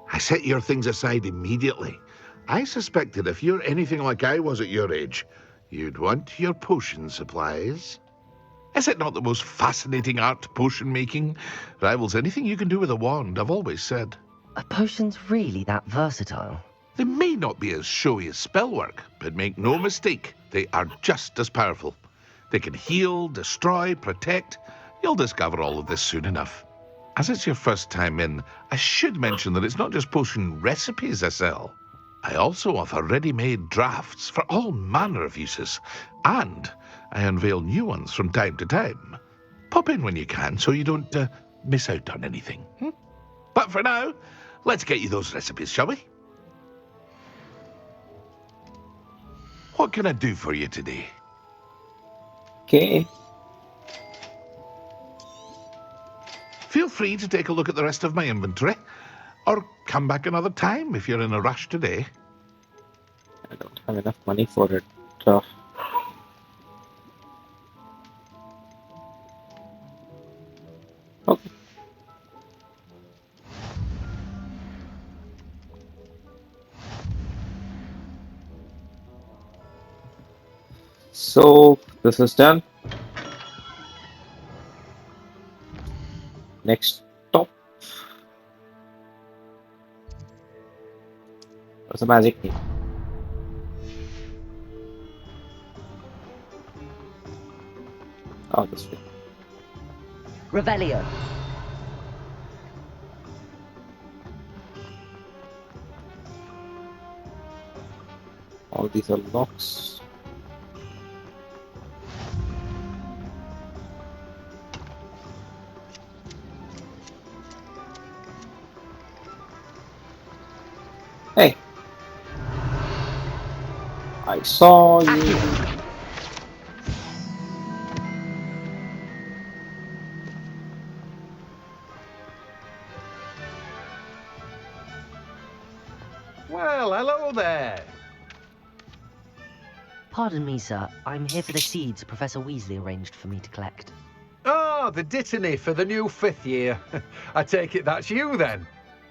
I set your things aside immediately. I suspected if you're anything like I was at your age, you'd want your potion supplies. Is it not the most fascinating art, potion making? Rivals anything you can do with a wand, I've always said. Are potions really that versatile? They may not be as showy as spellwork, but make no mistake, they are just as powerful. They can heal, destroy, protect. You'll discover all of this soon enough. As it's your first time in, I should mention that it's not just potion recipes I sell. I also offer ready-made drafts for all manner of uses, and I unveil new ones from time to time. Pop in when you can so you don't miss out on anything. But for now, let's get you those recipes, shall we? What can I do for you today? Okay. Feel free to take a look at the rest of my inventory, or come back another time if you're in a rush today. I don't have enough money for it. Okay. So this is done. Next stop. What's the magic name? Oh, this way. Revelio. All these are locks. Hey, I saw you. Well, hello there. Pardon me, sir. I'm here for the seeds Professor Weasley arranged for me to collect. Ah, the dittany for the new 5th year. I take it that's you then.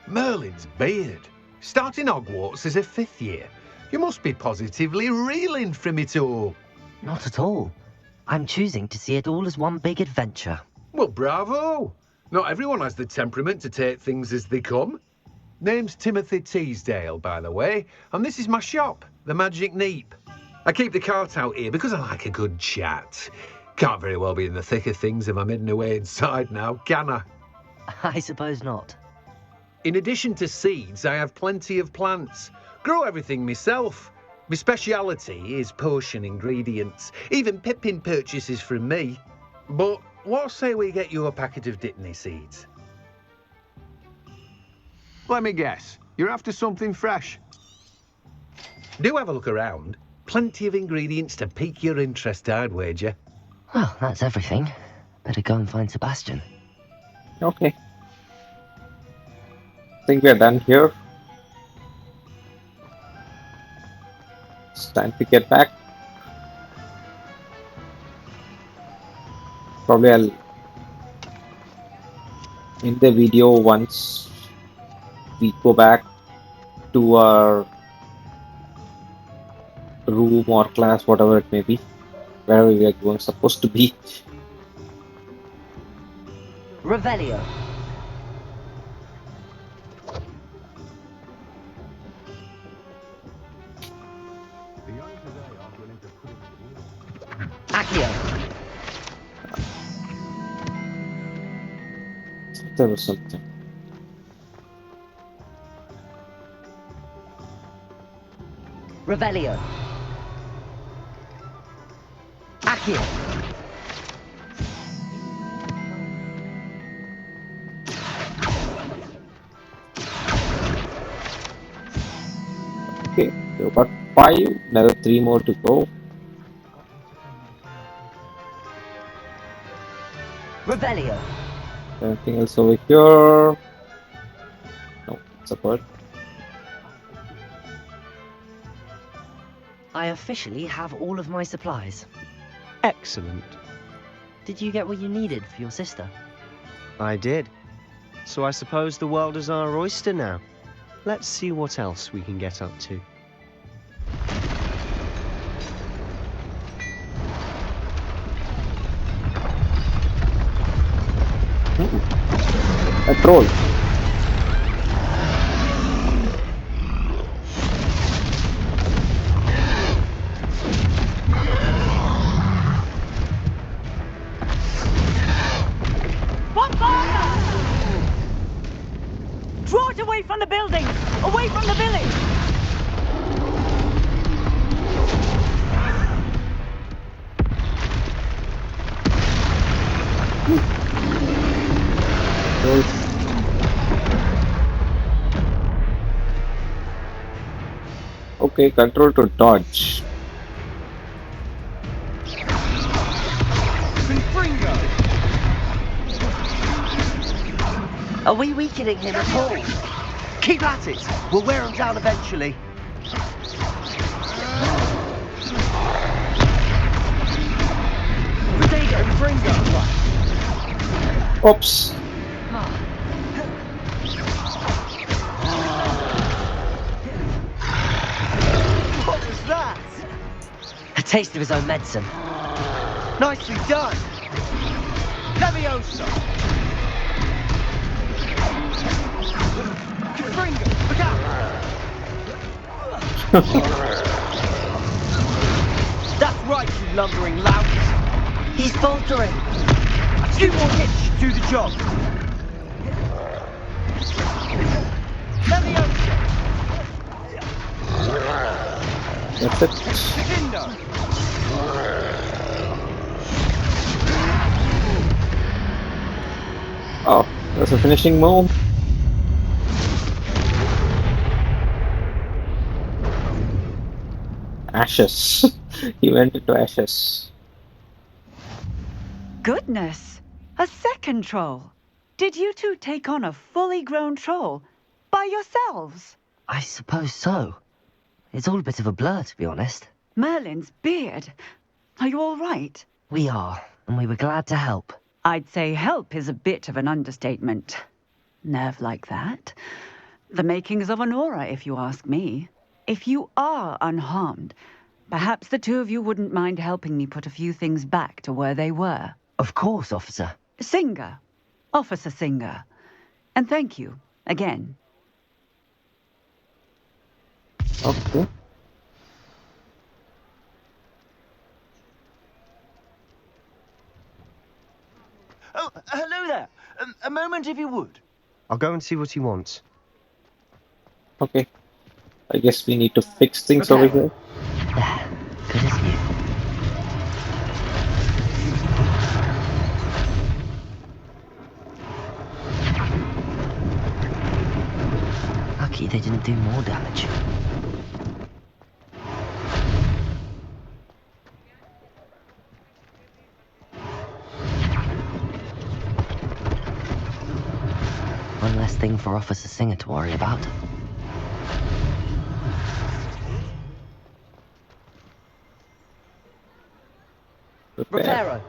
Merlin's beard. Starting Hogwarts as a 5th year. You must be positively reeling from it all. Not at all. I'm choosing to see it all as one big adventure. Well, bravo. Not everyone has the temperament to take things as they come. Name's Timothy Teasdale, by the way, and this is my shop, the Magic Neep. I keep the cart out here because I like a good chat. Can't very well be in the thick of things if I'm hidden away inside now, can I? I suppose not. In addition to seeds, I have plenty of plants. Grow everything myself. My speciality is potion ingredients. Even Pippin purchases from me. But what say we get you a packet of dittany seeds? Let me guess. You're after something fresh. Do have a look around. Plenty of ingredients to pique your interest, I'd wager. Well, that's everything. Better go and find Sebastian. Okay. I think we're done here. It's time to get back. Probably I'll end the video once we go back to our room or class, whatever it may be, wherever we are going supposed to be. Revelio. Accio. There was something. Revelio. Accio. Okay, so got 5, another 3 more to go. Revelio. Anything else over here? No, it's a bird. I officially have all of my supplies. Excellent. Did you get what you needed for your sister? I did. So I suppose the world is our oyster now. Let's see what else we can get up to. A troll. What's on? Draw it away from the buildings! Away from the village! Okay, control to dodge. Are we weakening him at all? Keep at it. We'll wear him down eventually. Rodego and Fringo. Oops. What was that? A taste of his own medicine. Nicely done. Levioso. Fringo, look out. That's right, you lumbering lout. He's faltering. A few more hits do the job. Levioso. That's it. Vindo. Oh, that's a finishing move. Ashes. He went into ashes. Goodness! A second troll! Did you two take on a fully grown troll? By yourselves? I suppose so. It's all a bit of a blur, to be honest. Merlin's beard. Are you all right? We are, and we were glad to help. I'd say help is a bit of an understatement. Nerve like that. The makings of an aura, if you ask me. If you are unharmed, perhaps the two of you wouldn't mind helping me put a few things back to where they were. Of course, officer. Singer. Officer Singer. And thank you, again. Okay. Oh, hello there. A moment if you would. I'll go and see what he wants. Okay. I guess we need to fix things over here. Good as new. Lucky they didn't do more damage. One less thing for Officer Singer to worry about. Reparo.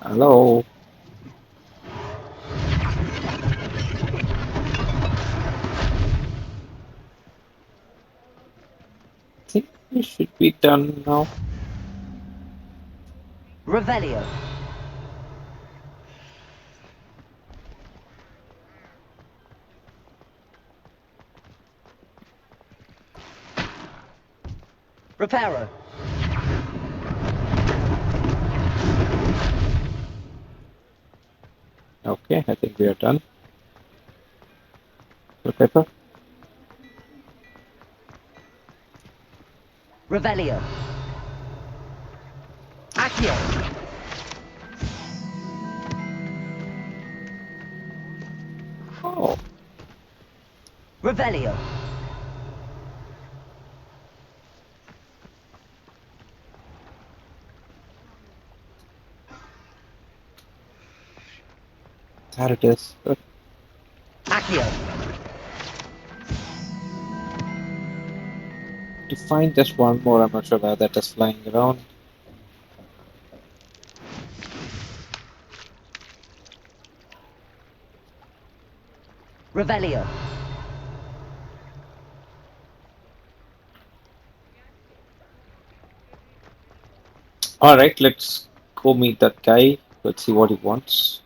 Hello. I think we should be done now. Revelio. Reparo. Okay, I think we are done. Paper. Revelio. Accio. Oh. Revelio. There it is. Accio. To find just one more, I'm not sure where that is flying around. Revelio. Alright, let's go meet that guy. Let's see what he wants.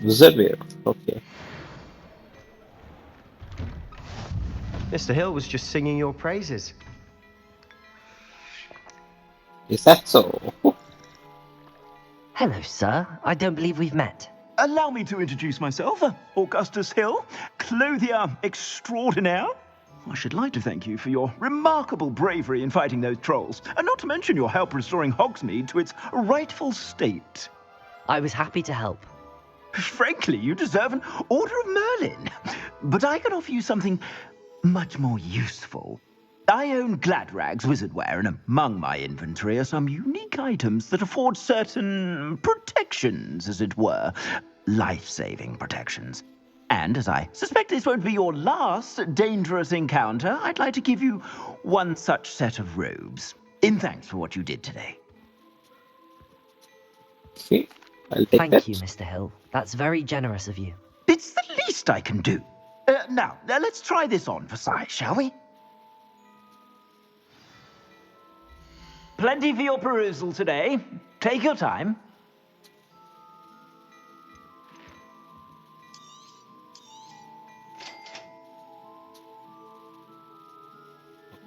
Zedware, okay. Mr. Hill was just singing your praises. Is that so? Hello, sir. I don't believe we've met. Allow me to introduce myself, Augustus Hill, clothier extraordinaire. I should like to thank you for your remarkable bravery in fighting those trolls, and not to mention your help restoring Hogsmeade to its rightful state. I was happy to help. Frankly, you deserve an Order of Merlin. But I can offer you something much more useful. I own Gladrag's wizardware, and among my inventory are some unique items that afford certain protections, as it were. Life-saving protections. And as I suspect this won't be your last dangerous encounter, I'd like to give you one such set of robes, in thanks for what you did today. Okay, I'll take Thank that. you, Mr. Hill. That's very generous of you. It's the least I can do. Now, let's try this on for size, shall we? Plenty for your perusal today. Take your time.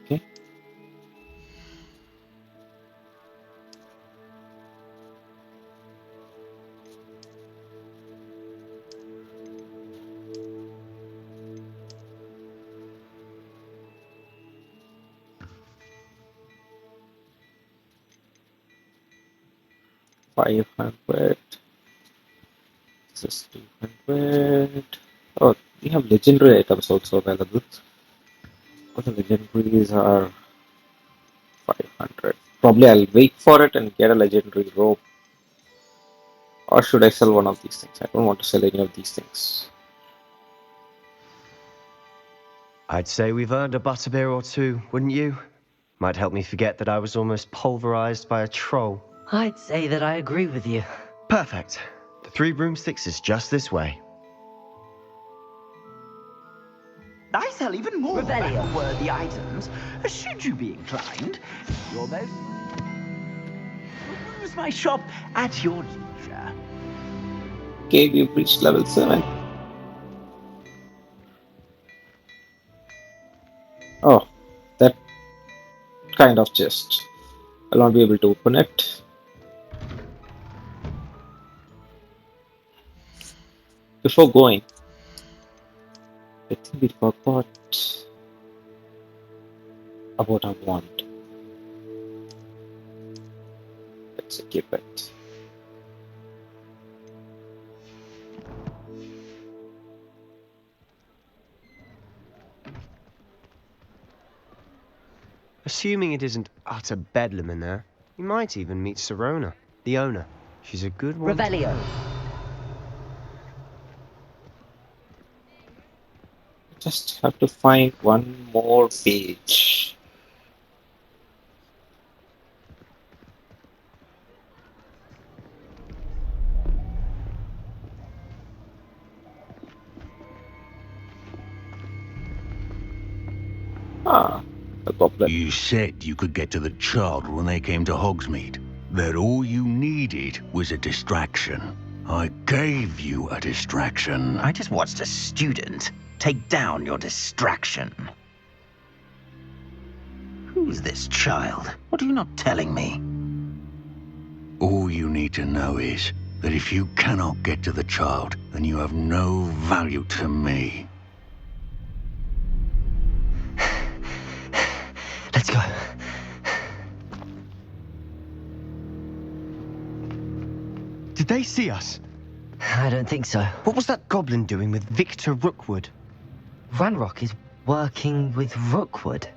Okay. $500. This is $200. Oh, we have legendary items also available. But the legendaries are 500. Probably I'll wait for it and get a legendary robe. Or should I sell one of these things? I don't want to sell any of these things. I'd say we've earned a butterbeer or two, wouldn't you? Might help me forget that I was almost pulverized by a troll. I'd say that I agree with you. Perfect. The 3 broomsticks is just this way. I sell even more battle-worthy items, should you be inclined. You're most use my shop at your leisure. Okay, we've reached level 7. Oh, that kind of chest. I'll not be able to open it. Before going, I think we forgot about our wand. Let's equip it. Assuming it isn't utter bedlam in there, you might even meet Serona, the owner. She's a good one. Revelio. Just have to find one more page. Ah, the goblet. You said you could get to the child when they came to Hogsmeade. That all you needed was a distraction. I gave you a distraction. I just watched a student take down your distraction. Who's this child? What are you not telling me? All you need to know is, that if you cannot get to the child, then you have no value to me. Let's go. Did they see us? I don't think so. What was that goblin doing with Victor Rookwood? Ranrok is working with Rookwood.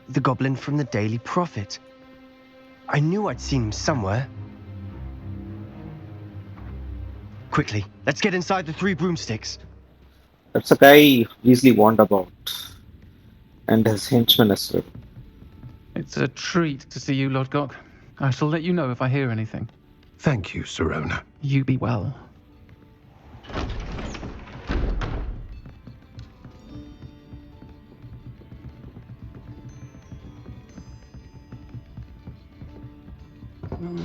The goblin from the Daily Prophet. I knew I'd seen him somewhere. Quickly, let's get inside the three broomsticks. That's a guy Weasley warned about. And his henchman as well. It's a treat to see you, Lodgok. I shall let you know if I hear anything. Thank you, Sirona. You be well.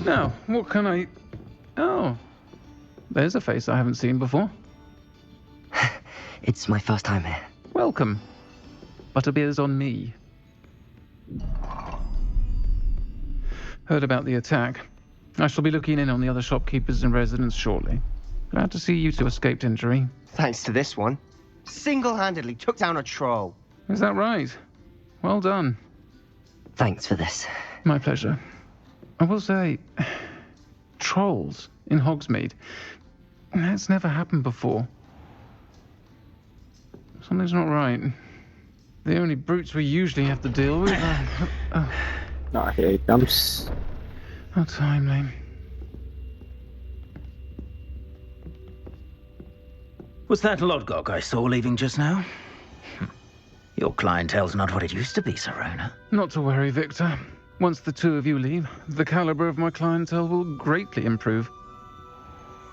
Now, what can I... Oh, there's a face I haven't seen before. It's my first time here. Welcome. Butterbeer's on me. Heard about the attack. I shall be looking in on the other shopkeepers and residents shortly. Glad to see you two escaped injury. Thanks to this one. Single-handedly took down a troll. Is that right? Well done. Thanks for this. My pleasure. I will say, trolls in Hogsmeade. That's never happened before. Something's not right. The only brutes we usually have to deal with are... Ah, here it comes. How timely. Was that Lodgok I saw leaving just now? Your clientele's not what it used to be, Sirona. Not to worry, Victor. Once the two of you leave, the caliber of my clientele will greatly improve.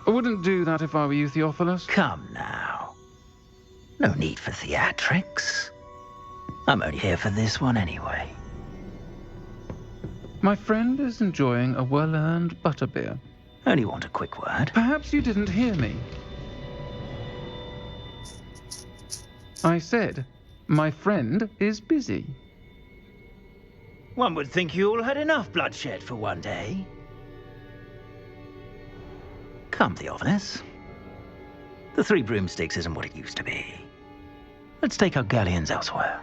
I wouldn't do that if I were you, Theophilus. Come now. No need for theatrics. I'm only here for this one anyway. My friend is enjoying a well-earned butterbeer. Only want a quick word. Perhaps you didn't hear me. I said, my friend is busy. One would think you all had enough bloodshed for one day. Come, Theophilus. The Three Broomsticks isn't what it used to be. Let's take our galleons elsewhere.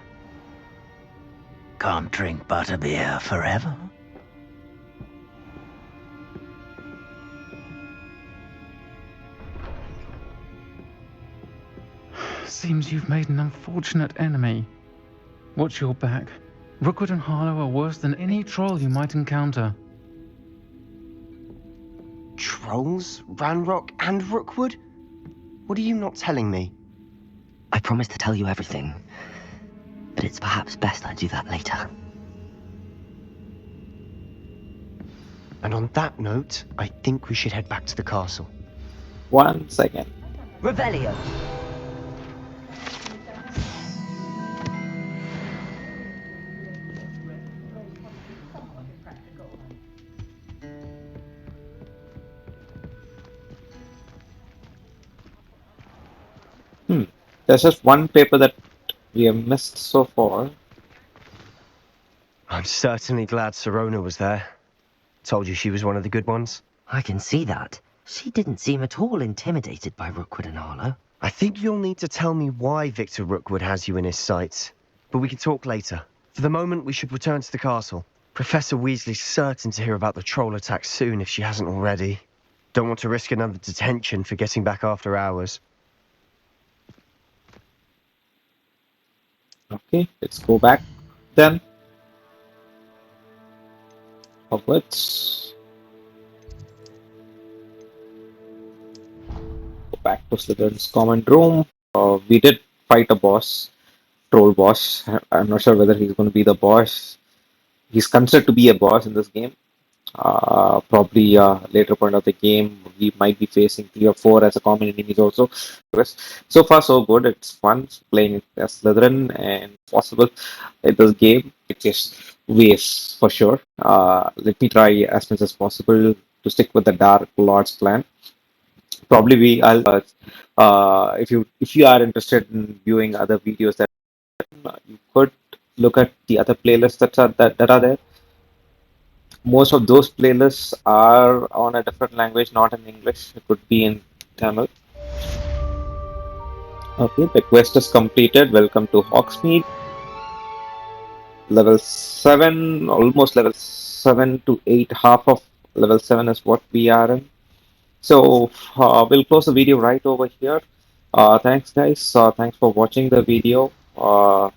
Can't drink butterbeer forever. Seems you've made an unfortunate enemy. Watch your back. Rookwood and Harlow are worse than any troll you might encounter. Trolls? Ranrok and Rookwood? What are you not telling me? I promised to tell you everything, but it's perhaps best I do that later. And on that note, I think we should head back to the castle. 1 second. Revelio! There's just one paper that we have missed so far. I'm certainly glad Sirona was there. Told you she was one of the good ones. I can see that. She didn't seem at all intimidated by Rookwood and Harlow. I think you'll need to tell me why Victor Rookwood has you in his sights. But we can talk later. For the moment, we should return to the castle. Professor Weasley's certain to hear about the troll attack soon if she hasn't already. Don't want to risk another detention for getting back after hours. Okay, let's go back then. Hogwarts. Go back to Slytherin's common room. We did fight a boss, troll boss. I'm not sure whether he's going to be the boss. He's considered to be a boss in this game. Probably later point of the game, we might be facing 3 or 4 as a common enemies also. So far so good. It's fun playing as Slytherin, and possible in this game it just waves for sure. Let me try as much as possible to stick with the Dark Lord's plan. Probably if you are interested in viewing other videos, that you could look at the other playlists that are there. most of those playlists are on a different language, not in English. It could be in Tamil. Okay, the quest is completed. Welcome to Hogsmeade. Level 7, almost level 7 to 8. Half of level 7 is what we are in. So we'll close the video right over here. Thanks, guys. Thanks for watching the video. Uh,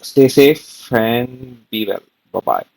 stay safe and be well. Bye bye.